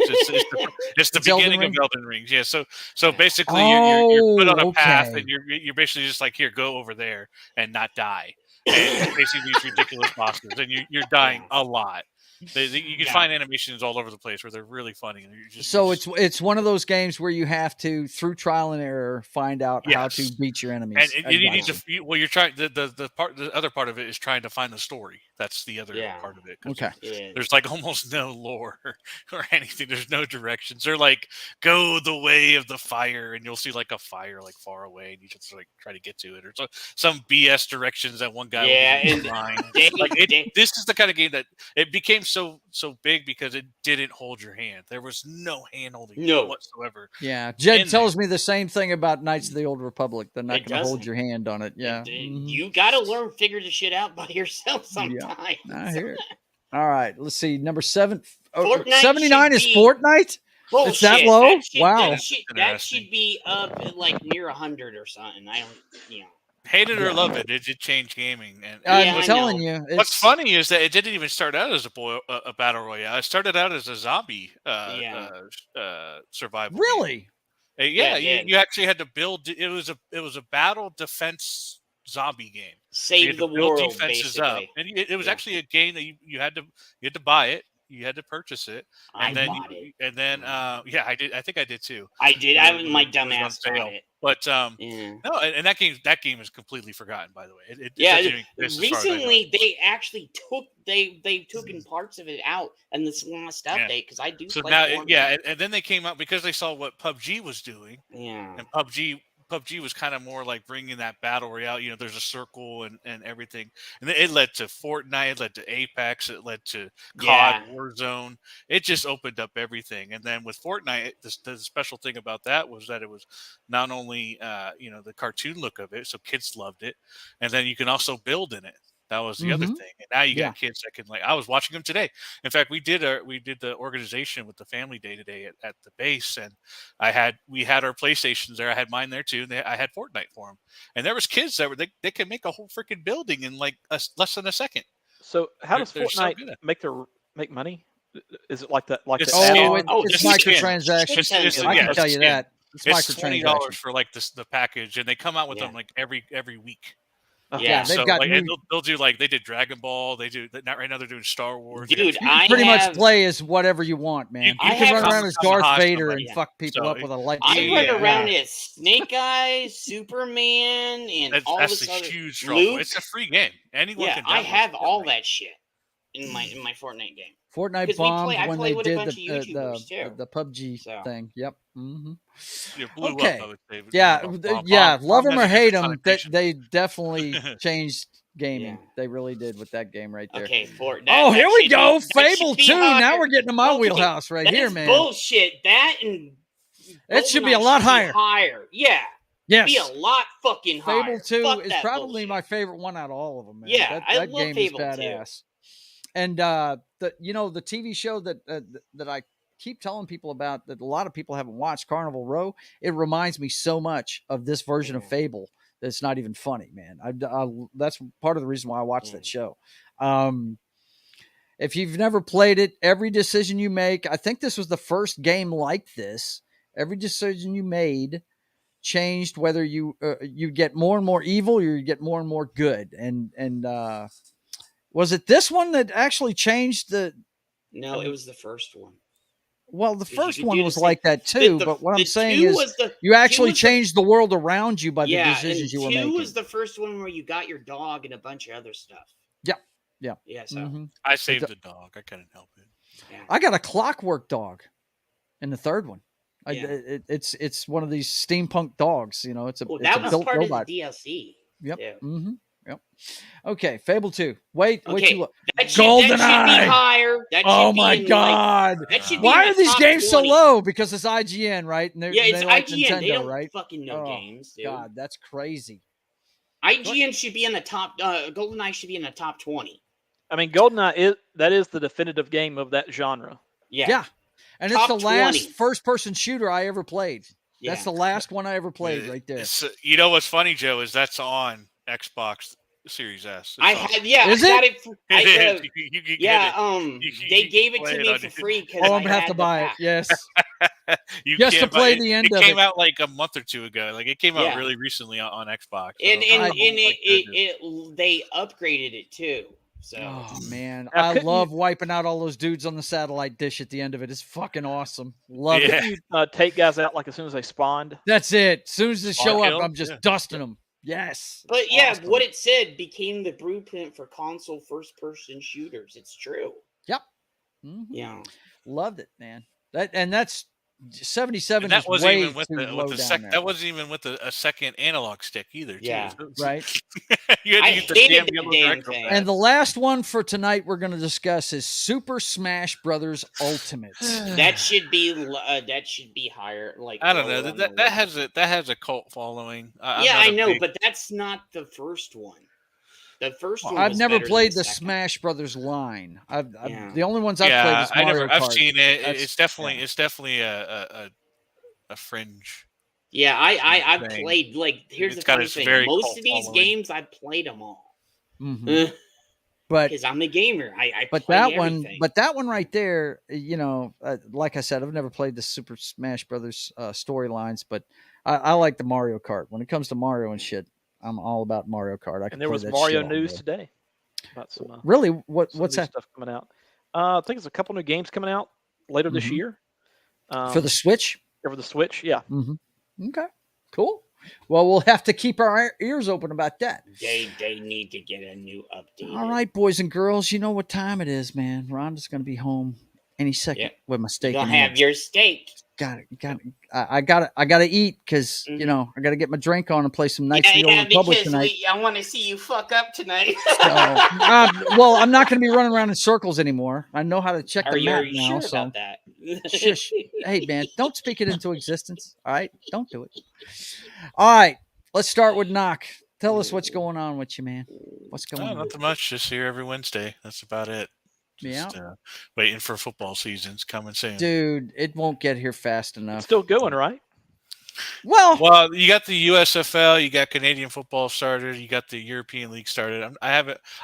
It's the beginning of Elden Rings. Yeah. So basically you're put on a path and you're basically just like, here, go over there and not die. And facing these ridiculous bosses, and you're dying a lot. You can find animations all over the place where they're really funny. And it's one of those games where you have to, through trial and error, find out how to beat your enemies. And you need to. Well, you're trying. The other part of it is trying to find the story. That's the other part of it. Okay. There's like almost no lore or anything. There's no directions. They're like, go the way of the fire, and you'll see like a fire like far away, and you just like try to get to it, or some BS directions that one guy. This is the kind of game that it became so big because it didn't hold your hand. There was no hand holding whatsoever. Yeah, Jed tells me the same thing about Knights of the Old Republic. They're not going to hold your hand on it. Yeah, you got to figure the shit out by yourself sometimes. Yeah, I hear it. All right, let's see. Number 7, 79 is Fortnite. Bullshit. It's that low? Wow, that should be up like near 100 or something. I don't, Hate it or love it, it did change gaming. And I'm telling you. What's funny is that it didn't even start out as a battle royale. It started out as a zombie survival. Really? Game. You actually had to build. It was a battle defense zombie game. Save the world, defenses basically. Up, and it was actually a game that you had to buy it. You had to purchase it, and I bought it. And then I did. I think I did too. I did. I was my dumbass bought it. But no, and that game is completely forgotten. By the way, recently they actually took in parts of it out in this last update because I do. So now, and then they came out because they saw what PUBG was doing. Yeah, and PUBG was kind of more like bringing that battle royale. There's a circle and everything, and it led to Fortnite, it led to Apex, it led to COD, Warzone. It just opened up everything. And then with Fortnite, the special thing about that was that it was not only the cartoon look of it, so kids loved it, and then you can also build in it. That was the other thing. And now you got kids that can, like, I was watching them today. In fact, we did the organization with the family day today at the base, and we had our PlayStations there. I had mine there too. And I had Fortnite for them, and there was kids that they can make a whole freaking building in like less than a second. So how does Fortnite make money? Is it like that? Like it's microtransactions. I can tell you that. It's $20 for like the package, and they come out with them like every week. Yeah, they've got. They'll do like they did Dragon Ball. They do not right now. They're doing Star Wars. Dude, you pretty much play as whatever you want, man. You can run around as Darth Vader and fuck people up with a light. I run around as Snake Eyes, Superman, and all this other. Huge trouble. It's a free game. Anyone can. I have all that shit in my Fortnite game. Fortnite bombed when they did the PUBG thing. Yep. Mm-hmm. Okay. Love them or hate them, they definitely changed gaming. Yeah. They really did with that game right there. Okay, here we go. Fable 2. Now we're getting to my wheelhouse right here, man. Bullshit. That and it should be a lot higher. Yeah. Yes. Be a lot fucking higher. Fable 2 is probably my favorite one out of all of them, man. Yeah, that love game Fable is badass. 2. And the TV show that I keep telling people about that a lot of people haven't watched, Carnival Row, it reminds me so much of this version of Fable that it's not even funny, man. That's part of the reason why I watched that show. If you've never played it, every decision you make, I think this was the first game like this. Every decision you made changed whether you get more and more evil or you get more and more good. And was it this one that actually changed the? No, it was the first one. Well, the first one was like that too, but what I'm saying is you actually changed the world around you by the decisions you were making. 2 was the first one where you got your dog and a bunch of other stuff. Yeah. So I saved the dog. I couldn't help it. Yeah. I got a clockwork dog in the third one. It's one of these steampunk dogs. It's a that was part robot. Of the DLC. Yep. Yeah. Mm-hmm. Yep. Okay, Fable 2. Wait. GoldenEye. That should be higher. Oh my God! Why are these games 20. So low? Because it's IGN, right? And it's like IGN. Nintendo, they don't right? fucking know games, dude. God, that's crazy. IGN should be in the top. GoldenEye should be in the top 20. I mean, GoldenEye is the definitive game of that genre. Yeah. And top it's the last first-person shooter I ever played. Yeah. That's the last one I ever played right there. You know what's funny, Joe, is that's on Xbox Series S. I had, yeah, Is I got it? it. You can Yeah, get it. they gave it play to me on for it. free because Oh, I I'm gonna have had to the buy it. pack. Yes. You Just to can't play buy the end it. of It came it. out like a month or two ago. Like it came out Yeah. really recently on Xbox. And I was like, oh my goodness. they upgraded it too. So Oh man, Now, I couldn't love wiping out all those dudes on the satellite dish at the end of it. It's fucking awesome. Love Yeah. it. you take guys out like as soon as they spawned? That's it. As soon as they Spawn show up, kill? I'm just Yeah. dusting them. Yes. but It's yeah, awesome. what it said became the blueprint for console first person shooters. It's true. Yep. Mhm. Yeah. Loved it, man. That's 77 And that is wasn't way even with too the low down there. that wasn't even with a second analog stick either. Too. Yeah. Right. You had to I use the hated damn that yellow damn directional thing. pad. And the last one for tonight we're going to discuss is Super Smash Brothers Ultimate. That should be higher. Like I don't know. lower on That the that has a cult following. I'm yeah, not I a know, big- but that's not the first one. The first one. I've was never better played than the second. Smash Brothers line. Yeah. The only ones I've played yeah, is Mario Kart. I've seen it. That's- It's definitely a fringe. Yeah, I've thing. played like here's It's the got funny a thing. very Most cult of these following. games I've played them all. Mhm. But Because I'm a gamer. I but play that everything. one right there, like I said, I've never played the Super Smash Brothers storylines, but I like the Mario Kart. When it comes to Mario and shit, I'm all about Mario Kart. I can And there play was that Mario shit all news day. today about some Really? some What's new that stuff coming out. I think there's a couple new games coming out later this Mhm. year. For the Switch? For the Switch, yeah. Mm-hmm. Okay, cool. Well, we'll have to keep our ears open about that. They need to get a new update. All right, boys and girls, you know what time it is, man. Rhonda's going to be home any second with my steak. You're and gonna have eggs. your steak. Got it. I got to eat because I got to get my drink on and play some Knights of the Old Republic because tonight. I want to see you fuck up tonight. Well, I'm not going to be running around in circles anymore. I know how to check the map now. Sure So about that? shush. Hey, man, don't speak it into existence. All right, don't do it. All right, let's start with Knock. Tell us what's going on with you, man. What's going on? Nothing much. Just here every Wednesday. That's about it. Just, waiting for football season's coming soon. Dude, it won't get here fast enough. It's still going, right? Well, you got the USFL, you got Canadian football started, you got the European League started. I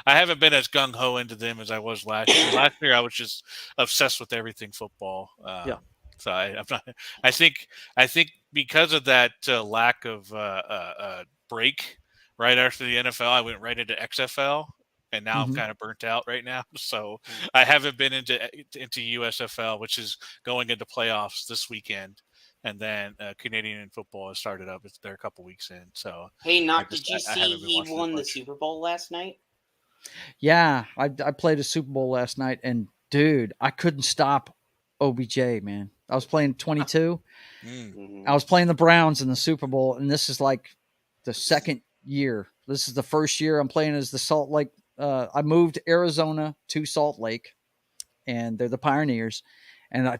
haven't been as gung ho into them as I was last year. Last year, I was just obsessed with everything football. So I'm not. I think because of that lack of break right after the NFL, I went right into XFL. And now I'm kind of burnt out right now. So I haven't been into USFL, which is going into playoffs this weekend. And then Canadian football has started up. They're a couple weeks in. So hey, did you see he won the Super Bowl last night? Yeah, I played a Super Bowl last night, and dude, I couldn't stop OBJ, man. I was playing 22. I was playing the Browns in the Super Bowl, and this is like the second year. This is the first year I'm playing as the Salt Lake. I moved Arizona to Salt Lake, and they're the Pioneers. And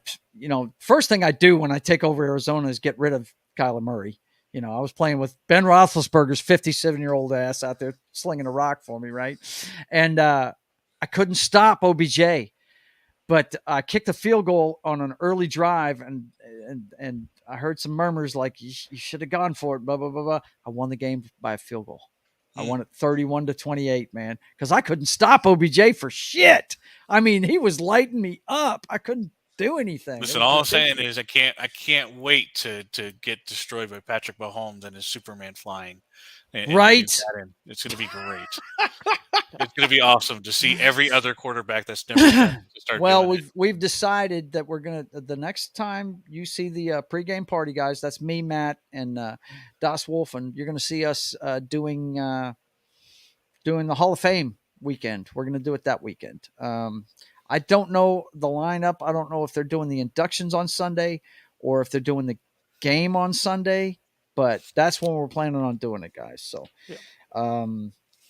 first thing I do when I take over Arizona is get rid of Kyler Murray. I was playing with Ben Roethlisberger's 57-year-old ass out there slinging a rock for me, right? And I couldn't stop OBJ, but I kicked a field goal on an early drive, and I heard some murmurs like you should have gone for it. Blah blah blah blah. I won the game by a field goal. I won it 31-28, man, because I couldn't stop OBJ for shit. I mean, he was lighting me up. I couldn't do anything. Listen, all I'm saying is I can't wait to get destroyed by Patrick Mahomes and his Superman flying. Right. It's going to be great. It's going to be awesome to see every other quarterback that's never done to start. Well, we've decided that we're going to, the next time you see the pregame party, guys, that's me, Matt, and Das Wolfen. You're going to see us doing the Hall of Fame weekend. We're going to do it that weekend. I don't know the lineup. I don't know if they're doing the inductions on Sunday or if they're doing the game on Sunday, but that's when we're planning on doing it, guys. So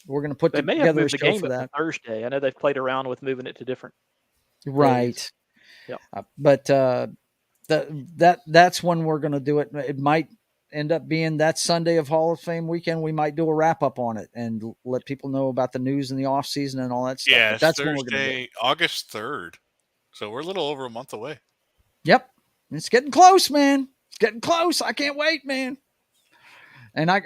we're going to put together a show game for that. Thursday. I know they've played around with moving it to different days. Yeah. But that's when we're going to do it. It might end up being that Sunday of Hall of Fame weekend. We might do a wrap up on it and let people know about the news in the off season and all that stuff. Yeah, but that's Thursday, when we're going to do it. August 3rd. So we're a little over a month away. Yep. It's getting close, man. It's getting close. I can't wait, man. And I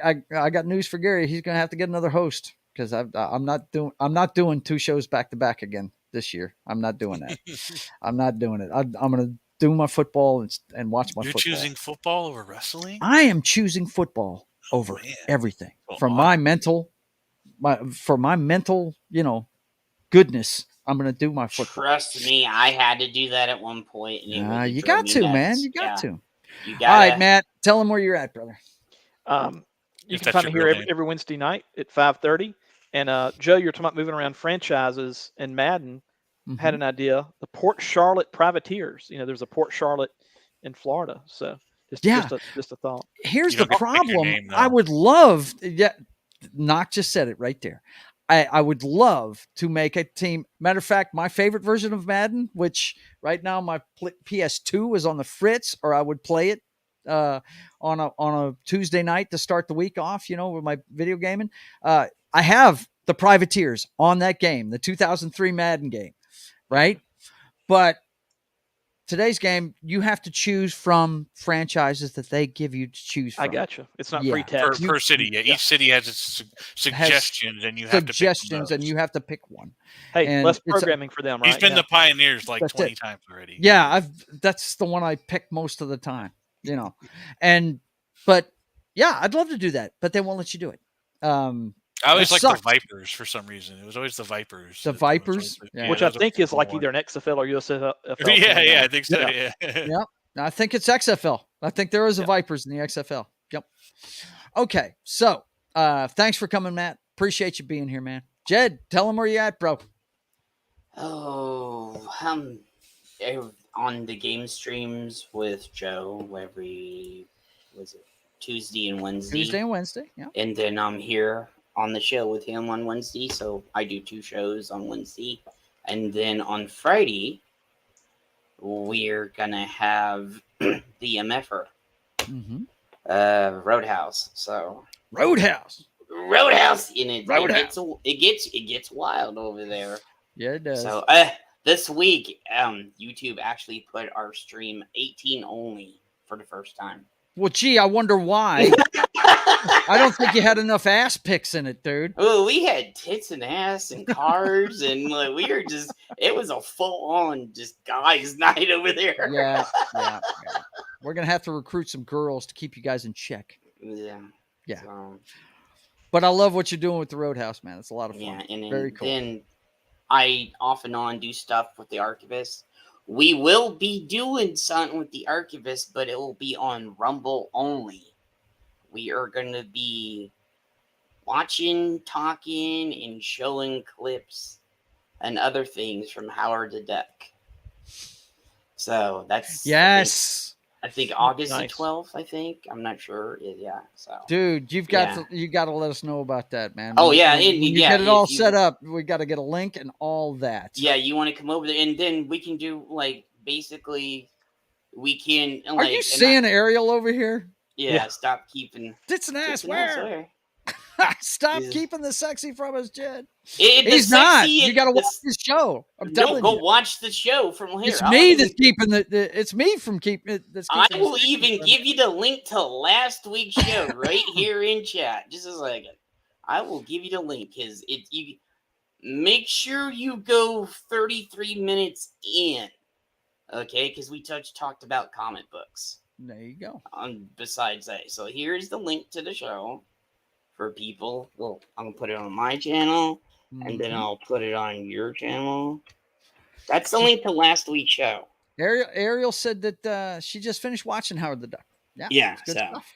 got news for Gary. He's going to have to get another host. because I'm not doing 2 shows back to back again this year. I'm not doing that. I'm not doing it. I'm going to do my football and watch my football. You're choosing football over wrestling? I am choosing football over everything. For my mental, goodness, I'm going to do my football. Trust me, I had to do that at one point. And you got to, man. You got to. You gotta... All right, Matt, tell them where you're at, brother. You can find me here every Wednesday night at 5:30. And Joe, you're talking about moving around franchises, and Madden had an idea. The Port Charlotte Privateers. There's a Port Charlotte in Florida. So just a thought. Here's the problem. I would love, Knock just said it right there. I would love to make a team. Matter of fact, my favorite version of Madden, which right now my PS2 is on the fritz, or I would play it on a Tuesday night to start the week off, with my video gaming. I have the Privateers on that game, the 2003 Madden game, right? But today's game, you have to choose from franchises that they give you to choose from. I got you. It's not free text. Per city. Yeah. Each city has its suggestions, and you have to pick and you have to pick one. Hey, and less programming for them, right? He's been the Pioneers like 20 times already. Yeah, that's the one I pick most of the time, But yeah, I'd love to do that, but they won't let you do it. I always like the Vipers for some reason. It was always the Vipers. The Vipers, which I think is like either an XFL or USFL. Yeah, I think so. Yeah. Yep. I think it's XFL. I think there is a Vipers in the XFL. Yep. Okay, so thanks for coming, Matt. Appreciate you being here, man. Jed, tell them where you at, bro. Oh, on the game streams with Joe every Tuesday and Wednesday. Yeah. And then I'm here on the show with him on Wednesday, so I do 2 shows on Wednesday. And then on Friday, we're gonna have the MFer. Roadhouse. So Roadhouse, and it gets wild over there. Yeah, it does. So this week, YouTube actually put our stream 18 only for the first time. Well, gee, I wonder why. I don't think you had enough ass pics in it, dude. Well, we had tits and ass and cars, and we were it was a full-on just guys' night over there. Yeah. We're going to have to recruit some girls to keep you guys in check. Yeah. So, but I love what you're doing with the Roadhouse, man. It's a lot of fun. Yeah, and very cool. Then I off and on do stuff with the Archivist. We will be doing something with the Archivist, but it will be on Rumble only. We are going to be watching, talking, and showing clips and other things from Howard the Duck. So that's I think August the 12th. I think I'm not sure. Yeah. So, dude, you got to let us know about that, man. Oh yeah, when you get it all set up. We got to get a link and all that. Yeah, you want to come over there, and then we can do basically we can. Are you seeing Ariel over here? Yeah. Stop keeping tits and ass. Where? Stop keeping the sexy from us, Jed. He's not. You got to watch this show. I'm telling you. Go watch the show from here. It's me that's keeping it's me from keeping it. I will even give you the link to last week's show right here in chat. Just a second. I will give you the link because you make sure you go 33 minutes in. Okay, because we talked about comic books. There you go. Besides that, so here's the link to the show for people. Well, I'm gonna put it on my channel, and then I'll put it on your channel. That's the link to last week's show. Ariel said that she just finished watching Howard the Duck. Yeah, good stuff.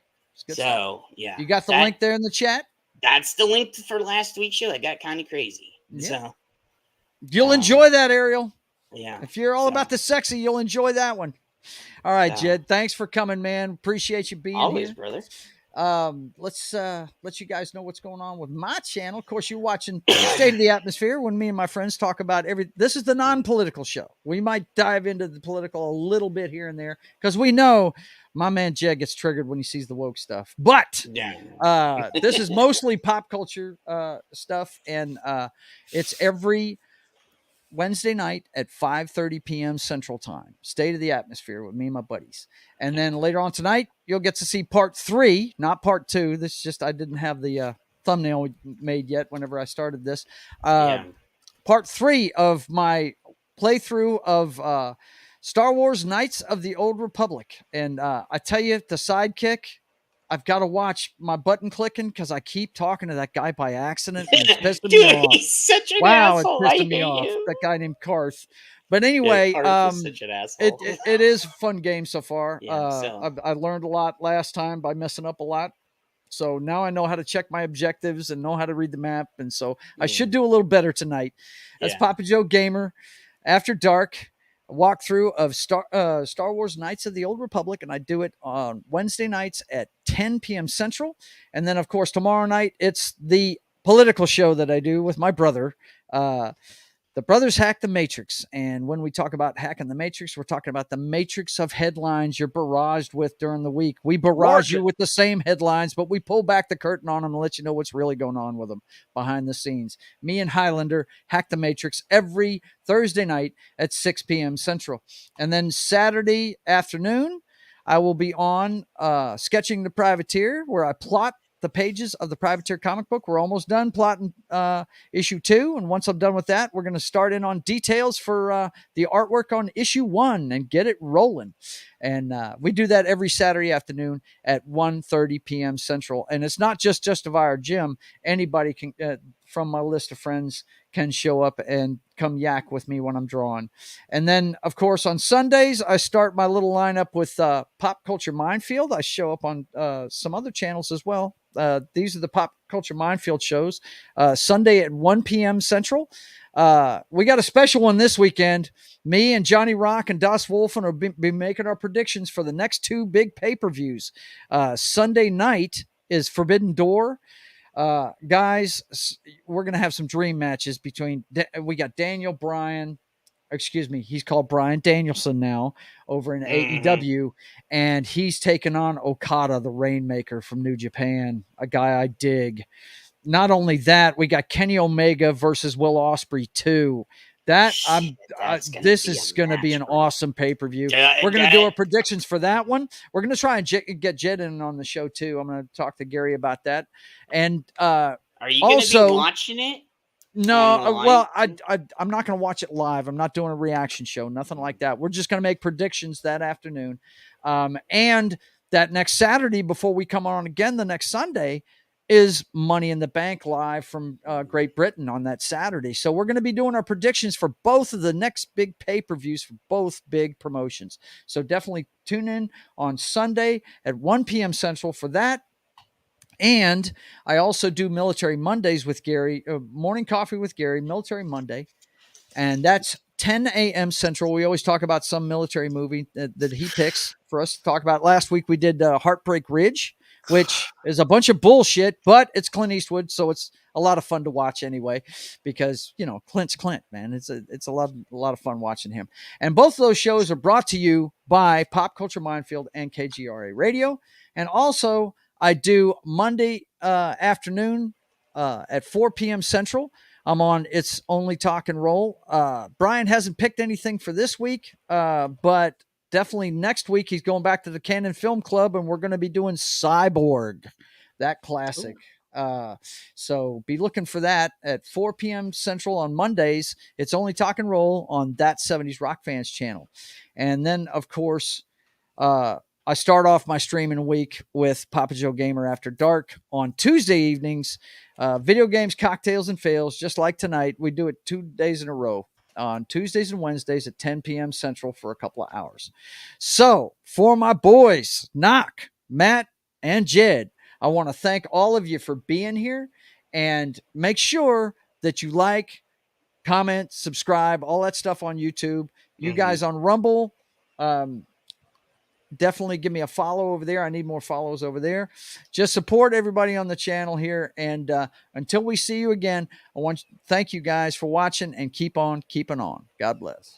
Yeah, you got the link there in the chat. That's the link for last week's show. It got kind of crazy. Yeah. So you'll enjoy that, Ariel. Yeah. If you're all about the sexy, you'll enjoy that one. All right, Jed. Thanks for coming, man. Appreciate you being always, here. Brother. Let's let you guys know what's going on with my channel. Of course, you're watching State of the Atmosphere when me and my friends talk about this is the non-political show. We might dive into the political a little bit here and there because we know my man Jed gets triggered when he sees the woke stuff. But this is mostly pop culture stuff, and it's every Wednesday night at 5:30 p.m. Central Time. State of the Atmosphere with me and my buddies. And then later on tonight, you'll get to see part 3, not part 2. This is just I didn't have the thumbnail made yet whenever I started this. Part 3 of my playthrough of Star Wars Knights of the Old Republic. And I tell you, the sidekick, I've got to watch my button clicking because I keep talking to that guy by accident, and it's pissing me off. He's such an Wow, asshole. it's I pissing me hate off. you. That guy named Karth. But anyway, Karth is such an asshole. it is a fun game so far. Yeah, I learned a lot last time by messing up a lot. So now I know how to check my objectives and know how to read the map. And so I should do a little better tonight. That's Papa Joe Gamer. After Dark, a walkthrough of Star Wars Knights of the Old Republic. And I do it on Wednesday nights at 10 p.m. Central. And then, of course, tomorrow night, it's the political show that I do with my brother. The brothers hack the Matrix. And when we talk about hacking the Matrix, we're talking about the matrix of headlines you're barraged with during the week. We barrage you with the same headlines, but we pull back the curtain on them and let you know what's really going on with them behind the scenes. Me and Highlander hack the Matrix every Thursday night at 6 p.m. Central. And then Saturday afternoon, I will be on Sketching the Privateer, where I plot the pages of the Privateer comic book. We're almost done plotting issue 2. And once I'm done with that, we're going to start in on details for the artwork on issue 1 and get it rolling. And we do that every Saturday afternoon at 1:30 p.m. Central. And it's not just Justifier Jim. Anybody can, from my list of friends, can show up and come yak with me when I'm drawing. And then, of course, on Sundays, I start my little lineup with Pop Culture Minefield. I show up on some other channels as well. These are the Pop Culture Minefield shows. Sunday at 1 p.m. Central. We got a special one this weekend. Me and Johnny Rock and Das Wolfen will be making our predictions for the next 2 big pay-per-views. Sunday night is Forbidden Door. Guys, we're going to have some dream matches between, we got Daniel Bryan, excuse me, he's called Bryan Danielson now over in AEW, and he's taking on Okada, the Rainmaker from New Japan, a guy I dig. Not only that, we got Kenny Omega versus Will Ospreay too. This is going to be an awesome pay-per-view. We're going to do our predictions for that one. We're going to try and get Jed in on the show too. I'm going to talk to Gary about that. And are you going to be watching it? No, well, I'm not going to watch it live. I'm not doing a reaction show, nothing like that. We're just going to make predictions that afternoon. And that next Saturday, before we come on again the next Sunday, is Money in the Bank live from Great Britain on that Saturday. So we're going to be doing our predictions for both of the next big pay-per-views for both big promotions. So definitely tune in on Sunday at 1 p.m. Central for that. And I also do Military Mondays with Gary, Morning Coffee with Gary, Military Monday. And that's 10 a.m. Central. We always talk about some military movie that he picks for us to talk about. Last week we did Heartbreak Ridge, which is a bunch of bullshit, but it's Clint Eastwood, so it's a lot of fun to watch anyway, because, you know, Clint's Clint, man. It's a lot of fun watching him. And both of those shows are brought to you by Pop Culture Minefield and KGRA Radio. And also, I do Monday afternoon at 4 p.m. Central. I'm on It's Only Talk and Roll. Brian hasn't picked anything for this week, but definitely next week he's going back to the Canon Film Club, and we're going to be doing Cyborg, that classic. So be looking for that at 4 p.m. Central on Mondays. It's Only Talk and Roll on That 70s Rock Fans channel. And then, of course, I start off my streaming week with Papa Joe Gamer After Dark on Tuesday evenings. Video games, cocktails, and fails, just like tonight. We do it 2 days in a row on Tuesdays and Wednesdays at 10 p.m. Central for a couple of hours. So for my boys, Knock, Matt, and Jed, I want to thank all of you for being here, and make sure that you like, comment, subscribe, all that stuff on YouTube. You guys on Rumble, definitely give me a follow over there. I need more follows over there. Just support everybody on the channel here. And until we see you again, I want to thank you guys for watching, and keep on keeping on. God bless.